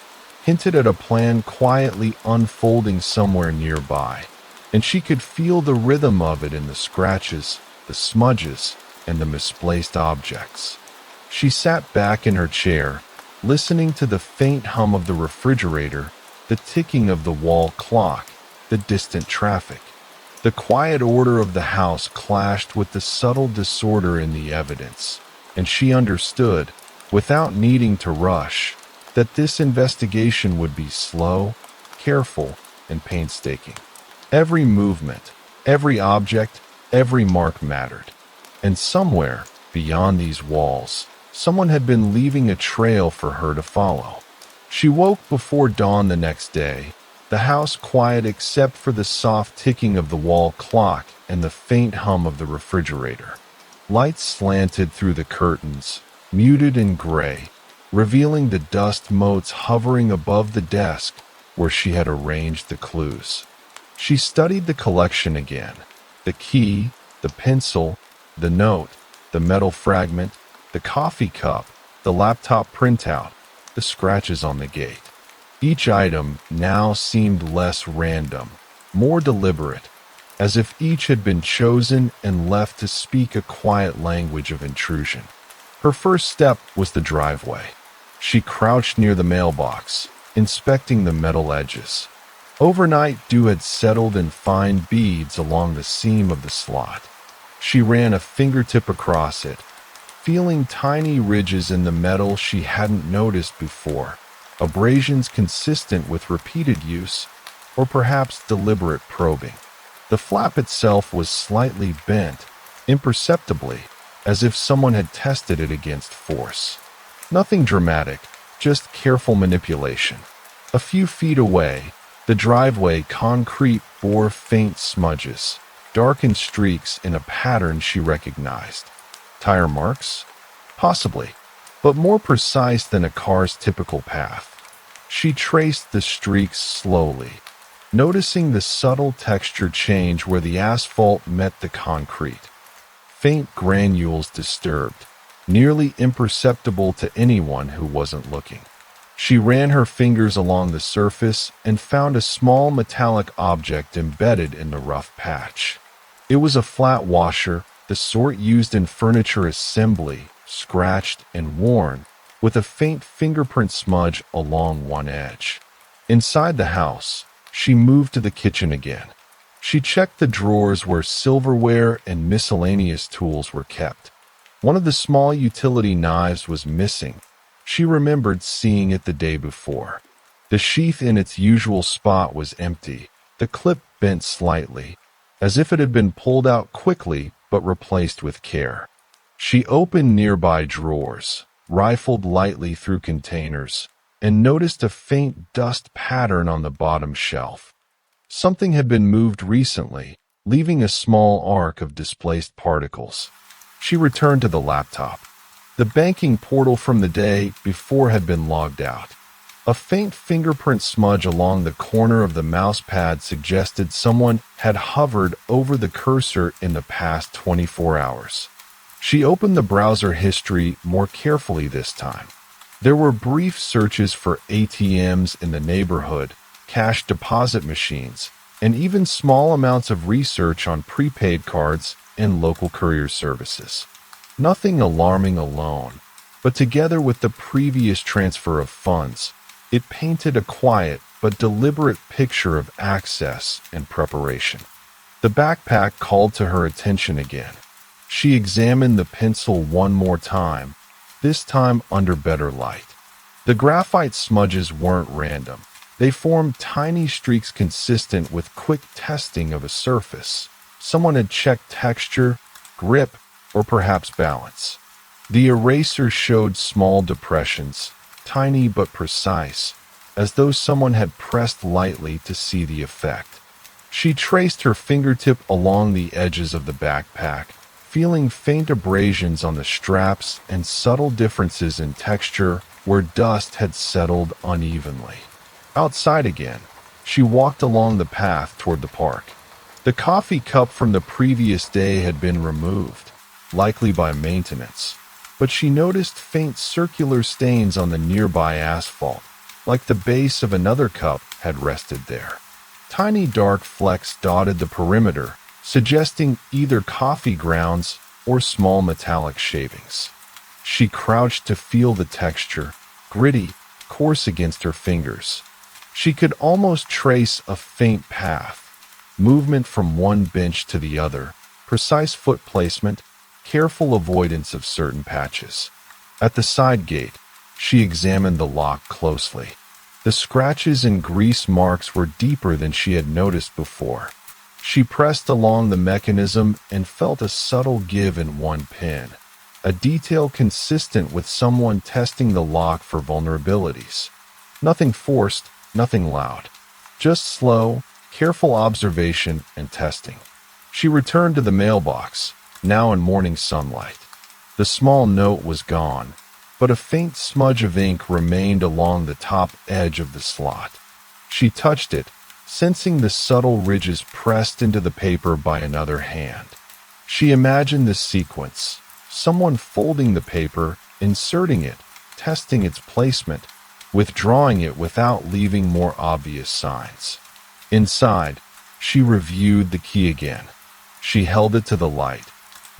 hinted at a plan quietly unfolding somewhere nearby, and she could feel the rhythm of it in the scratches, the smudges, and the misplaced objects. She sat back in her chair, listening to the faint hum of the refrigerator, the ticking of the wall clock, the distant traffic. The quiet order of the house clashed with the subtle disorder in the evidence, and she understood, without needing to rush, that this investigation would be slow, careful, and painstaking. Every movement, every object, every mark mattered. And somewhere, beyond these walls, someone had been leaving a trail for her to follow. She woke before dawn the next day, the house quiet except for the soft ticking of the wall clock and the faint hum of the refrigerator. Lights slanted through the curtains, muted and gray, revealing the dust motes hovering above the desk where she had arranged the clues. She studied the collection again. The key, the pencil, the note, the metal fragment, the coffee cup, the laptop printout, the scratches on the gate. Each item now seemed less random, more deliberate, as if each had been chosen and left to speak a quiet language of intrusion. Her first step was the driveway. She crouched near the mailbox, inspecting the metal edges. Overnight dew had settled in fine beads along the seam of the slot. She ran a fingertip across it, feeling tiny ridges in the metal she hadn't noticed before, abrasions consistent with repeated use, or perhaps deliberate probing. The flap itself was slightly bent, imperceptibly, as if someone had tested it against force. Nothing dramatic, just careful manipulation. A few feet away, the driveway concrete bore faint smudges, darkened streaks in a pattern she recognized. Tire marks? Possibly, but more precise than a car's typical path. She traced the streaks slowly, noticing the subtle texture change where the asphalt met the concrete. Faint granules disturbed, nearly imperceptible to anyone who wasn't looking. She ran her fingers along the surface and found a small metallic object embedded in the rough patch. It was a flat washer, the sort used in furniture assembly, scratched and worn, with a faint fingerprint smudge along one edge. Inside the house, she moved to the kitchen again. She checked the drawers where silverware and miscellaneous tools were kept. One of the small utility knives was missing. She remembered seeing it the day before. The sheath in its usual spot was empty, the clip bent slightly, as if it had been pulled out quickly but replaced with care. She opened nearby drawers, rifled lightly through containers, and noticed a faint dust pattern on the bottom shelf. Something had been moved recently, leaving a small arc of displaced particles. She returned to the laptop. The banking portal from the day before had been logged out. A faint fingerprint smudge along the corner of the mousepad suggested someone had hovered over the cursor in the past 24 hours. She opened the browser history more carefully this time. There were brief searches for ATMs in the neighborhood, cash deposit machines, and even small amounts of research on prepaid cards and local courier services. Nothing alarming alone, but together with the previous transfer of funds, it painted a quiet but deliberate picture of access and preparation. The backpack called to her attention again. She examined the pencil one more time, this time under better light. The graphite smudges weren't random. They formed tiny streaks consistent with quick testing of a surface. Someone had checked texture, grip, or perhaps balance. The eraser showed small depressions, tiny but precise, as though someone had pressed lightly to see the effect. She traced her fingertip along the edges of the backpack, feeling faint abrasions on the straps and subtle differences in texture where dust had settled unevenly. Outside again, she walked along the path toward the park. The coffee cup from the previous day had been removed, likely by maintenance, but she noticed faint circular stains on the nearby asphalt, like the base of another cup had rested there. Tiny dark flecks dotted the perimeter, suggesting either coffee grounds or small metallic shavings. She crouched to feel the texture, gritty, coarse against her fingers. She could almost trace a faint path, movement from one bench to the other, precise foot placement, careful avoidance of certain patches. At the side gate, she examined the lock closely. The The scratches and grease marks were deeper than she had noticed before. She pressed along the mechanism and felt a subtle give in one pin, a detail consistent with someone testing the lock for vulnerabilities. Nothing forced, nothing loud. Just slow, careful observation and testing. She returned to the mailbox, now in morning sunlight. The small note was gone, but a faint smudge of ink remained along the top edge of the slot. She touched it, sensing the subtle ridges pressed into the paper by another hand. She imagined this sequence: someone folding the paper, inserting it, testing its placement, withdrawing it without leaving more obvious signs. Inside, she reviewed the key again. She held it to the light,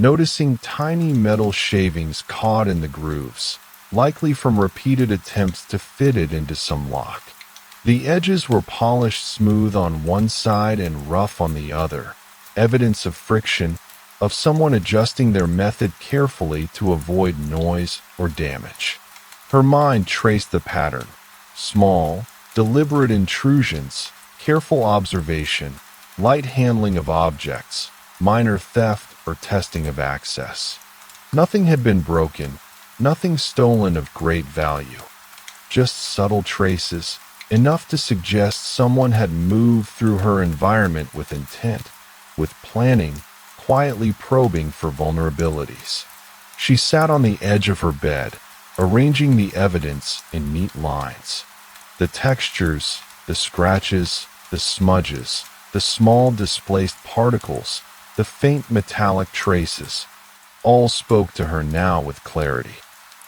noticing tiny metal shavings caught in the grooves, likely from repeated attempts to fit it into some lock. The edges were polished smooth on one side and rough on the other, evidence of friction, of someone adjusting their method carefully to avoid noise or damage. Her mind traced the pattern: small, deliberate intrusions, careful observation, light handling of objects, minor theft or testing of access. Nothing had been broken, nothing stolen of great value. Just subtle traces, enough to suggest someone had moved through her environment with intent, with planning, quietly probing for vulnerabilities. She sat on the edge of her bed, arranging the evidence in neat lines. The textures, the scratches, the smudges, the small displaced particles, the faint metallic traces, all spoke to her now with clarity.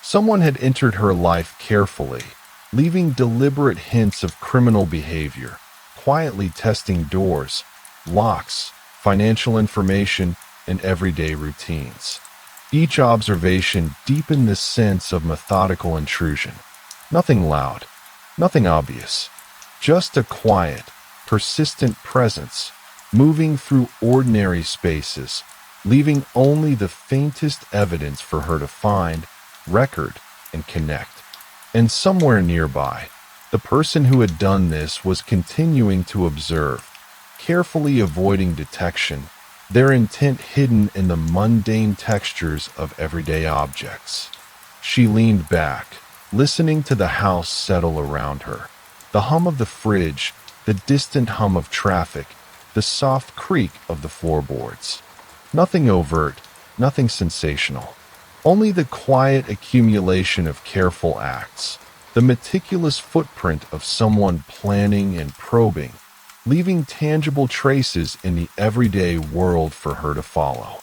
Someone had entered her life carefully, leaving deliberate hints of criminal behavior, quietly testing doors, locks, financial information, and everyday routines. Each observation deepened the sense of methodical intrusion. Nothing loud, nothing obvious, just a quiet, persistent presence, moving through ordinary spaces, leaving only the faintest evidence for her to find, record, and connect. And somewhere nearby, the person who had done this was continuing to observe, carefully avoiding detection, their intent hidden in the mundane textures of everyday objects. She leaned back, listening to the house settle around her. The hum of the fridge, the distant hum of traffic, the soft creak of the floorboards. Nothing overt, nothing sensational. Only the quiet accumulation of careful acts, the meticulous footprint of someone planning and probing, leaving tangible traces in the everyday world for her to follow.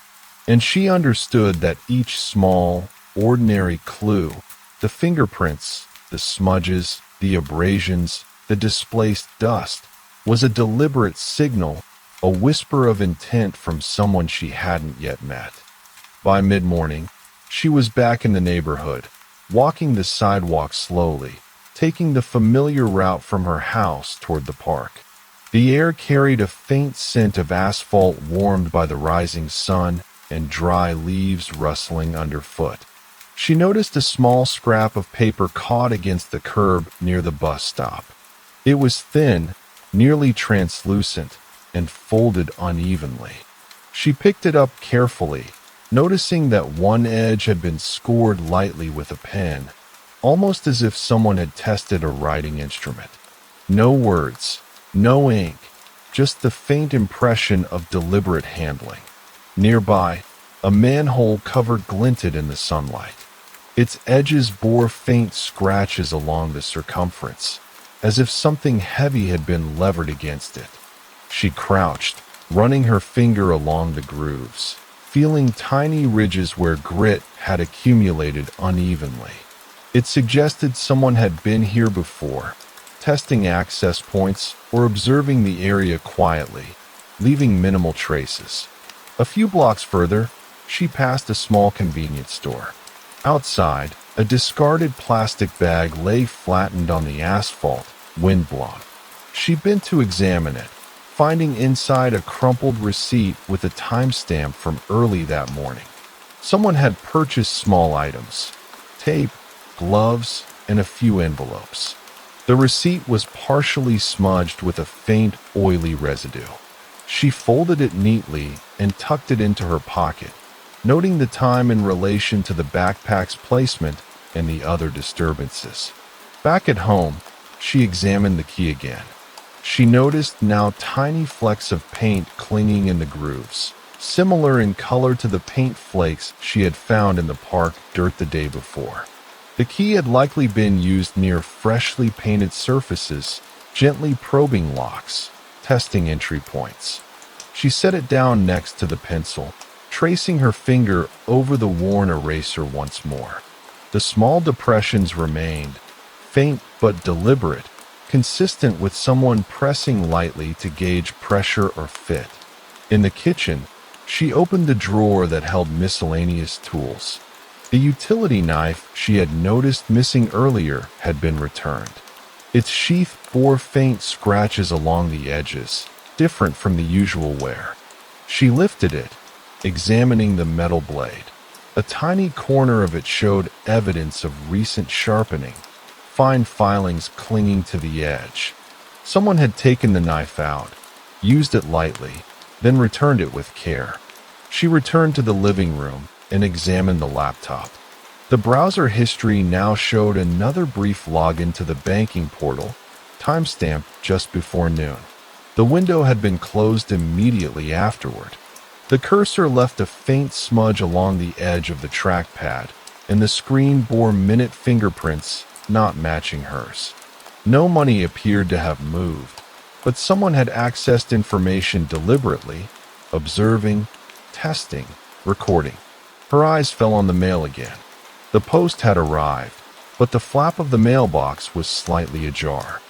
And she understood that each small, ordinary clue, the fingerprints, the smudges, the abrasions, the displaced dust, was a deliberate signal, a whisper of intent from someone she hadn't yet met. By mid-morning, she was back in the neighborhood, walking the sidewalk slowly, taking the familiar route from her house toward the park. The air carried a faint scent of asphalt warmed by the rising sun and dry leaves rustling underfoot. She noticed a small scrap of paper caught against the curb near the bus stop. It was thin, nearly translucent, and folded unevenly. She picked it up carefully, noticing that one edge had been scored lightly with a pen, almost as if someone had tested a writing instrument. No words, no ink, just the faint impression of deliberate handling. Nearby, a manhole cover glinted in the sunlight. Its edges bore faint scratches along the circumference, as if something heavy had been levered against it. She crouched, running her finger along the grooves, feeling tiny ridges where grit had accumulated unevenly. It suggested someone had been here before, testing access points or observing the area quietly, leaving minimal traces. A few blocks further, she passed a small convenience store. Outside, a discarded plastic bag lay flattened on the asphalt, windblown. She bent to examine it, finding inside a crumpled receipt with a timestamp from early that morning. Someone had purchased small items: tape, gloves, and a few envelopes. The receipt was partially smudged with a faint, oily residue. She folded it neatly and tucked it into her pocket, noting the time in relation to the backpack's placement and the other disturbances. Back at home, she examined the key again. She noticed now tiny flecks of paint clinging in the grooves, similar in color to the paint flakes she had found in the park dirt the day before. The key had likely been used near freshly painted surfaces, gently probing locks, testing entry points. She set it down next to the pencil, tracing her finger over the worn eraser once more. The small depressions remained, faint but deliberate, consistent with someone pressing lightly to gauge pressure or fit. In the kitchen, she opened the drawer that held miscellaneous tools. The utility knife she had noticed missing earlier had been returned. Its sheath bore faint scratches along the edges, different from the usual wear. She lifted it, examining the metal blade. A tiny corner of it showed evidence of recent sharpening, fine filings clinging to the edge. Someone had taken the knife out, used it lightly, then returned it with care. She returned to the living room and examined the laptop. The browser history now showed another brief login to the banking portal, timestamped just before noon. The window had been closed immediately afterward. The cursor left a faint smudge along the edge of the trackpad, and the screen bore minute fingerprints not matching hers. No money appeared to have moved, but someone had accessed information deliberately, observing, testing, recording. Her eyes fell on the mail again. The post had arrived, but the flap of the mailbox was slightly ajar.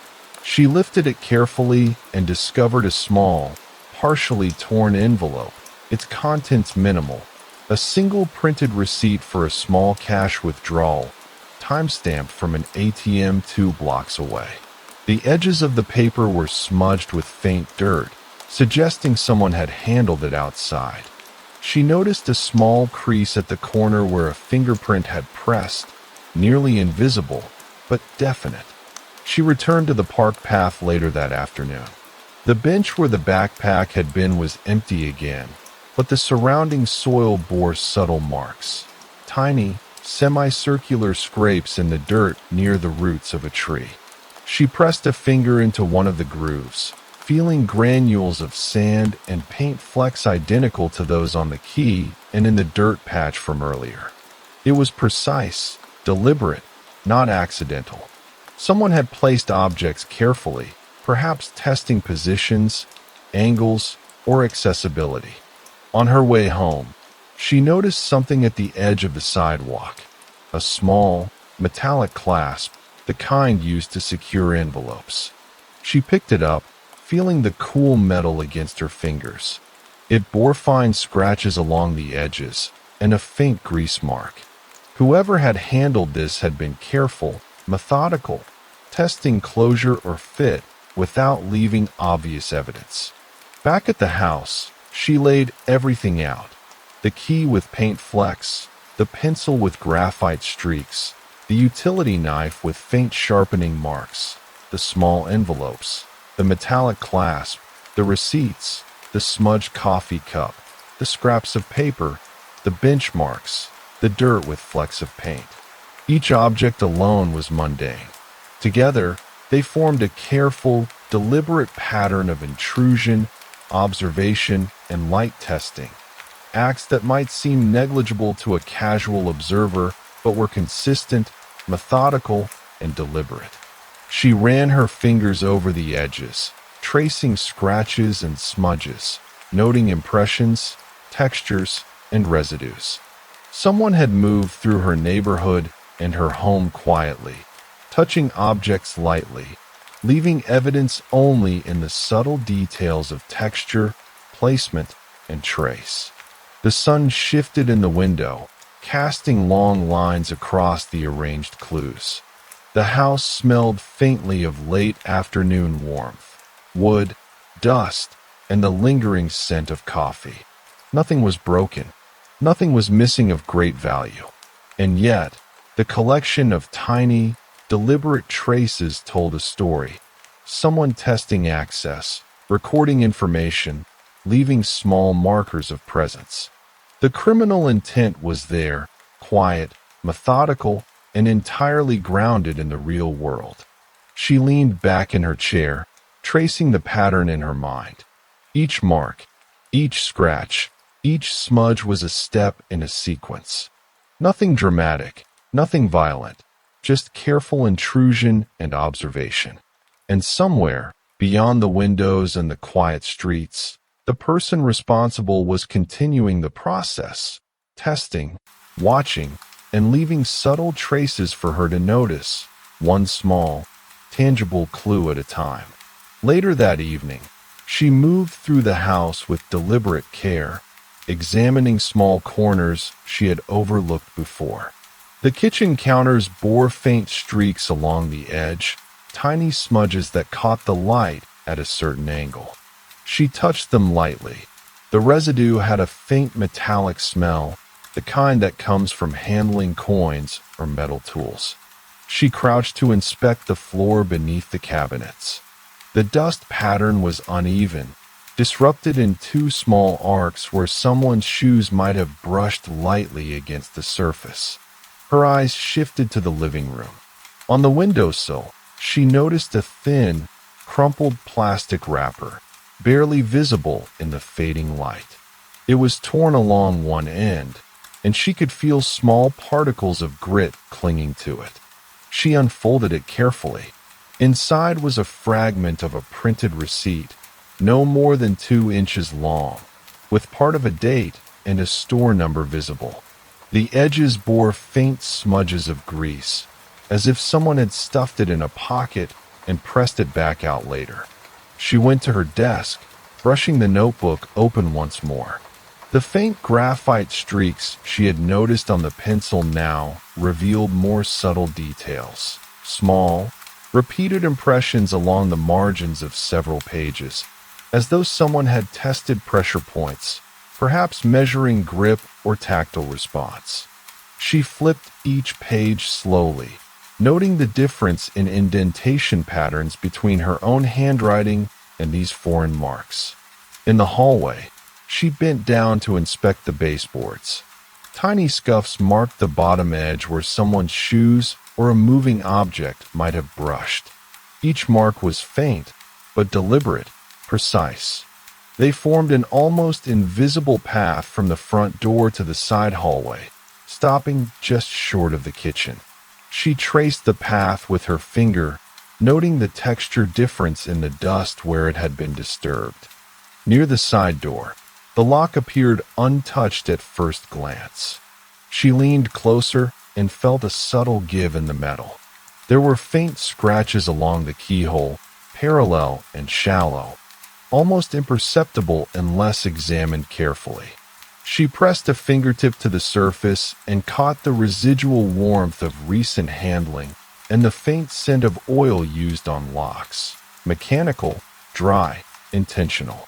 She lifted it carefully and discovered a small, partially torn envelope, its contents minimal. A single printed receipt for a small cash withdrawal, timestamped from an ATM 2 blocks away. The edges of the paper were smudged with faint dirt, suggesting someone had handled it outside. She noticed a small crease at the corner where a fingerprint had pressed, nearly invisible, but definite. She returned to the park path later that afternoon. The bench where the backpack had been was empty again, but the surrounding soil bore subtle marks. Tiny, semicircular scrapes in the dirt near the roots of a tree. She pressed a finger into one of the grooves, feeling granules of sand and paint flecks identical to those on the key and in the dirt patch from earlier. It was precise, deliberate, not accidental. Someone had placed objects carefully, perhaps testing positions, angles, or accessibility. On her way home, she noticed something at the edge of the sidewalk. A small, metallic clasp, the kind used to secure envelopes. She picked it up, feeling the cool metal against her fingers. It bore fine scratches along the edges and a faint grease mark. Whoever had handled this had been careful, methodical, testing closure or fit without leaving obvious evidence. Back at the house, she laid everything out. The key with paint flecks, the pencil with graphite streaks, the utility knife with faint sharpening marks, the small envelopes, the metallic clasp, the receipts, the smudged coffee cup, the scraps of paper, the benchmarks, the dirt with flecks of paint. Each object alone was mundane. Together, they formed a careful, deliberate pattern of intrusion, observation, and light testing. Acts that might seem negligible to a casual observer, but were consistent, methodical, and deliberate. She ran her fingers over the edges, tracing scratches and smudges, noting impressions, textures, and residues. Someone had moved through her neighborhood and her home quietly, touching objects lightly, leaving evidence only in the subtle details of texture, placement, and trace. The sun shifted in the window, casting long lines across the arranged clues. The house smelled faintly of late afternoon warmth, wood, dust, and the lingering scent of coffee. Nothing was broken. Nothing was missing of great value. And yet, the collection of tiny, Deliberate traces told a story. Someone testing access, recording information, leaving small markers of presence. The criminal intent was there, quiet, methodical, and entirely grounded in the real world. She leaned back in her chair, tracing the pattern in her mind. Each mark, each scratch, each smudge was a step in a sequence. Nothing dramatic, nothing violent, just careful intrusion and observation. And somewhere, beyond the windows and the quiet streets, the person responsible was continuing the process, testing, watching, and leaving subtle traces for her to notice, one small, tangible clue at a time. Later that evening, she moved through the house with deliberate care, examining small corners she had overlooked before. The kitchen counters bore faint streaks along the edge, tiny smudges that caught the light at a certain angle. She touched them lightly. The residue had a faint metallic smell, the kind that comes from handling coins or metal tools. She crouched to inspect the floor beneath the cabinets. The dust pattern was uneven, disrupted in two small arcs where someone's shoes might have brushed lightly against the surface. Her eyes shifted to the living room. On the windowsill, she noticed a thin, crumpled plastic wrapper, barely visible in the fading light. It was torn along one end, and she could feel small particles of grit clinging to it. She unfolded it carefully. Inside was a fragment of a printed receipt, no more than 2 inches long, with part of a date and a store number visible. The edges bore faint smudges of grease, as if someone had stuffed it in a pocket and pressed it back out later. She went to her desk, brushing the notebook open once more. The faint graphite streaks she had noticed on the pencil now revealed more subtle details. Small, repeated impressions along the margins of several pages, as though someone had tested pressure points, perhaps measuring grip or tactile response. She flipped each page slowly, noting the difference in indentation patterns between her own handwriting and these foreign marks. In the hallway, she bent down to inspect the baseboards. Tiny scuffs marked the bottom edge where someone's shoes or a moving object might have brushed. Each mark was faint, but deliberate, precise. They formed an almost invisible path from the front door to the side hallway, stopping just short of the kitchen. She traced the path with her finger, noting the texture difference in the dust where it had been disturbed. Near the side door, the lock appeared untouched at first glance. She leaned closer and felt a subtle give in the metal. There were faint scratches along the keyhole, parallel and shallow, almost imperceptible unless examined carefully. She pressed a fingertip to the surface and caught the residual warmth of recent handling and the faint scent of oil used on locks. Mechanical, dry, intentional.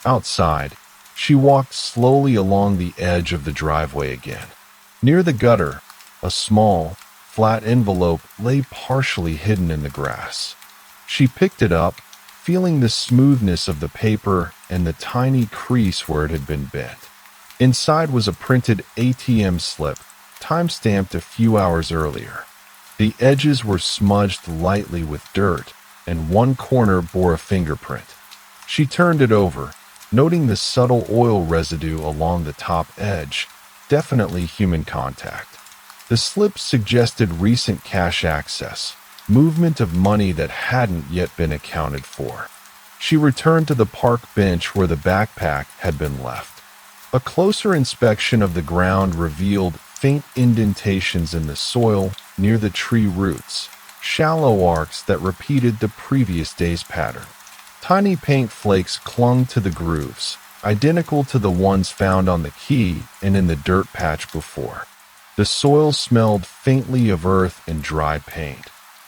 Outside, she walked slowly along the edge of the driveway again. Near the gutter, a small, flat envelope lay partially hidden in the grass. She picked it up, feeling the smoothness of the paper and the tiny crease where it had been bent. Inside was a printed ATM slip, time-stamped a few hours earlier. The edges were smudged lightly with dirt, and one corner bore a fingerprint. She turned it over, noting the subtle oil residue along the top edge, definitely human contact. The slip suggested recent cash access, movement of money that hadn't yet been accounted for. She returned to the park bench where the backpack had been left. A closer inspection of the ground revealed faint indentations in the soil near the tree roots, shallow arcs that repeated the previous day's pattern. Tiny paint flakes clung to the grooves, identical to the ones found on the key and in the dirt patch before. The soil smelled faintly of earth and dry paint,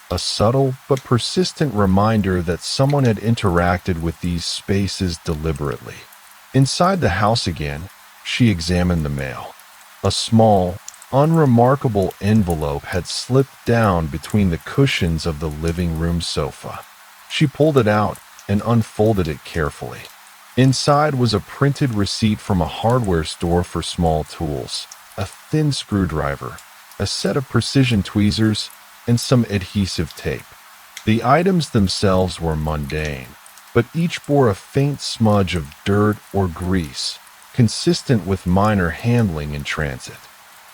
a subtle but persistent reminder that someone had interacted with these spaces deliberately. Inside the house again, she examined the mail. A small, unremarkable envelope had slipped down between the cushions of the living room sofa. She pulled it out and unfolded it carefully. Inside was a printed receipt from a hardware store for small tools, a thin screwdriver, a set of precision tweezers, and some adhesive tape. The items themselves were mundane, but each bore a faint smudge of dirt or grease, consistent with minor handling in transit.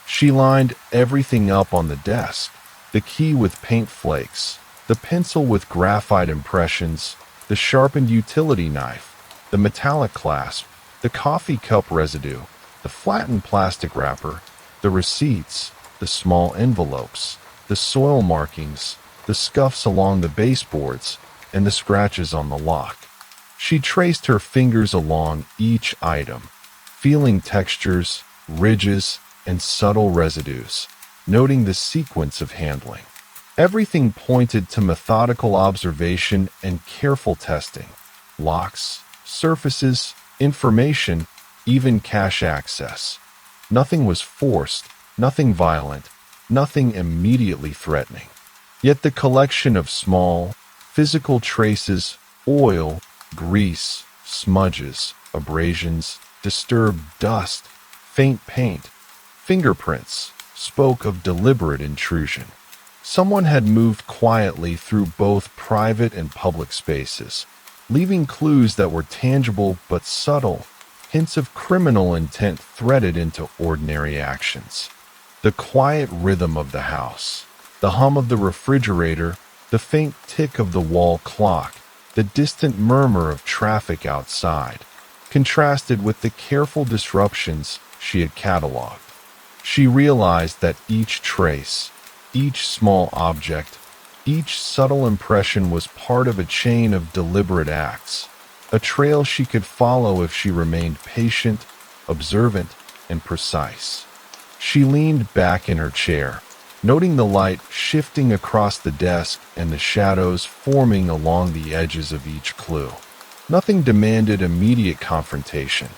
She lined everything up on the desk, the key with paint flakes, the pencil with graphite impressions, the sharpened utility knife, the metallic clasp, the coffee cup residue, the flattened plastic wrapper, the receipts, the small envelopes, the soil markings, the scuffs along the baseboards, and the scratches on the lock. She traced her fingers along each item, feeling textures, ridges, and subtle residues, noting the sequence of handling. Everything pointed to methodical observation and careful testing. Locks, surfaces, information, even cache access. Nothing was forced, nothing violent, nothing immediately threatening. Yet the collection of small, physical traces, oil, grease, smudges, abrasions, disturbed dust, faint paint, fingerprints, spoke of deliberate intrusion. Someone had moved quietly through both private and public spaces, leaving clues that were tangible but subtle, hints of criminal intent threaded into ordinary actions. The quiet rhythm of the house, the hum of the refrigerator, the faint tick of the wall clock, the distant murmur of traffic outside, contrasted with the careful disruptions she had catalogued. She realized that each trace, each small object, each subtle impression was part of a chain of deliberate acts, a trail she could follow if she remained patient, observant, and precise. She leaned back in her chair, noting the light shifting across the desk and the shadows forming along the edges of each clue. Nothing demanded immediate confrontation.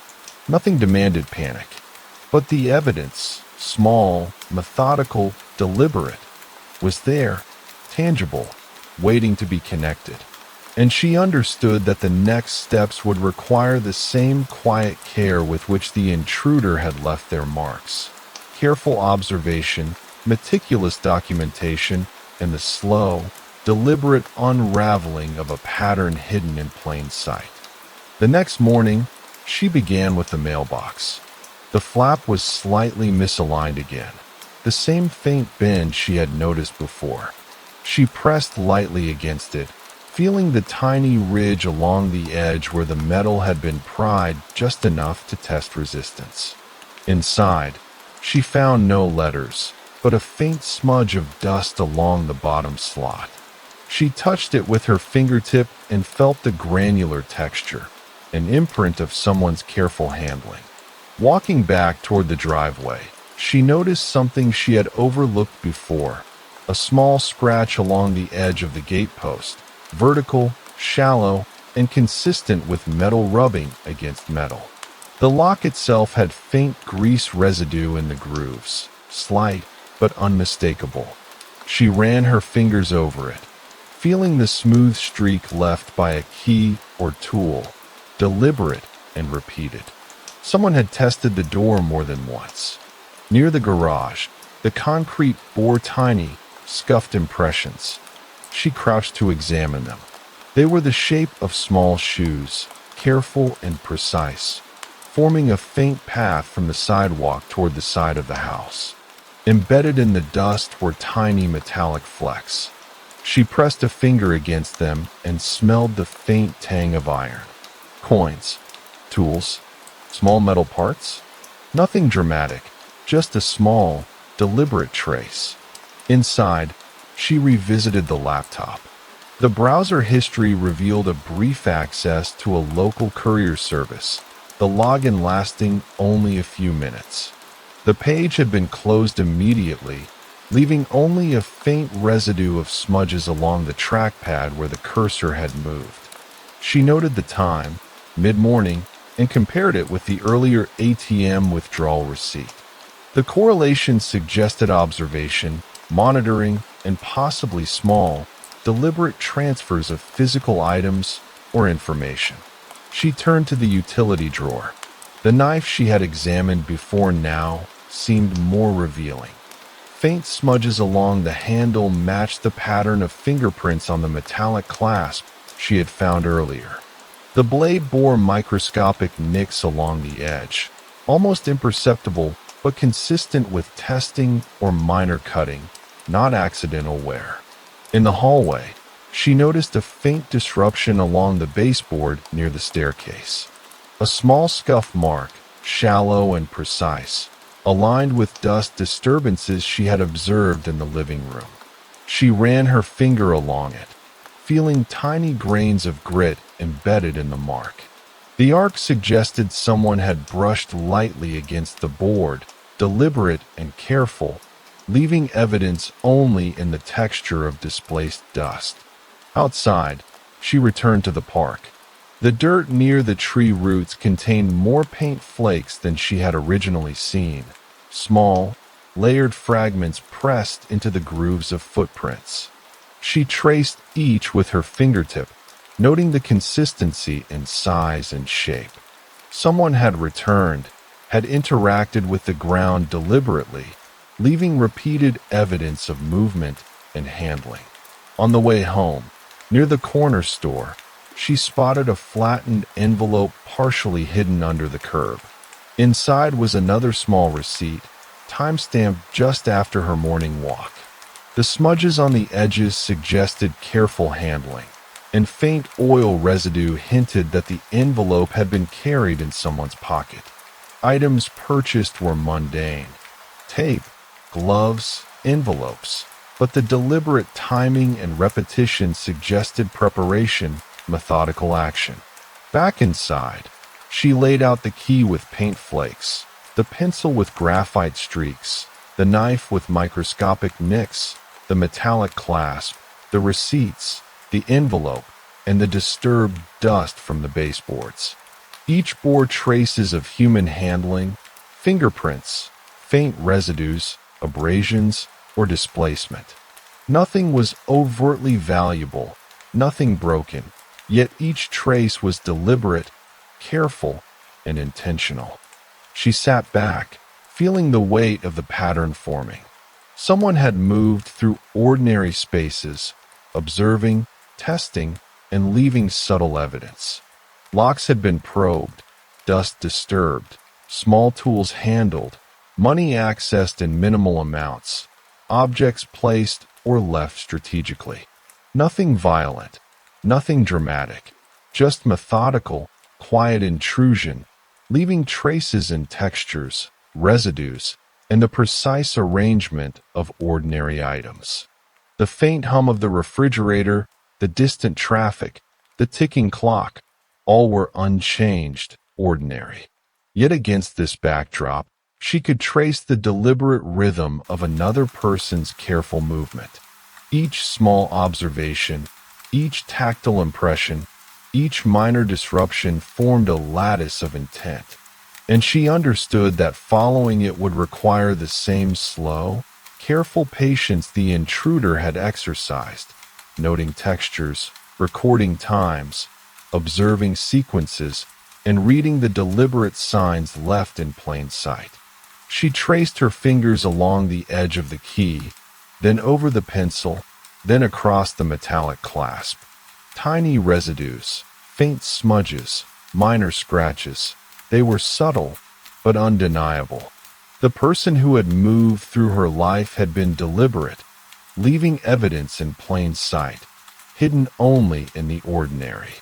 Nothing demanded panic. But the evidence, small, methodical, deliberate, was there, tangible, waiting to be connected. And she understood that the next steps would require the same quiet care with which the intruder had left their marks. Careful observation, meticulous documentation, and the slow, deliberate unraveling of a pattern hidden in plain sight. The next morning, she began with the mailbox. The flap was slightly misaligned again, the same faint bend she had noticed before. She pressed lightly against it, feeling the tiny ridge along the edge where the metal had been pried just enough to test resistance. Inside, she found no letters, but a faint smudge of dust along the bottom slot. She touched it with her fingertip and felt the granular texture, an imprint of someone's careful handling. Walking back toward the driveway, she noticed something she had overlooked before, a small scratch along the edge of the gatepost, vertical, shallow, and consistent with metal rubbing against metal. The lock itself had faint grease residue in the grooves, slight but unmistakable. She ran her fingers over it, feeling the smooth streak left by a key or tool, deliberate and repeated. Someone had tested the door more than once. Near the garage, the concrete bore tiny, scuffed impressions. She crouched to examine them. They were the shape of small shoes, careful and precise, forming a faint path from the sidewalk toward the side of the house. Embedded in the dust were tiny metallic flecks. She pressed a finger against them and smelled the faint tang of iron. Coins, tools, small metal parts? Nothing dramatic, just a small, deliberate trace. Inside, she revisited the laptop. The browser history revealed a brief access to a local courier service, the login lasting only a few minutes. The page had been closed immediately, leaving only a faint residue of smudges along the trackpad where the cursor had moved. She noted the time, mid-morning, and compared it with the earlier ATM withdrawal receipt. The correlation suggested observation, monitoring, and possibly small, deliberate transfers of physical items or information. She turned to the utility drawer. The knife she had examined before now seemed more revealing. Faint smudges along the handle matched the pattern of fingerprints on the metallic clasp she had found earlier. The blade bore microscopic nicks along the edge, almost imperceptible but consistent with testing or minor cutting, not accidental wear. In the hallway, she noticed a faint disruption along the baseboard near the staircase. A small scuff mark, shallow and precise, aligned with dust disturbances she had observed in the living room. She ran her finger along it, feeling tiny grains of grit embedded in the mark. The arc suggested someone had brushed lightly against the board, deliberate and careful, leaving evidence only in the texture of displaced dust. Outside, she returned to the park. The dirt near the tree roots contained more paint flakes than she had originally seen, small, layered fragments pressed into the grooves of footprints. She traced each with her fingertip, noting the consistency in size and shape. Someone had returned, had interacted with the ground deliberately, leaving repeated evidence of movement and handling. On the way home, near the corner store, she spotted a flattened envelope partially hidden under the curb. Inside was another small receipt, time-stamped just after her morning walk. The smudges on the edges suggested careful handling, and faint oil residue hinted that the envelope had been carried in someone's pocket. Items purchased were mundane: tape, gloves, envelopes, but the deliberate timing and repetition suggested preparation, methodical action. Back inside, she laid out the key with paint flakes, the pencil with graphite streaks, the knife with microscopic nicks, the metallic clasp, the receipts, the envelope, and the disturbed dust from the baseboards. Each bore traces of human handling, fingerprints, faint residues, abrasions, or displacement. Nothing was overtly valuable, nothing broken, yet each trace was deliberate, careful, and intentional. She sat back, feeling the weight of the pattern forming. Someone had moved through ordinary spaces, observing, testing, and leaving subtle evidence. Locks had been probed, dust disturbed, small tools handled, money accessed in minimal amounts, objects placed or left strategically. Nothing violent, nothing dramatic, just methodical, quiet intrusion, leaving traces in textures, residues, and the precise arrangement of ordinary items. The faint hum of the refrigerator, the distant traffic, the ticking clock, all were unchanged, ordinary. Yet against this backdrop, she could trace the deliberate rhythm of another person's careful movement. Each small observation, each tactile impression, each minor disruption formed a lattice of intent, and she understood that following it would require the same slow, careful patience the intruder had exercised, noting textures, recording times, observing sequences, and reading the deliberate signs left in plain sight. She traced her fingers along the edge of the key, then over the pencil, then across the metallic clasp. Tiny residues, faint smudges, minor scratches. They were subtle, but undeniable. The person who had moved through her life had been deliberate, leaving evidence in plain sight, hidden only in the ordinary.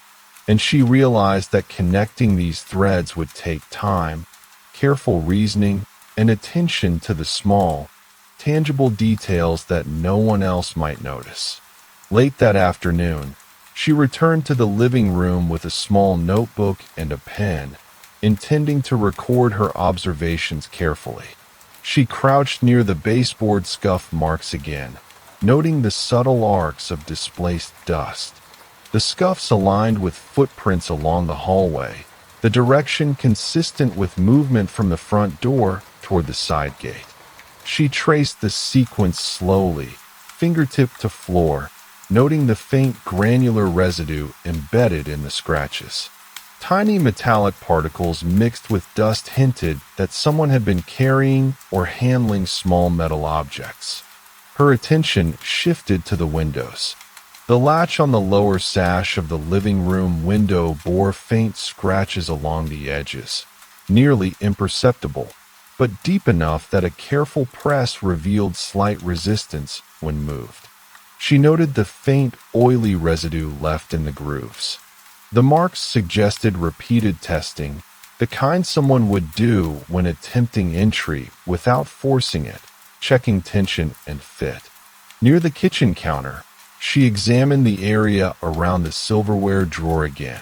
And she realized that connecting these threads would take time, careful reasoning, and attention to the small, tangible details that no one else might notice. Late that afternoon, she returned to the living room with a small notebook and a pen, intending to record her observations carefully. She crouched near the baseboard scuff marks again, noting the subtle arcs of displaced dust. The scuffs aligned with footprints along the hallway, the direction consistent with movement from the front door, toward the side gate. She traced the sequence slowly, fingertip to floor, noting the faint granular residue embedded in the scratches. Tiny metallic particles mixed with dust hinted that someone had been carrying or handling small metal objects. Her attention shifted to the windows. The latch on the lower sash of the living room window bore faint scratches along the edges, nearly imperceptible, but deep enough that a careful press revealed slight resistance when moved. She noted the faint, oily residue left in the grooves. The marks suggested repeated testing, the kind someone would do when attempting entry without forcing it, checking tension and fit. Near the kitchen counter, she examined the area around the silverware drawer again.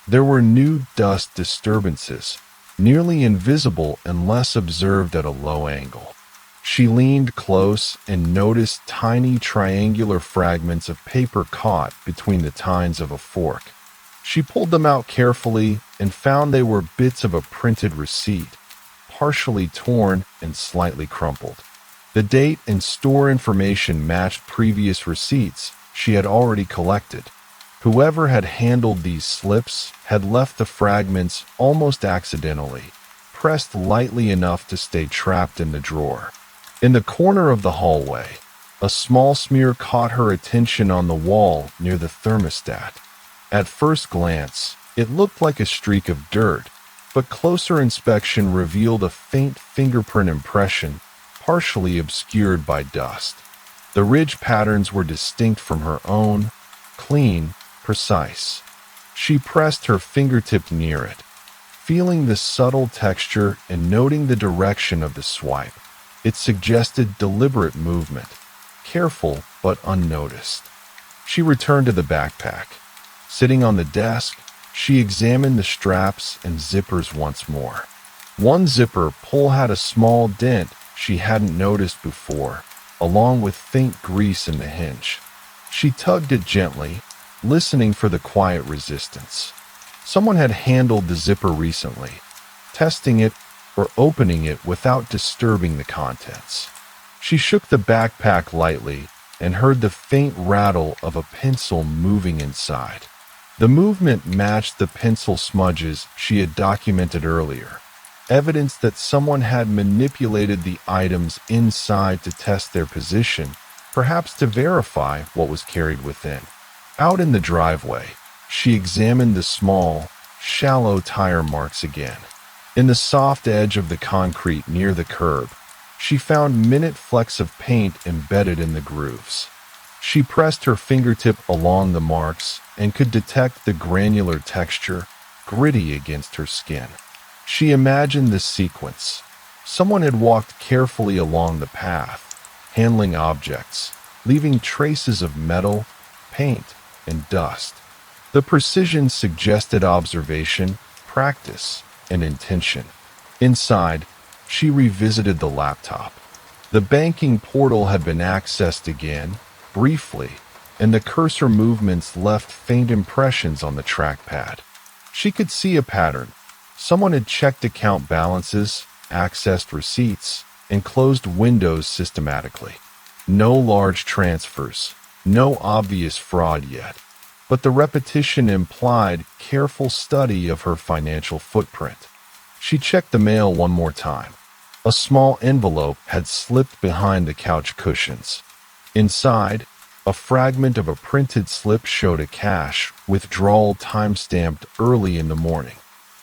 There were new dust disturbances, nearly invisible unless observed at a low angle. She leaned close and noticed tiny triangular fragments of paper caught between the tines of a fork. She pulled them out carefully and found they were bits of a printed receipt, partially torn and slightly crumpled. The date and store information matched previous receipts she had already collected. Whoever had handled these slips had left the fragments almost accidentally, pressed lightly enough to stay trapped in the drawer. In the corner of the hallway, a small smear caught her attention on the wall near the thermostat. At first glance, it looked like a streak of dirt, but closer inspection revealed a faint fingerprint impression, partially obscured by dust. The ridge patterns were distinct from her own, clean, precise. She pressed her fingertip near it, feeling the subtle texture and noting the direction of the swipe. It suggested deliberate movement, careful but unnoticed. She returned to the backpack. Sitting on the desk, she examined the straps and zippers once more. One zipper pull had a small dent she hadn't noticed before, along with faint grease in the hinge. She tugged it gently, listening for the quiet resistance. Someone had handled the zipper recently, testing it or opening it without disturbing the contents. She shook the backpack lightly and heard the faint rattle of a pencil moving inside. The movement matched the pencil smudges she had documented earlier, evidence that someone had manipulated the items inside to test their position, perhaps to verify what was carried within. Out in the driveway, she examined the small, shallow tire marks again. In the soft edge of the concrete near the curb, she found minute flecks of paint embedded in the grooves. She pressed her fingertip along the marks and could detect the granular texture, gritty against her skin. She imagined this sequence. Someone had walked carefully along the path, handling objects, leaving traces of metal, paint, and dust. The precision suggested observation, practice, and intention. Inside, she revisited the laptop. The banking portal had been accessed again, briefly, and the cursor movements left faint impressions on the trackpad. She could see a pattern. Someone had checked account balances, accessed receipts, and closed windows systematically. No large transfers, no obvious fraud yet, but the repetition implied careful study of her financial footprint. She checked the mail one more time. A small envelope had slipped behind the couch cushions. Inside, a fragment of a printed slip showed a cash withdrawal time-stamped early in the morning.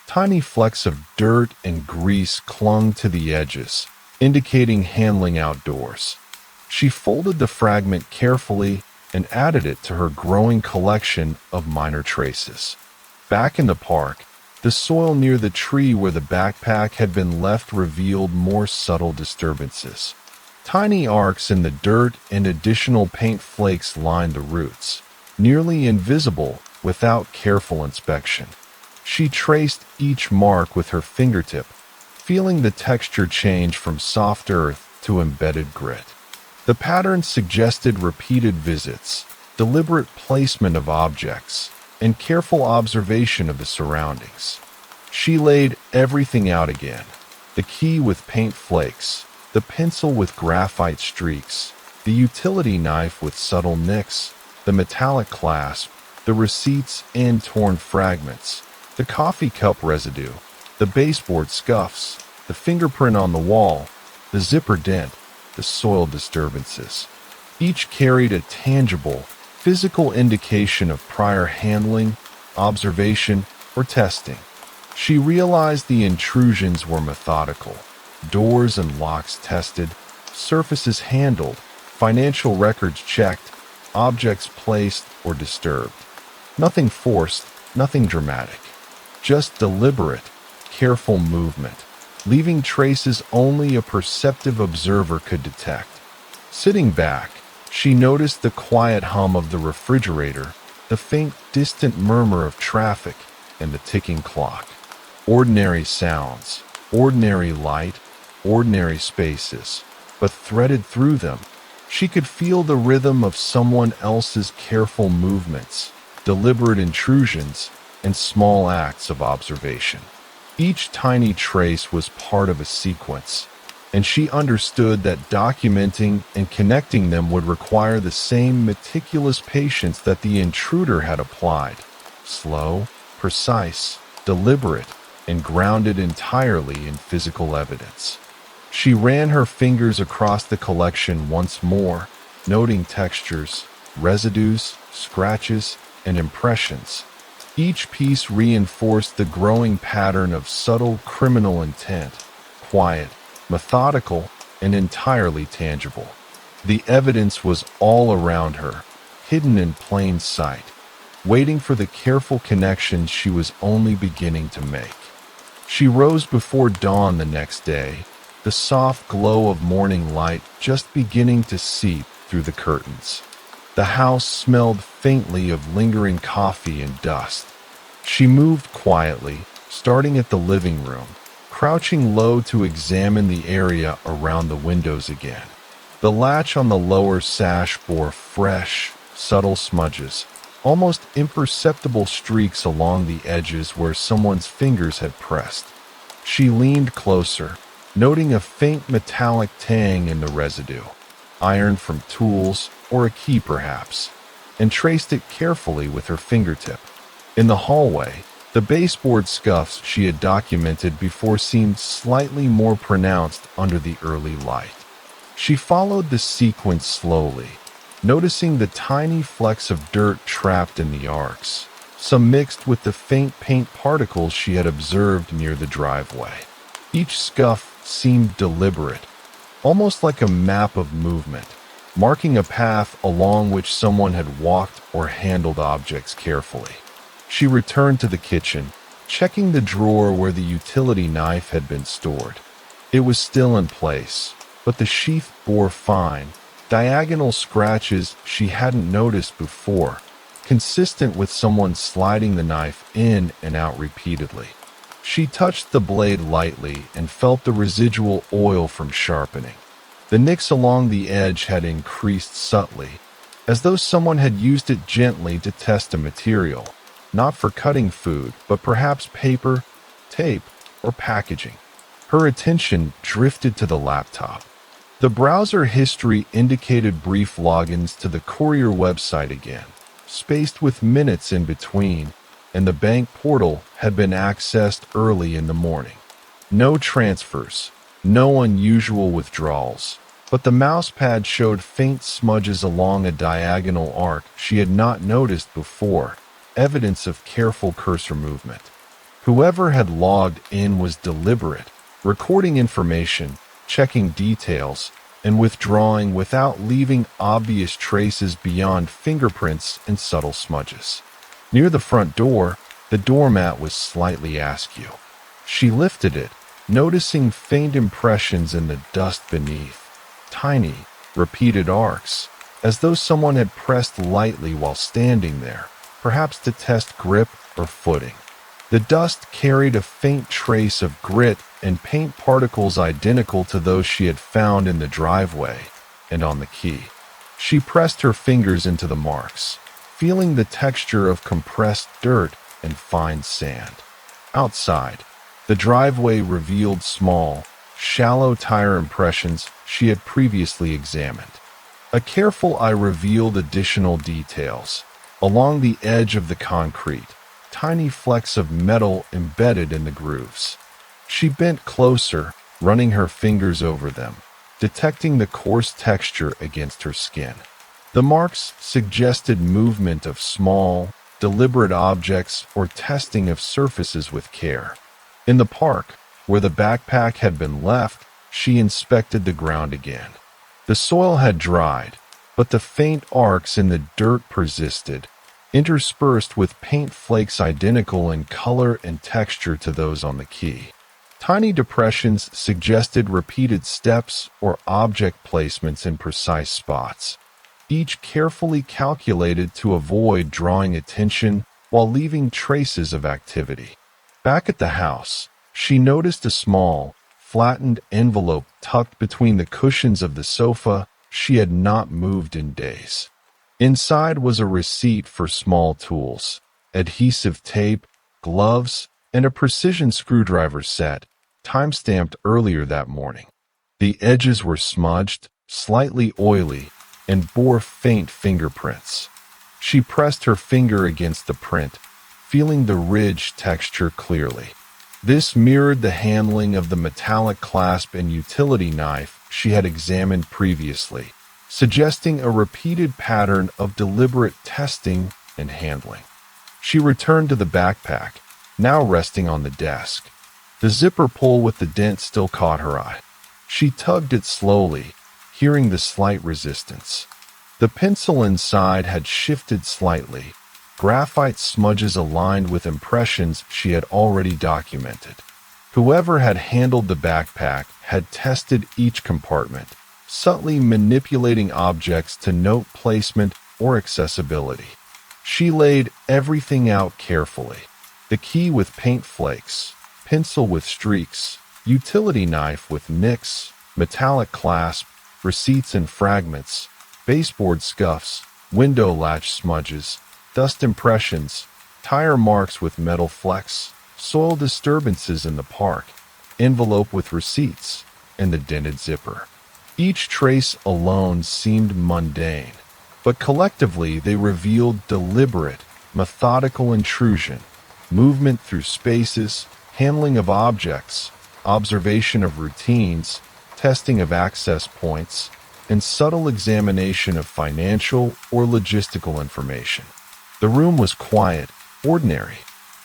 Tiny flecks of dirt and grease clung to the edges, indicating handling outdoors. She folded the fragment carefully and added it to her growing collection of minor traces. Back in the park, the soil near the tree where the backpack had been left revealed more subtle disturbances. Tiny arcs in the dirt and additional paint flakes lined the roots, nearly invisible without careful inspection. She traced each mark with her fingertip, feeling the texture change from soft earth to embedded grit. The pattern suggested repeated visits, deliberate placement of objects, and careful observation of the surroundings. She laid everything out again, the key with paint flakes, the pencil with graphite streaks, the utility knife with subtle nicks, the metallic clasp, the receipts and torn fragments, the coffee cup residue, the baseboard scuffs, the fingerprint on the wall, the zipper dent, the soil disturbances. Each carried a tangible, physical indication of prior handling, observation, or testing. She realized the intrusions were methodical. Doors and locks tested, surfaces handled, financial records checked, objects placed or disturbed. Nothing forced, nothing dramatic. Just deliberate, careful movement, leaving traces only a perceptive observer could detect. Sitting back, she noticed the quiet hum of the refrigerator, the faint, distant murmur of traffic, and the ticking clock. Ordinary sounds, ordinary light, ordinary spaces, but threaded through them, she could feel the rhythm of someone else's careful movements, deliberate intrusions, and small acts of observation. Each tiny trace was part of a sequence, and she understood that documenting and connecting them would require the same meticulous patience that the intruder had applied. Slow, precise, deliberate, and grounded entirely in physical evidence. She ran her fingers across the collection once more, noting textures, residues, scratches, and impressions. Each piece reinforced the growing pattern of subtle criminal intent, quiet, methodical, and entirely tangible. The evidence was all around her, hidden in plain sight, waiting for the careful connections she was only beginning to make. She rose before dawn the next day, the soft glow of morning light just beginning to seep through the curtains. The house smelled faintly of lingering coffee and dust. She moved quietly, starting at the living room, crouching low to examine the area around the windows again. The latch on the lower sash bore fresh, subtle smudges, almost imperceptible streaks along the edges where someone's fingers had pressed. She leaned closer, noting a faint metallic tang in the residue, iron from tools or a key perhaps, and traced it carefully with her fingertip. In the hallway, the baseboard scuffs she had documented before seemed slightly more pronounced under the early light. She followed the sequence slowly, noticing the tiny flecks of dirt trapped in the arcs, some mixed with the faint paint particles she had observed near the driveway. Each scuff seemed deliberate, almost like a map of movement, marking a path along which someone had walked or handled objects carefully. She returned to the kitchen, checking the drawer where the utility knife had been stored. It was still in place, but the sheath bore fine, diagonal scratches she hadn't noticed before, consistent with someone sliding the knife in and out repeatedly. She touched the blade lightly and felt the residual oil from sharpening. The nicks along the edge had increased subtly, as though someone had used it gently to test a material, not for cutting food, but perhaps paper, tape, or packaging. Her attention drifted to the laptop. The browser history indicated brief logins to the courier website again, spaced with minutes in between, and the bank portal had been accessed early in the morning. No transfers, no unusual withdrawals, but the mousepad showed faint smudges along a diagonal arc she had not noticed before, evidence of careful cursor movement. Whoever had logged in was deliberate, recording information, checking details, and withdrawing without leaving obvious traces beyond fingerprints and subtle smudges. Near the front door, the doormat was slightly askew. She lifted it, noticing faint impressions in the dust beneath, tiny, repeated arcs, as though someone had pressed lightly while standing there, perhaps to test grip or footing. The dust carried a faint trace of grit and paint particles identical to those she had found in the driveway and on the key. She pressed her fingers into the marks, feeling the texture of compressed dirt and fine sand. Outside, The driveway revealed small, shallow tire impressions she had previously examined. A careful eye revealed additional details. Along the edge of the concrete, tiny flecks of metal embedded in the grooves. She bent closer, running her fingers over them, detecting the coarse texture against her skin. The marks suggested movement of small, deliberate objects or testing of surfaces with care. In the park, where the backpack had been left, she inspected the ground again. The soil had dried, but the faint arcs in the dirt persisted, interspersed with paint flakes identical in color and texture to those on the key. Tiny depressions suggested repeated steps or object placements in precise spots, each carefully calculated to avoid drawing attention while leaving traces of activity. Back at the house, she noticed a small, flattened envelope tucked between the cushions of the sofa she had not moved in days. Inside was a receipt for small tools, adhesive tape, gloves, and a precision screwdriver set, time-stamped earlier that morning. The edges were smudged, slightly oily, and bore faint fingerprints. She pressed her finger against the print, feeling the ridge texture clearly. This mirrored the handling of the metallic clasp and utility knife she had examined previously, suggesting a repeated pattern of deliberate testing and handling. She returned to the backpack, now resting on the desk. The zipper pull with the dent still caught her eye. She tugged it slowly, hearing the slight resistance. The pencil inside had shifted slightly, graphite smudges aligned with impressions she had already documented. Whoever had handled the backpack had tested each compartment, subtly manipulating objects to note placement or accessibility. She laid everything out carefully. The key with paint flakes, pencil with streaks, utility knife with nicks, metallic clasp, receipts and fragments, baseboard scuffs, window latch smudges, dust impressions, tire marks with metal flecks, soil disturbances in the park, envelope with receipts, and the dented zipper. Each trace alone seemed mundane, but collectively they revealed deliberate, methodical intrusion, movement through spaces, handling of objects, observation of routines, testing of access points, and subtle examination of financial or logistical information. The room was quiet, ordinary.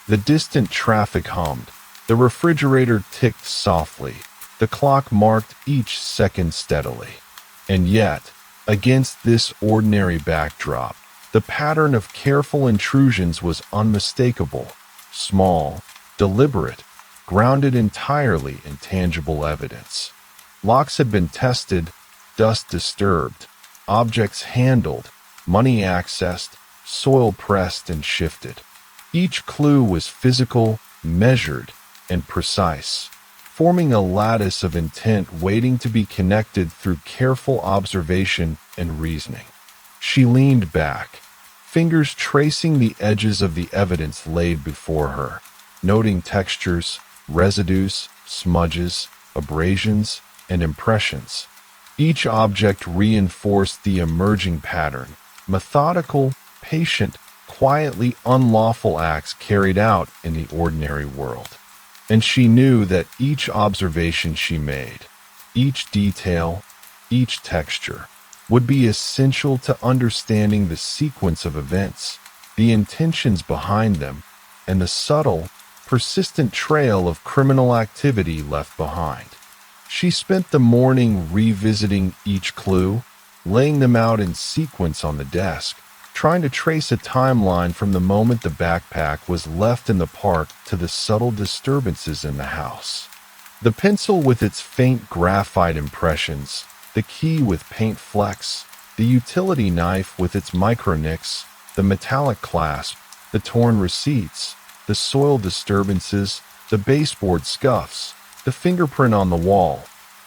The distant traffic hummed. The refrigerator ticked softly. The clock marked each second steadily. And yet, against this ordinary backdrop, the pattern of careful intrusions was unmistakable, small, deliberate, grounded entirely in tangible evidence. Locks had been tested, dust disturbed, objects handled, money accessed, soil pressed and shifted. Each clue was physical, measured, and precise, forming a lattice of intent waiting to be connected through careful observation and reasoning. She leaned back, fingers tracing the edges of the evidence laid before her, noting textures, residues, smudges, abrasions, and impressions. Each object reinforced the emerging pattern, methodical, patient, quietly unlawful acts carried out in the ordinary world. And she knew that each observation she made, each detail, each texture, would be essential to understanding the sequence of events, the intentions behind them, and the subtle, persistent trail of criminal activity left behind. She spent the morning revisiting each clue, laying them out in sequence on the desk, trying to trace a timeline from the moment the backpack was left in the park to the subtle disturbances in the house. The pencil with its faint graphite impressions, the key with paint flecks, the utility knife with its micro-nicks, the metallic clasp, the torn receipts, the soil disturbances, the baseboard scuffs, the fingerprint on the wall.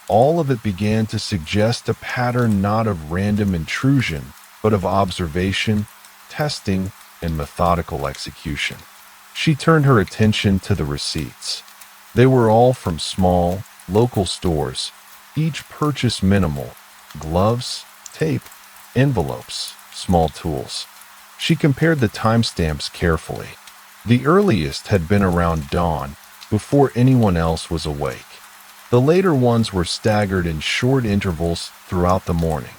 All of it began to suggest a pattern not of random intrusion, but of observation, testing, and methodical execution. She turned her attention to the receipts. They were all from small, local stores, each purchase minimal: gloves, tape, envelopes, small tools. She compared the timestamps carefully. The earliest had been around dawn, before anyone else was awake. The later ones were staggered in short intervals throughout the morning.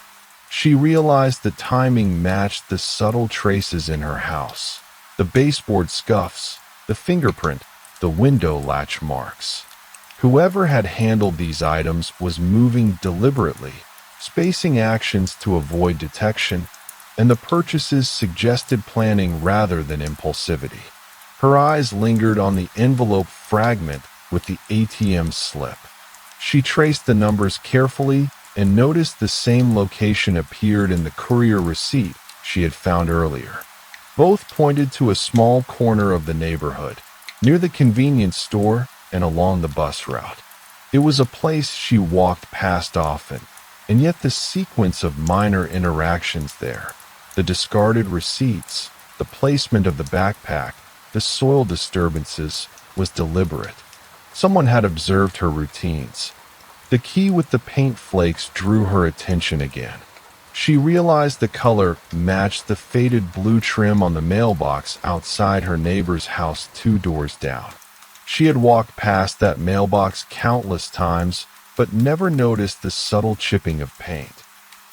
She realized the timing matched the subtle traces in her house: the baseboard scuffs, the fingerprint, the window latch marks. Whoever had handled these items was moving deliberately, spacing actions to avoid detection, and the purchases suggested planning rather than impulsivity. Her eyes lingered on the envelope fragment with the ATM slip. She traced the numbers carefully and noticed the same location appeared in the courier receipt she had found earlier. Both pointed to a small corner of the neighborhood, near the convenience store and along the bus route. It was a place she walked past often, and yet the sequence of minor interactions there, the discarded receipts, the placement of the backpack, the soil disturbances, was deliberate. Someone had observed her routines. The key with the paint flakes drew her attention again. She realized the color matched the faded blue trim on the mailbox outside her neighbor's house 2 doors down. She had walked past that mailbox countless times, but never noticed the subtle chipping of paint.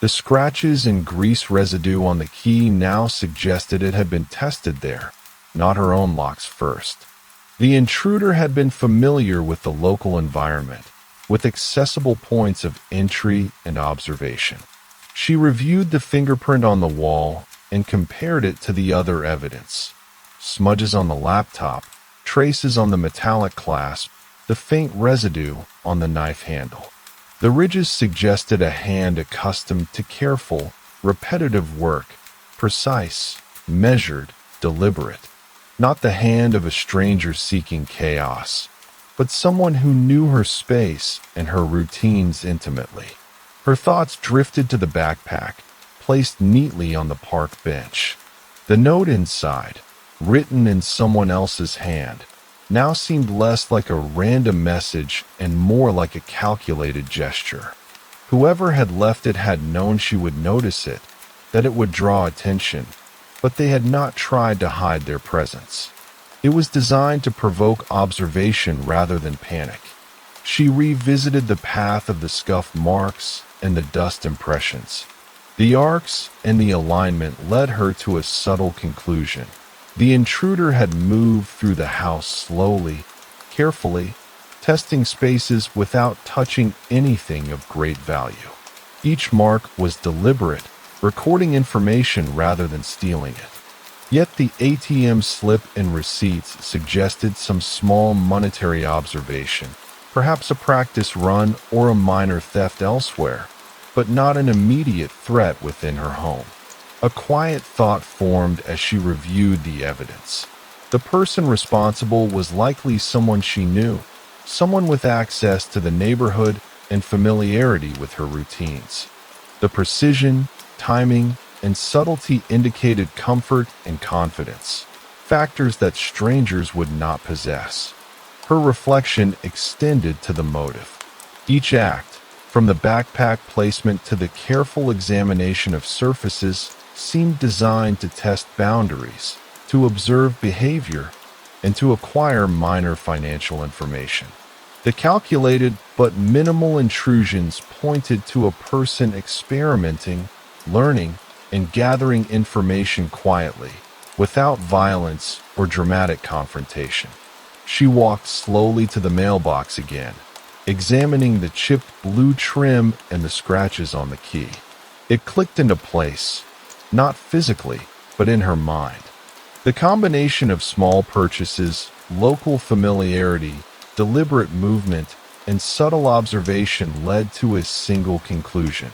The scratches and grease residue on the key now suggested it had been tested there, not her own locks first. The intruder had been familiar with the local environment, with accessible points of entry and observation. She reviewed the fingerprint on the wall and compared it to the other evidence: smudges on the laptop, traces on the metallic clasp, the faint residue on the knife handle. The ridges suggested a hand accustomed to careful, repetitive work, precise, measured, deliberate. Not the hand of a stranger seeking chaos, but someone who knew her space and her routines intimately. Her thoughts drifted to the backpack, placed neatly on the park bench. The note inside, written in someone else's hand, now seemed less like a random message and more like a calculated gesture. Whoever had left it had known she would notice it, that it would draw attention, but they had not tried to hide their presence. It was designed to provoke observation rather than panic. She revisited the path of the scuff marks and the dust impressions. The arcs and the alignment led her to a subtle conclusion. The intruder had moved through the house slowly, carefully, testing spaces without touching anything of great value. Each mark was deliberate, recording information rather than stealing it. Yet the ATM slip and receipts suggested some small monetary observation, perhaps a practice run or a minor theft elsewhere, but not an immediate threat within her home. A quiet thought formed as she reviewed the evidence. The person responsible was likely someone she knew, someone with access to the neighborhood and familiarity with her routines. The precision, timing, and subtlety indicated comfort and confidence, factors that strangers would not possess. Her reflection extended to the motive. Each act, from the backpack placement to the careful examination of surfaces, seemed designed to test boundaries, to observe behavior, and to acquire minor financial information. The calculated but minimal intrusions pointed to a person experimenting, learning, and gathering information quietly, without violence or dramatic confrontation. She walked slowly to the mailbox again, examining the chipped blue trim and the scratches on the key. It clicked into place, not physically, but in her mind. The combination of small purchases, local familiarity, deliberate movement, and subtle observation led to a single conclusion.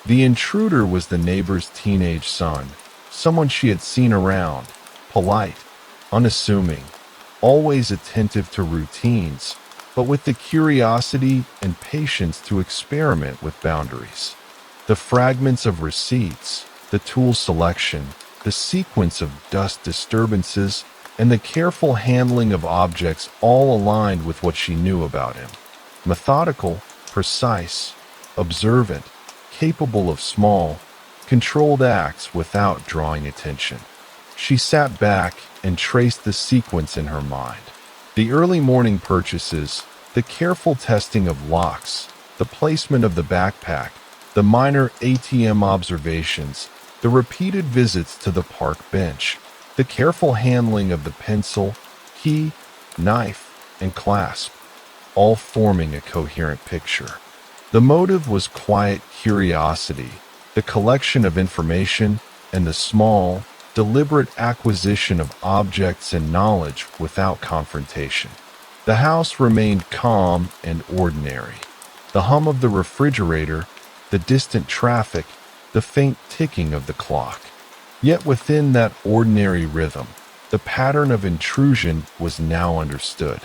The intruder was the neighbor's teenage son, someone she had seen around, polite, unassuming, always attentive to routines, but with the curiosity and patience to experiment with boundaries. The fragments of receipts, the tool selection, the sequence of dust disturbances, and the careful handling of objects all aligned with what she knew about him. Methodical, precise, observant, capable of small, controlled acts without drawing attention. She sat back and traced the sequence in her mind. The early morning purchases, the careful testing of locks, the placement of the backpack, the minor ATM observations, the repeated visits to the park bench, the careful handling of the pencil, key, knife, and clasp, all forming a coherent picture. The motive was quiet curiosity, the collection of information, and the small, deliberate acquisition of objects and knowledge without confrontation. The house remained calm and ordinary. The hum of the refrigerator, the distant traffic, the faint ticking of the clock. Yet within that ordinary rhythm, the pattern of intrusion was now understood.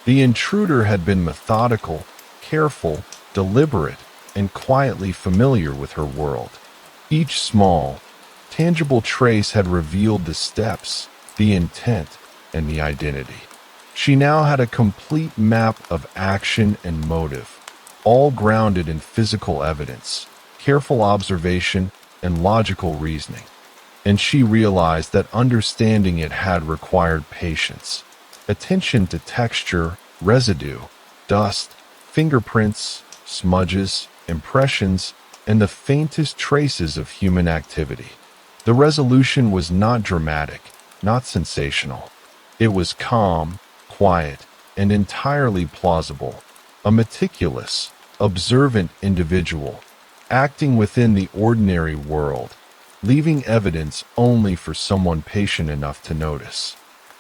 The intruder had been methodical, careful, deliberate, and quietly familiar with her world. Each small, tangible trace had revealed the steps, the intent, and the identity. She now had a complete map of action and motive, all grounded in physical evidence, careful observation, and logical reasoning. And she realized that understanding it had required patience, attention to texture, residue, dust, fingerprints, smudges, impressions, and the faintest traces of human activity. The resolution was not dramatic, not sensational. It was calm, quiet, and entirely plausible. A meticulous, observant individual, acting within the ordinary world, leaving evidence only for someone patient enough to notice.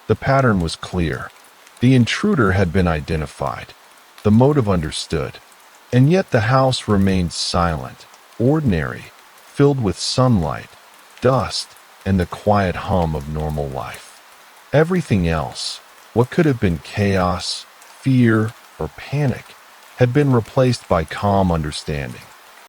The pattern was clear. The intruder had been identified, the motive understood, and yet the house remained silent, ordinary, filled with sunlight, dust, and the quiet hum of normal life. Everything else, what could have been chaos, fear, or panic, had been replaced by calm understanding.